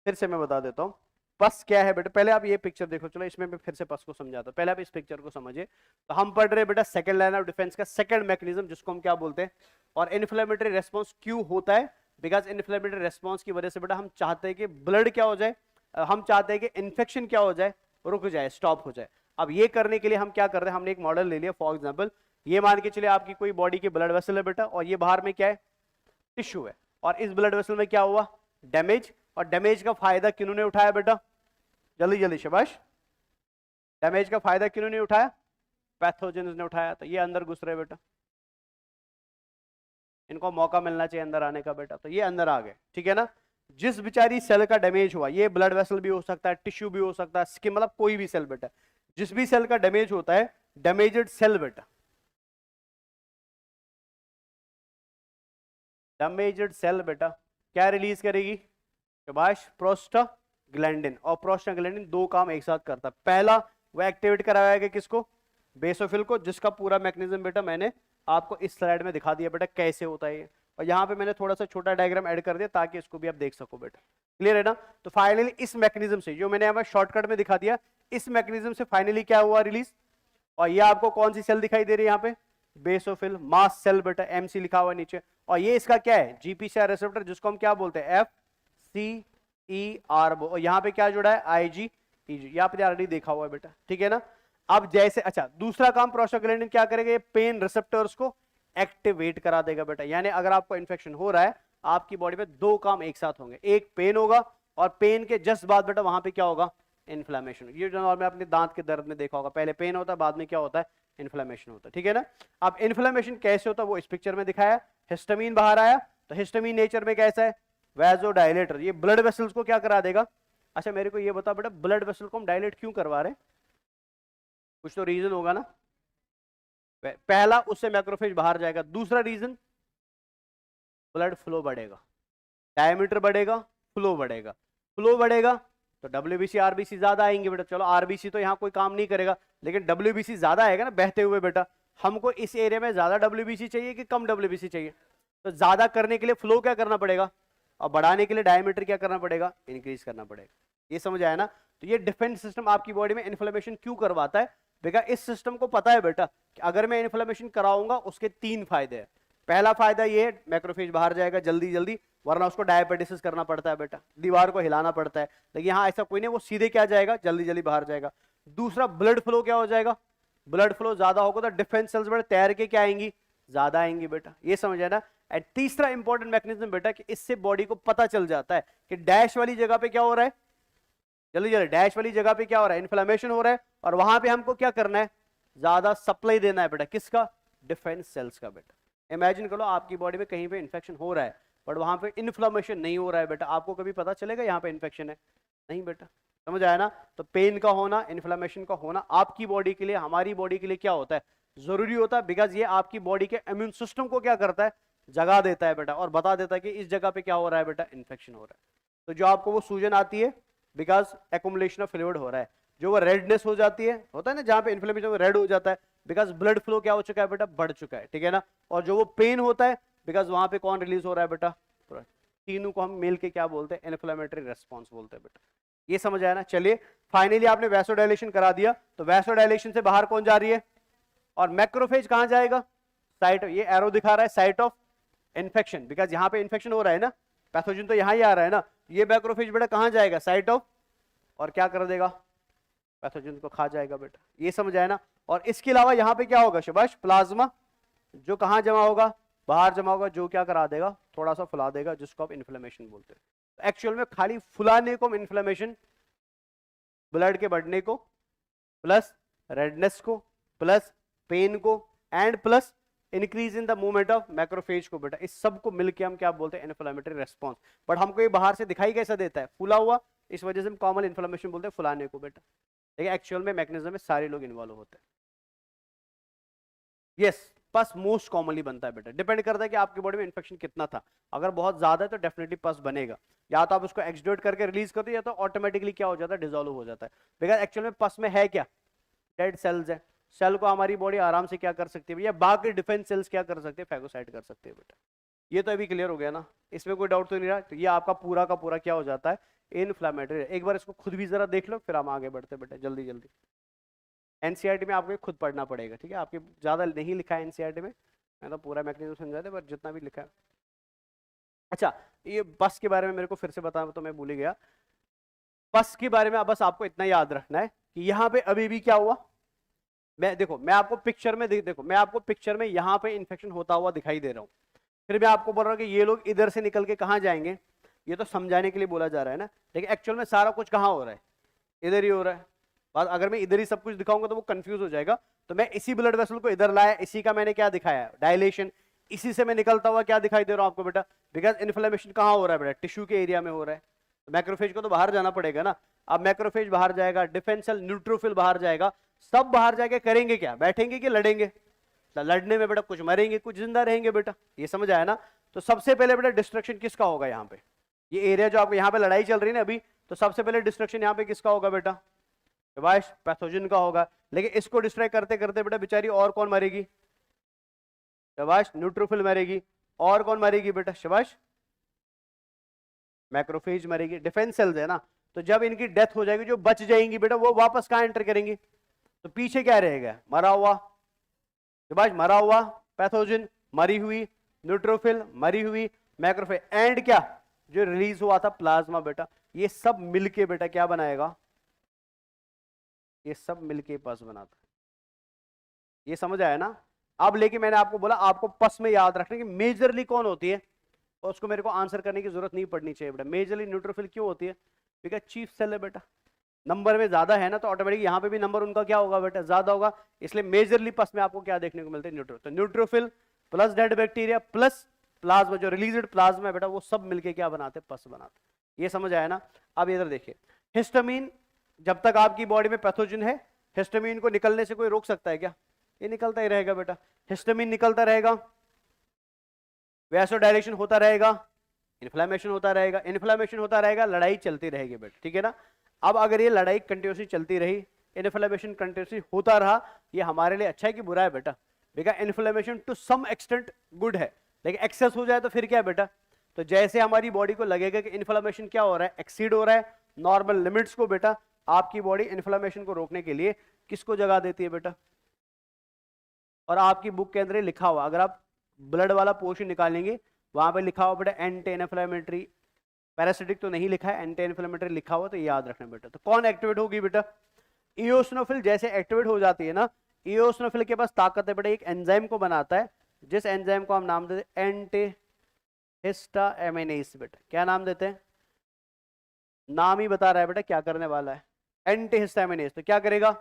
फिर से मैं बता देता हूँ पस क्या है बेटा, पहले आप ये पिक्चर देखो, चलो इसमें मैं फिर से पस को समझाता हूँ, पहले आप इस पिक्चर को समझिए। तो हम पढ़ रहे हैं बेटा सेकंड लाइन ऑफ डिफेंस का सेकंड मैकेनिज्म, जिसको हम क्या बोलते हैं। और इन्फ्लेमेटरी रेस्पॉन्स क्यों होता है, बिकॉज इन्फ्लेमेटरी रेस्पॉन्स की वजह से बेटा हम चाहते हैं कि ब्लड क्या हो जाए, हम चाहते हैं कि इन्फेक्शन क्या हो जाए, रुक जाए, स्टॉप हो जाए। अब ये करने के लिए हम क्या कर रहे हैं, हमने एक मॉडल ले लिया, फॉर एग्जाम्पल ये मान के चलिए आपकी कोई बॉडी की ब्लड वेसल है बेटा, और ये बाहर में क्या है, टिश्यू है, और इस ब्लड वेसल में क्या हुआ, डैमेज। और डैमेज का फायदा किन्होंने उठाया बेटा, जल्दी जल्दी शाबाश, डैमेज का फायदा किन्होंने उठाया, पैथोजेंस ने उठाया। तो ये अंदर घुस रहे बेटा, इनको मौका मिलना चाहिए अंदर आने का बेटा, तो ये अंदर आ गए, ठीक है ना। जिस बेचारी सेल का डैमेज हुआ, ये ब्लड वेसल भी हो सकता है, टिश्यू भी हो सकता है, स्किन, मतलब कोई भी सेल बेटा, जिस भी सेल का डैमेज होता है, डैमेज्ड सेल बेटा, डैमेज्ड सेल बेटा क्या रिलीज करेगी, शाबाश, प्रोस्टाग्लैंडिन। और प्रोस्टाग्लैंडिन दो काम एक साथ करता है। पहला वो एक्टिवेट कराएगा किसको, बेसोफिल को, जिसका पूरा मैकेनिज्म बेटा मैंने आपको इस स्लाइड में दिखा दिया बेटा कैसे होता है ये। और यहाँ पे मैंने थोड़ा सा छोटा डायग्राम ऐड कर दिया ताकि इसको भी आप देख सको बेटा, क्लियर है ना। तो फाइनली इस मैकेनिज्म से, जो मैंने यहाँ शॉर्टकट में दिखा दिया, इस मैकेनिज्म से फाइनली क्या हुआ, रिलीज। और ये आपको कौन सी सेल दिखाई दे रही है यहाँ पे, बेसोफिल मास सेल बेटा, एमसी लिखा हुआ है नीचे। और ये इसका क्या है, जीपीसीआर रिसेप्टर, जिसको हम क्या बोलते हैं, FCER। और यहाँ पे क्या जुड़ा है, IgEG, यहाँ पे ऑलरेडी देखा हुआ है बेटा, ठीक है ना। अब जैसे, अच्छा दूसरा काम प्रोस्टाग्लैंडिन क्या करेगा, ये पेन रिसेप्टर्स को एक्टिवेट करा देगा बेटा। यानी अगर आपको इन्फेक्शन हो रहा है, आपकी बॉडी में दो काम एक साथ होंगे, एक पेन होगा, और पेन के जस्ट बाद बेटा वहां पे क्या होगा, इन्फ्लेमेशन। ये जो नॉर्मल अपने दांत के दर्द में देखा होगा, पहले पेन होता है, बाद में क्या होता है, इन्फ्लेमेशन होता है, ठीक है ना। अब इन्फ्लेमेशन कैसे होता है वो इस पिक्चर में दिखाया, हिस्टामिन बाहर आया, तो हिस्टामिन नेचर में कैसा है, वैसोडायलेटर, ये ब्लड वेसल्स को क्या करा देगा। अच्छा मेरे को ये बता बेटा, ब्लड वेसल को हम डायलेट क्यों करवा रहे हैं, कुछ तो रीजन होगा ना। पहला, उससे मैक्रोफेज बाहर जाएगा, दूसरा रीजन ब्लड फ्लो बढ़ेगा, डायमीटर बढ़ेगा, फ्लो बढ़ेगा, फ्लो बढ़ेगा तो डब्ल्यूबीसी आरबीसी ज्यादा आएंगे बेटा। चलो आरबीसी तो यहाँ कोई काम नहीं करेगा, लेकिन डब्ल्यूबीसी ज्यादा आएगा ना बहते हुए बेटा। हमको इस एरिया में ज्यादा डब्ल्यूबीसी चाहिए कि कम डब्ल्यूबीसी चाहिए, तो ज्यादा करने के लिए फ्लो क्या करना पड़ेगा, और बढ़ाने के लिए डायमीटर क्या करना पड़ेगा, इंक्रीज करना पड़ेगा। ये समझ आया ना। तो ये डिफेंस सिस्टम आपकी बॉडी में इन्फ्लेमेशन क्यों करवाता है, बेटा इस सिस्टम को पता है बेटा कि अगर मैं इन्फ्लेमेशन कराऊंगा उसके तीन फायदे हैं। पहला फायदा ये है, मैक्रोफेज बाहर जाएगा जल्दी जल्दी, वरना उसको डायबिटिस करना पड़ता है बेटा, दीवार को हिलाना पड़ता है, लेकिन यहाँ ऐसा कोई नहीं, वो सीधे क्या जाएगा, जल्दी जल्दी बाहर जाएगा। दूसरा, ब्लड फ्लो क्या हो जाएगा, ब्लड फ्लो ज्यादा होगा तो डिफेंस सेल्स बेटा तैर के क्या आएंगी, ज्यादा आएंगी बेटा, ये समझ आया ना। एंड तीसरा इंपॉर्टेंट मैकेनिज्म बेटा कि इससे बॉडी को पता चल जाता है कि डैश वाली जगह पे क्या हो रहा है, जल्दी जल्दी, डैश वाली जगह पे क्या हो रहा है, इन्फ्लेमेशन हो रहा है, और वहां पे हमको क्या करना है, ज्यादा सप्लाई देना है बेटा, किसका, डिफेंस सेल्स का बेटा। इमेजिन करो आपकी बॉडी में कहीं पे इन्फेक्शन हो रहा है, बट वहां पे इन्फ्लेमेशन नहीं हो रहा है बेटा, आपको कभी पता चलेगा यहाँ पे इन्फेक्शन है, नहीं बेटा, समझ आया ना। तो पेन का होना, इन्फ्लेमेशन का होना आपकी बॉडी के लिए, हमारी बॉडी के लिए क्या होता है, जरूरी होता है, बिकॉज ये आपकी बॉडी के इम्यून सिस्टम को क्या करता है, जगा देता है बेटा, और बता देता है कि इस जगह पे क्या हो रहा है बेटा, इन्फेक्शन हो रहा है। तो जो आपको वो सूजन आती है, बिकॉज एक्युमुलेशन ऑफ फ्लूइड हो रहा है, जो वो रेडनेस हो जाती है, होता है ना जहां पे इन्फ्लेमेशन रेड हो जाता है, बिकॉज ब्लड फ्लो क्या हो चुका है बेटा, बढ़ चुका है, ठीक है ना। और जो वो पेन होता है, बिकॉज वहां पे कौन रिलीज हो रहा है बेटा, तीनों को हम मिल के क्या बोलते हैं, इन्फ्लेमेटरी रेस्पॉन्स बोलते हैं बेटा। ये समझ आया ना। चलिए फाइनली आपने वैसोडायलेशन करा दिया, तो वैसोडायलेशन से बाहर कौन जा रही है, और मैक्रोफेज कहां जाएगा, साइट, ये एरो दिखा रहा है साइट ऑफ इन्फेक्शन, बिकॉज यहाँ पे इन्फेक्शन हो रहा है ना, पैथोजन तो यहाँ ही आ रहा है ना, ये मैक्रोफेज बेटा कहां जाएगा, साइट ऑफ, और क्या कर देगा, पैथोजन को खा जाएगा बेटा, ये समझ आया ना। और इसके अलावा यहाँ पे क्या होगा शाबाश, प्लाज्मा, जो कहां जमा होगा, बाहर जमा होगा, जो क्या करा देगा, थोड़ा सा फुला देगा, जिसको आप इन्फ्लेमेशन बोलते हैं। तो एक्चुअल में खाली फुलाने को हम इन्फ्लेमेशन, ब्लड के बढ़ने को, प्लस रेडनेस को, प्लस पेन को, and plus increase in the movement of macrophage को बेटा, इस सब को मिलकर हम क्या बोलते हैं, इन्फ्लेमेटरी रेस्पॉन्स। बट हमको ये बाहर से दिखाई कैसा देता है, फूला हुआ, इस वजह से हम कॉमन इन्फ्लेमेशन बोलते हैं फुलाने को बेटा, लेकिन एक्चुअल में मैकेनिज्म में सारे लोग इन्वॉल्व होते हैं। यस, पस मोस्ट कॉमनली बनता है बेटा। डिपेंड करता है कि आपकी बॉडी में इन्फेक्शन कितना था। अगर बहुत ज्यादा है तो डेफिनेटली पस बनेगा, या तो आप उसको एक्सुडेट करके रिलीज कर दो या तो ऑटोमेटिकली क्या हो जाता है, डिसॉल्व हो जाता है। बिकॉज एक्चुअल में पस में है क्या, डेड सेल्स है। सेल को हमारी बॉडी आराम से क्या कर सकती है, या बाकी डिफेंस सेल्स क्या कर सकते हैं, फैगोसाइट कर सकते हैं बेटा। ये तो अभी क्लियर हो गया ना, इसमें कोई डाउट तो नहीं रहा। तो ये आपका पूरा का पूरा क्या हो जाता है, इन्फ्लामेटरी। एक बार इसको खुद भी जरा देख लो, फिर हम आगे बढ़ते बेटा जल्दी जल्दी। एनसीईआरटी में आपको खुद पढ़ना पड़ेगा, ठीक है। आपके ज्यादा नहीं लिखा है एनसीईआरटी में, मैं तो पूरा मैकेनिज्म समझा दे, पर जितना भी लिखा है। अच्छा, ये पस के बारे में मेरे को फिर से बताना तो मैं भूल ही गया। पस के बारे में बस आपको इतना याद रखना है कि यहाँ पे अभी भी क्या हुआ, मैं आपको पिक्चर में देखो, मैं आपको पिक्चर में यहाँ पे इन्फेक्शन होता हुआ दिखाई दे रहा हूँ। फिर मैं आपको बोल रहा हूँ कि ये लोग इधर से निकल के कहाँ जाएंगे, ये तो समझाने के लिए बोला जा रहा है ना। लेकिन एक्चुअल में सारा कुछ कहाँ हो रहा है, इधर ही हो रहा है। बात अगर मैं इधर ही सब कुछ दिखाऊंगा तो वो कंफ्यूज हो जाएगा। तो मैं इसी ब्लड वेसल को इधर लाया, इसी का मैंने क्या दिखाया, डायलेशन। इसी से मैं निकलता हुआ क्या दिखाई दे रहा हूँ आपको बेटा, बिकॉज इन्फ्लेमेशन कहाँ हो रहा है बेटा, टिश्यू के एरिया में हो रहा है। तो मैक्रोफेज को तो बाहर जाना पड़ेगा ना। अब मैक्रोफेज बाहर जाएगा, डिफेंस सेल, न्यूट्रोफिल बाहर जाएगा, सब बाहर जाके करेंगे क्या, बैठेंगे कि लड़ेंगे। लड़ने में बेटा कुछ मरेंगे कुछ जिंदा रहेंगे बेटा, ये समझ आया ना। तो सबसे पहले बेटा डिस्ट्रक्शन किसका होगा यहाँ पे, ये एरिया जो आपको यहाँ पे लड़ाई चल रही है ना अभी, तो सबसे पहले डिस्ट्रक्शन यहाँ पे किसका होगा बेटा, शाबाश, पैथोजन का होगा। लेकिन इसको डिस्ट्रॉय करते करते बेटा बेचारी और कौन मरेगी, शाबाश, न्यूट्रोफिल मरेगी। और कौन मरेगी बेटा, शाबाश, मैक्रोफेज मरेगी। डिफेंस सेल्स है ना, तो जब इनकी डेथ हो जाएगी, जो बच जाएंगी बेटा वो वापस कहां एंटर करेंगी, तो पीछे क्या रहेगा, मरा हुआ, शाबाश, मरा हुआ पैथोजन, मरी हुई न्यूट्रोफिल, मरी हुई मैक्रोफेज, एंड क्या जो रिलीज हुआ था प्लाज्मा बेटा। ये सब मिलके बेटा क्या बनाएगा, ये सब मिलके पस बनाता है। ये समझ आया ना। अब लेके मैंने आपको बोला आपको पस में याद रखना कि मेजरली कौन होती है, और उसको मेरे को आंसर करने की जरूरत नहीं पड़नी चाहिए बेटा। मेजरली न्यूट्रोफिल क्यों होती है, ठीक चीफ सेल है बेटा, नंबर में ज्यादा है ना, तो ऑटोमेटिक यहाँ पे भी नंबर उनका क्या होगा बेटा, ज्यादा होगा। इसलिए मेजरली पस में आपको क्या देखने को मिलता है, न्यूट्रो। तो neutrophil plus dead bacteria plus plasma, जो रिलीज्ड प्लाज्मा है बेटा, वो सब मिलके क्या बनाते हैं, पस बनाते। ये समझ आया ना। अब इधर देखिए, हिस्टामिन, जब तक आपकी बॉडी में पैथोजन है, हिस्टामिन को निकलने से कोई रोक सकता है क्या, ये निकलता ही रहेगा बेटा। हिस्टामिन निकलता रहेगा, वैसोडायलेशन होता रहेगा, इन्फ्लेमेशन होता रहेगा, इन्फ्लेमेशन होता रहेगा, लड़ाई चलती रहेगी बेटा, ठीक है ना। अब अगर ये लड़ाई कंटिन्यूसली चलती रही, इन्फ्लेमेशन कंटिन्यूसली होता रहा, ये हमारे लिए अच्छा है कि बुरा है बेटा, because inflammation to some extent good है, लेकिन एक्सेस हो जाए तो फिर क्या है बेटा। तो जैसे हमारी बॉडी को लगेगा कि इन्फ्लेमेशन क्या हो रहा है, एक्सीड हो रहा है नॉर्मल लिमिट्स को बेटा, आपकी बॉडी इन्फ्लेमेशन को रोकने के लिए किसको जगा देती है बेटा। और आपकी बुक के अंदर लिखा हुआ, अगर आप ब्लड वाला पोर्शन निकालेंगे, वहां पे लिखा हुआ बेटा एंटी इन्फ्लेमेटरी, पैरासिटिक तो नहीं लिखा है, एंटी इन्फ्लेमेटरी लिखा हुआ, तो याद रखना बेटा। तो कौन एक्टिवेट होगी बेटा, इओसिनोफिल जैसे एक्टिवेट हो जाती है ना, इओसिनोफिल के पास ताकत है बेटा, एक एंजाइम को बनाता है, जिस एंजाइम को हम नाम देते हैं एंटी हिस्टामिनेज बेटा। क्या नाम देते हैं, नाम ही बता रहा है बेटा क्या करने वाला है, एंटी हिस्टामिनेज। तो क्या करेगा,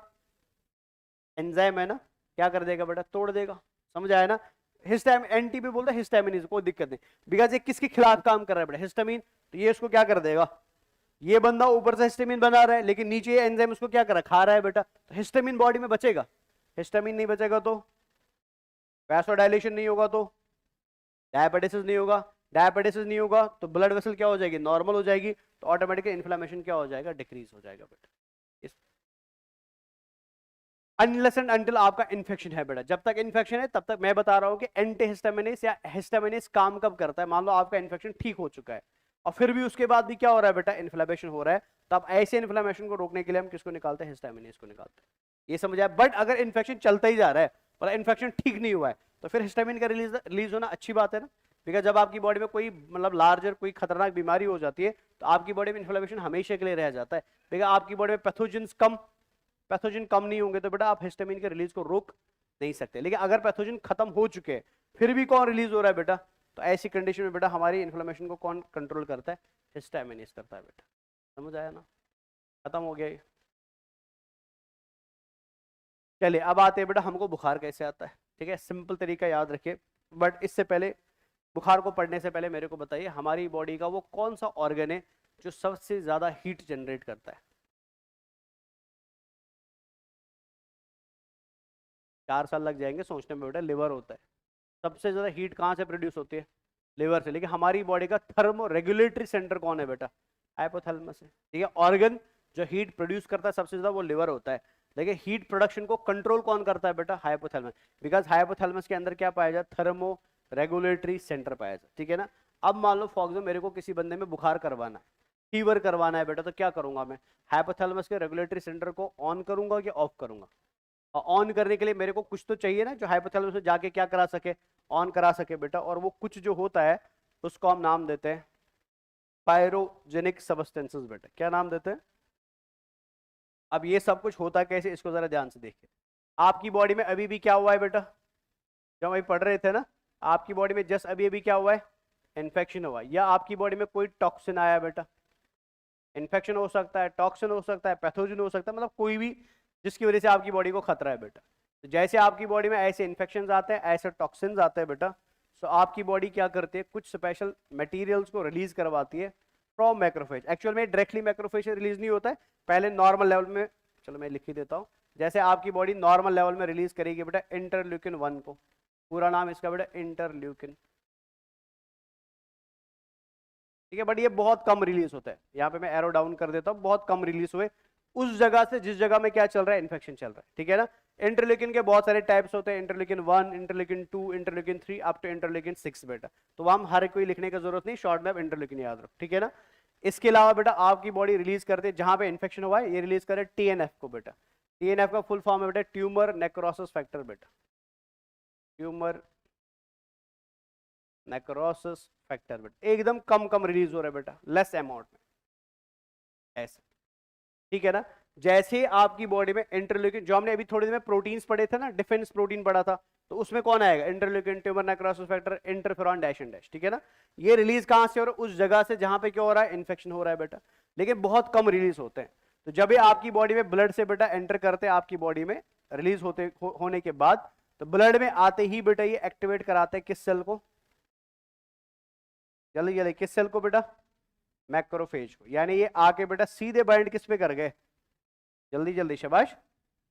एंजाइम है ना, क्या कर देगा बेटा, तोड़ देगा। समझ आया ना। हिस्टामिन, एंटी भी बोलता है, हिस्टामिनेज कोई दिक्कत नहीं, बिकॉज ये किसके खिलाफ काम कर रहा है बेटा, हिस्टामिन। तो ये इसको क्या कर देगा, ये बंदा ऊपर से हिस्टामिन बना रहा है, लेकिन नीचे ये एंजाइम उसको क्या कर रहा है, खा रहा है बेटा। तो हिस्टामिन बॉडी में बचेगा, हिस्टामिन नहीं बचेगा तो वैसोडाइलेशन नहीं होगा, तो डायबिटीज नहीं होगा, डायबिटीज नहीं होगा तो ब्लड वेसल क्या हो जाएगी, नॉर्मल हो जाएगी, तो ऑटोमेटिकली इन्फ्लेमेशन क्या हो जाएगा, डिक्रीज हो जाएगा बेटा। अनलेस एंड अनटिल आपका इन्फेक्शन है बेटा, जब तक इन्फेक्शन है तब तक मैं बता रहा हूं कि एंटी हिस्टामिनेज या हिस्टामिनेज काम कब करता है, मान लो आपका इन्फेक्शन ठीक हो चुका है और फिर भी उसके बाद भी क्या हो रहा है बेटा, इन्फ्लेमेशन हो रहा है, तब ऐसे इन्फ्लेमेशन को रोकने के लिए हम किसको निकालते हैं, हिस्टामिनेज को निकालते हैं। ये समझ आया। बट अगर इन्फेक्शन चलता ही जा रहा है और इन्फेक्शन ठीक नहीं हुआ है, तो फिर हिस्टामिन का रिलीज होना अच्छी बात है ना, बिकॉज जब आपकी बॉडी में कोई मतलब लार्जर कोई खतरनाक बीमारी हो जाती है, तो आपकी बॉडी में इन्फ्लेमेशन हमेशा के लिए रह जाता है, बिकॉज आपकी बॉडी में पैथोजन कम नहीं होंगे, तो बेटा आप हिस्टामिन के रिलीज को रोक नहीं सकते। लेकिन अगर पैथोजन खत्म हो चुके हैं फिर भी कौन रिलीज हो रहा है बेटा, तो ऐसी कंडीशन में बेटा हमारी इन्फ्लेमेशन को कौन कंट्रोल करता है, हिस्टामिनेज करता है बेटा। समझ आया ना, खत्म हो गया ये। चलिए अब आते हैं बेटा हमको बुखार कैसे आता है, ठीक है, सिंपल तरीका याद रखिए। बट इससे पहले, बुखार को पढ़ने से पहले मेरे को बताइए हमारी बॉडी का वो कौन सा ऑर्गन है जो सबसे ज्यादा हीट जनरेट करता है। 4 साल लग जाएंगे सोचने में बेटा। लिवर होता है सबसे ज्यादा हीट कहाँ से प्रोड्यूस होती है? लिवर से। लेकिन हमारी बॉडी का थर्मो रेगुलेटरी सेंटर कौन है बेटा? हाइपोथैलेमस है। ठीक है, ऑर्गन जो हीट प्रोड्यूस करता है सबसे ज्यादा वो लिवर होता है, लेकिन हीट प्रोडक्शन को कंट्रोल कौन करता है बेटा? हाइपोथैलेमस। बिकॉज हाइपोथैलेमस के अंदर क्या पाया जाता है? थर्मो रेगुलेटरी सेंटर पाया जाता है। ठीक है ना। अब मान लो फॉर एग्जाम्पल मेरे को किसी बंदे में बुखार करवाना है, फीवर करवाना है बेटा, तो क्या करूंगा मैं? हाइपोथैलेमस के रेगुलेटरी सेंटर को ऑन करूंगा कि ऑफ करूंगा? और ऑन करने के लिए मेरे को कुछ तो चाहिए ना जो हाइपोथैलेमस में जाके क्या करा सके? ऑन करा सके बेटा। और वो कुछ जो होता है उसको हम नाम देते हैं पायरोजेनिक सबस्टेंसेस बेटा। क्या नाम देते हैं? अब ये सब कुछ होता कैसे, इसको जरा ध्यान से देखिए। आपकी बॉडी में अभी भी क्या हुआ है बेटा? जब अभी पढ़ रहे थे ना, आपकी बॉडी में जस्ट अभी अभी क्या हुआ है? इन्फेक्शन हुआ है, या आपकी बॉडी में कोई टॉक्सिन आया बेटा? इन्फेक्शन हो सकता है, टॉक्सिन हो सकता है, पैथोजन हो सकता है, मतलब कोई भी जिसकी वजह से आपकी बॉडी को खतरा है बेटा। तो जैसे आपकी बॉडी में ऐसे इन्फेक्शन आते हैं, ऐसे टॉक्सिन्स आते हैं बेटा, तो आपकी बॉडी क्या करती है? कुछ स्पेशल मटेरियल्स को रिलीज करवाती है फ्रॉम मैक्रोफेज। एक्चुअल में डायरेक्टली मैक्रोफेज से रिलीज नहीं होता है, पहले नॉर्मल लेवल में, चलो मैं लिख ही देता हूँ। जैसे आपकी बॉडी नॉर्मल लेवल में रिलीज करेगी बेटा इंटरल्यूकिन 1 को, पूरा नाम इसका बेटा इंटरल्यूकिन। ठीक है, बट ये बहुत कम रिलीज होता है। यहाँ पे मैं एरो डाउन कर देता हूँ, बहुत कम रिलीज हुए उस जगह से जिस जगह में क्या चल रहा है? इन्फेक्शन चल रहा है। ठीक है ना। इंटरल्यूकिन के बहुत सारे टाइप्स होते हैं, interleukin 1, interleukin 2, interleukin 3 up to interleukin 6 बेटा। तो हम हर कोई लिखने की जरूरत नहीं, शॉर्ट में आप इंटरल्यूकिन याद रखो। ठीक है ना। इसके अलावा बेटा आपकी बॉडी रिलीज करते हैं जहां पे इन्फेक्शन हुआ है, ये रिलीज करे टीएनएफ को बेटा। टीएनएफ का फुल फॉर्म है बेटा ट्यूमर नेक्रोसिस फैक्टर बेटा। ट्यूमर नेक्रोसिस फैक्टर बेटा, एकदम कम कम रिलीज हो रहा है बेटा, लेस अमाउंट में ऐसे। ठीक है ना। जैसे आपकी बॉडी में इंटरल्यूकिन, जो हमने अभी थोड़ी देर में प्रोटीन्स पढ़े थे ना, डिफेंस प्रोटीन पढ़ा था, तो उसमें कौन आएगा? Interleukin, tumour necrosis factor, interferon dash and dash. ठीक है ना। ये रिलीज कहां से हो रहा है? उस जगह से जहां पे क्या हो रहा है? इन्फेक्शन हो रहा है बेटा, लेकिन बहुत कम रिलीज होते हैं। तो जब ये आपकी बॉडी में ब्लड से बेटा एंटर करते हैं, आपकी बॉडी में रिलीज होने के बाद, तो ब्लड में आते ही बेटा ये एक्टिवेट कराते हैं किस सेल को? जल्दी जल्दी, किस सेल को बेटा? मैक्रोफेज को। यानी ये आके बेटा सीधे बाइंड किस पे कर गए? जल्दी जल्दी, शाबाश,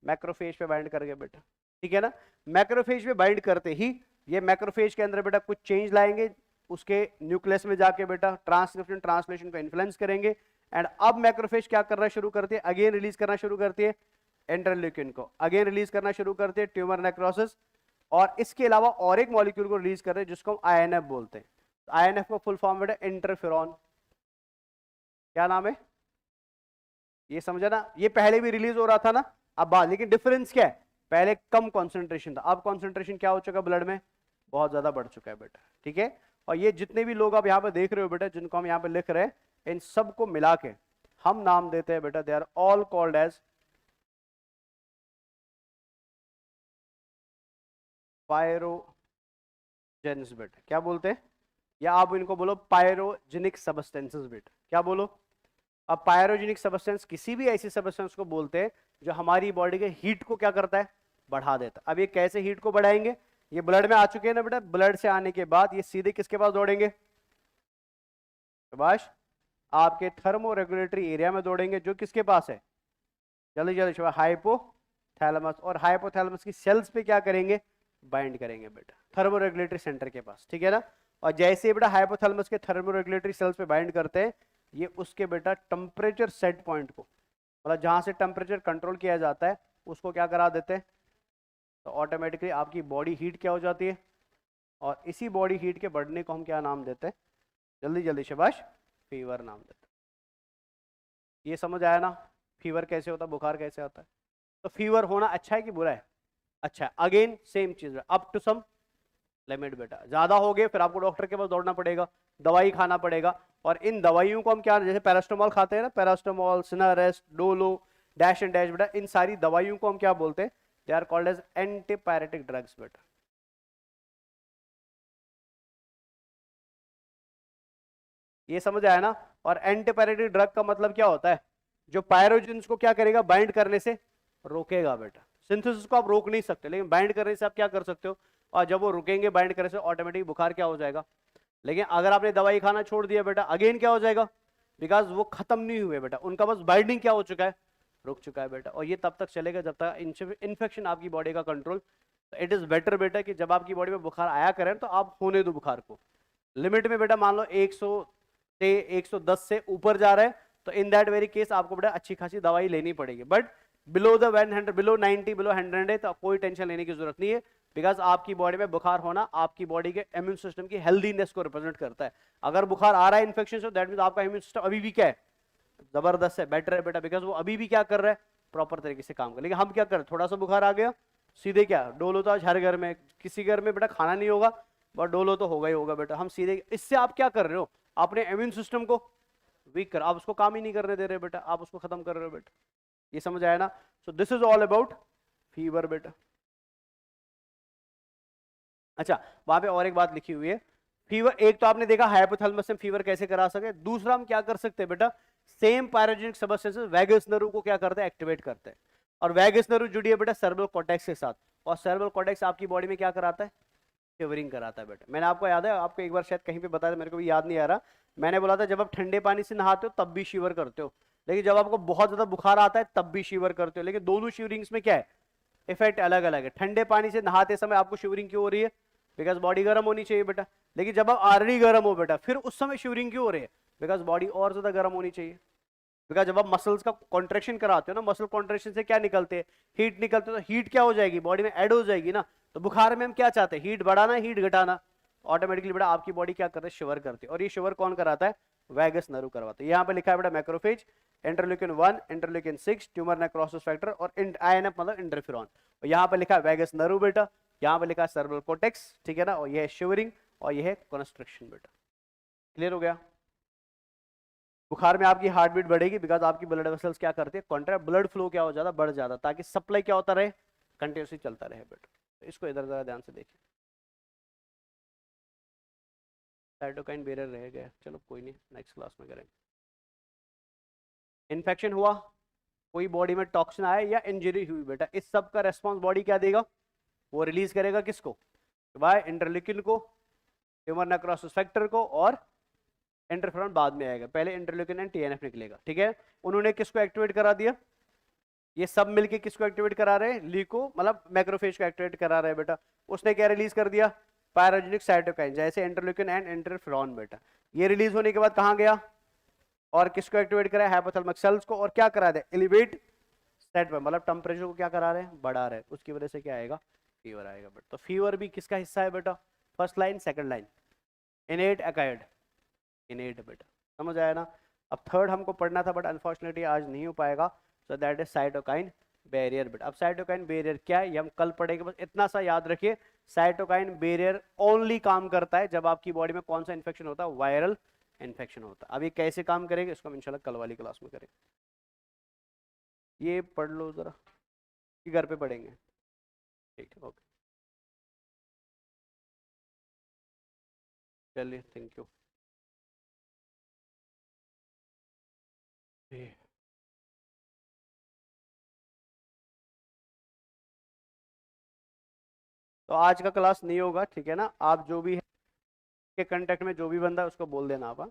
मैक्रोफेज पे बाइंड कर गए बेटा। ठीक है ना। मैक्रोफेज पे बाइंड करते ही ये मैक्रोफेज के अंदर बेटा कुछ चेंज लाएंगे, उसके न्यूक्लियस में जाके बेटा ट्रांसक्रिप्शन ट्रांसलेशन को इन्फ्लुएंस करेंगे। एंड अब मैक्रोफेज क्या करना शुरू करती है? अगेन रिलीज करना शुरू करती है इंटरल्यूकिन को, अगेन रिलीज करना शुरू करते हैं ट्यूमर नेक्रोसिस, और इसके अलावा और एक मॉलिक्यूल को रिलीज कर रहे हैं जिसको हम आईएनएफ बोलते हैं। आईएनएफ का फुल फॉर्म बेटा इंटरफेरॉन। क्या नाम है? ये समझा ना। ये पहले भी रिलीज हो रहा था ना, अब बाद, लेकिन डिफरेंस क्या है? पहले कम कॉन्सेंट्रेशन था, अब कॉन्सेंट्रेशन क्या हो चुका है ब्लड में? बहुत ज्यादा बढ़ चुका है बेटा। ठीक है। और ये जितने भी लोग आप यहाँ पे देख रहे हो बेटा, जिनको हम यहाँ पे लिख रहे हैं, इन सबको मिला के हम नाम देते हैं बेटा, they are all called as pyrogens बेटा। क्या बोलते हैं? या आप इनको बोलो पायरोजेनिक सबस्टेंसेस बेटा। क्या बोलो? अब पायरोजेनिक सबस्टेंस किसी भी ऐसी सबस्टेंस को बोलते हैं जो हमारी बॉडी के हीट को क्या करता है? बढ़ा देता है। अब ये कैसे हीट को बढ़ाएंगे? ये ब्लड में आ चुके हैं ना बेटा, ब्लड से आने के बाद ये सीधे किसके पास दौड़ेंगे? शाबाश, आपके थर्मो रेगुलेटरी एरिया में दौड़ेंगे, जो किसके पास है? जल्दी जल्दी शाबाश, हाइपोथैलेमस। और हाइपोथैलेमस की सेल्स पे क्या करेंगे? बाइंड करेंगे बेटा, थर्मो रेगुलेटरी सेंटर के पास। ठीक है ना। और जैसे बेटा हाइपोथैलेमस के थर्मो रेगुलेटरी सेल्स पे बाइंड करते हैं, ये उसके बेटा टेम्परेचर सेट पॉइंट को, मतलब जहां से टेम्परेचर कंट्रोल किया जाता है, उसको क्या करा देते हैं? तो ऑटोमेटिकली आपकी बॉडी हीट क्या हो जाती है? और इसी बॉडी हीट के बढ़ने को हम क्या नाम देते हैं? जल्दी जल्दी शाबाश, फीवर नाम देते हैं। ये समझ आया ना? फीवर कैसे होता है, बुखार कैसे आता है? तो फीवर होना अच्छा है कि बुरा है? अच्छा है। अगेन सेम चीज, अप टू सम लिमिट बेटा। ज्यादा हो गए फिर आपको डॉक्टर के पास दौड़ना पड़ेगा, दवाई खाना पड़ेगा। और इन दवाइयों को हम क्या, जैसे पैरास्टामोल खाते हैं ना, paracetamol, Sinarest, Dolo, dash and dash बेटा, इन सारी दवाइयों को हम क्या बोलते हैं? They are called as antipyretic drugs बेटा। ये समझ आया ना? और एंटीपायरेटिक ड्रग का मतलब क्या होता है? जो पायरोजेंस को क्या करेगा? बाइंड करने से रोकेगा बेटा। सिंथेसिस को आप रोक नहीं सकते, लेकिन बाइंड करने से आप क्या कर सकते हो? और जब वो रुकेंगे बाइंड करने से, ऑटोमेटिक बुखार क्या हो जाएगा। लेकिन अगर आपने दवाई खाना छोड़ दिया बेटा, अगेन क्या हो जाएगा? बिकॉज वो खत्म नहीं हुए बेटा, उनका बस बाइंडिंग क्या हो चुका है? रुक चुका है बेटा, और ये तब तक चलेगा जब तक इन्फेक्शन आपकी बॉडी का कंट्रोल। तो इट इज बेटर बेटा कि जब आपकी बॉडी में बुखार आया करें तो आप होने दो बुखार को लिमिट में बेटा। मान लो 100 से 110 से ऊपर जा रहा है तो इन दैट वेरी केस आपको बेटा अच्छी खासी दवाई लेनी पड़ेगी। But below the 100, below 90, below 100 है तो कोई टेंशन लेने की जरूरत नहीं है, बिकॉज आपकी बॉडी में बुखार होना आपकी बॉडी के इम्यून सिस्टम की हेल्दीनेस को रिप्रेजेंट करता है। अगर बुखार आ रहा है इन्फेक्शन से, दैट मींस आपका इम्यून सिस्टम अभी भी क्या है, जबरदस्त है, बेटर है बेटा, बिकॉज वो अभी भी क्या कर रहा है, प्रॉपर तरीके से काम कर। लेकिन हम क्या करें, थोड़ा सा बुखार आ गया सीधे क्या डोलो, तो आज हर घर में, किसी घर में बेटा खाना नहीं होगा बट डोलो तो होगा ही होगा बेटा, हम सीधे। इससे आप क्या कर रहे हो, अपने इम्यून सिस्टम को वीक कर, आप उसको काम ही नहीं करने दे रहे बेटा, आप उसको खत्म कर रहे हो बेटा। ये समझ आया ना? So this is all about fever बेटा। अच्छा, वहां पे और एक बात लिखी हुई है, फीवर एक तो आपने देखा हाइपोथैलेमस में फीवर कैसे करा सके, दूसरा हम क्या कर सकते हैं बेटा, same pyrogenic substances vagus nerve को क्या करते हैं, एक्टिवेट करते हैं। और वैगस नर्व जुड़ी है बेटा सेरेब्रल कॉर्टेक्स के साथ, और सेरेब्रल कॉर्टेक्स आपकी बॉडी में क्या कराता है, शिवरिंग कराता है बेटा। मैंने आपको याद है, आपको एक बार शायद कहीं पे बताया था, मेरे को भी याद नहीं आ रहा, मैंने बोला था जब आप ठंडे पानी से नहाते हो तब भी शिवर करते हो, लेकिन जब आपको बहुत ज्यादा बुखार आता है तब भी शिवर करते हो। लेकिन दोनों शिवरिंग्स में क्या है, इफेक्ट अलग अलग है। ठंडे पानी से नहाते समय आपको शिवरिंग क्यों हो रही है, बिकॉज बॉडी गर्म होनी चाहिए बेटा। लेकिन जब आप ऑलरेडी गर्म हो बेटा, फिर उस समय शिवरिंग क्यों हो रही है, बिकॉज बॉडी और ज्यादा गर्म होनी चाहिए। बिकॉज जब आप मसल्स का कॉन्ट्रेक्शन कराते हो ना, मसल कॉन्ट्रेक्शन से क्या निकलते हैं, हीट निकलते हैं, तो हीट क्या हो जाएगी, बॉडी में ऐड हो जाएगी ना। तो बुखार में हम क्या चाहते हैं, हीट बढ़ाना, हीट घटाना, ऑटोमेटिकली बेटा आपकी बॉडी क्या करती है, शिवर करती है। और ये शिवर कौन कराता है, वैगस नर्व करवाता है। यहाँ पे लिखा है बेटा macrophage, interleukin 1, interleukin 6, tumour necrosis factor, और आईएनएफ मतलब इंटरफेरॉन। और यहाँ पे लिखा है वैगस नर्व बेटा, यहाँ पे लिखा है सेरेब्रल कॉर्टेक्स, ठीक है ना, और ये है शिवरिंग और ये है कंस्ट्रक्शन बेटा। क्लियर हो गया? बुखार में आपकी हार्ट बीट बढ़ेगी, बिकॉज आपकी ब्लड वेसल्स क्या करते हैं, कॉन्ट्रैक्ट, ब्लड फ्लो क्या हो जाता है, बढ़ जाता, ताकि सप्लाई क्या होता रहे, कंटिन्यूसली चलता रहे बेटा। तो इसको इधर जरा ध्यान से देखिए, साइटोकाइन बैरियर रह गया, चलो कोई नहीं, नेक्स्ट क्लास में करेंगे। इन्फेक्शन हुआ, कोई बॉडी में टॉक्सिन आया या इंजरी हुई बेटा, इस सब का रेस्पॉन्स बॉडी क्या देगा, वो रिलीज करेगा किसको, बाय इंटरल्यूकिन को, ट्यूमर नेक्रोसिस फैक्टर को, और इंटरफेरॉन बाद में आएगा, पहले इंटरल्यूकिन एंड टीएनएफ निकलेगा, ठीक है। उन्होंने किसको एक्टिवेट करा दिया, ये सब मिलके किसको एक्टिवेट करा रहे हैं, लीको मतलब मैक्रोफेज को एक्टिवेट करा रहे हैं बेटा। उसने क्या रिलीज कर दिया, पायरोजेनिक साइटोकाइन, जैसे इंटरल्यूकिन एंड इंटरफेरॉन बेटा। ये रिलीज होने के बाद कहां गया, और किसको एक्टिवेट करा है, हाइपोथैलेमिक सेल्स को, और क्या करा दे, एलिवेट सेट पे, मतलब टेम्परेचर को क्या करा रहे हैं, बढ़ा रहे हैं, उसकी वजह से क्या आएगा, फीवर आएगा बेटा। तो फीवर भी किसका हिस्सा है बेटा, first line second line, इनेट acquired, इनेट बेटा, समझ आया ना। अब थर्ड हमको पढ़ना था बट अनफॉर्चुनेटली आज नहीं हो पाएगा, so that is cytokine barrier बेटा। अब साइटोकाइन बैरियर क्या है ये हम कल पढ़ेंगे, बस इतना सा याद रखिए, साइटोकाइन बैरियर ओनली काम करता है जब आपकी बॉडी में कौन सा इन्फेक्शन होता है, वायरल इन्फेक्शन होता है। अब ये कैसे काम करेंगे इसको हम इंशाल्लाह कल वाली क्लास में करेंगे। ये पढ़ लो जरा, ये घर पे पढ़ेंगे, ठीक है, ओके, चलिए, थैंक यू। तो आज का क्लास नहीं होगा, ठीक है ना। आप जो भी है के कांटेक्ट में जो भी बंदा है उसको बोल देना आप, हाँ?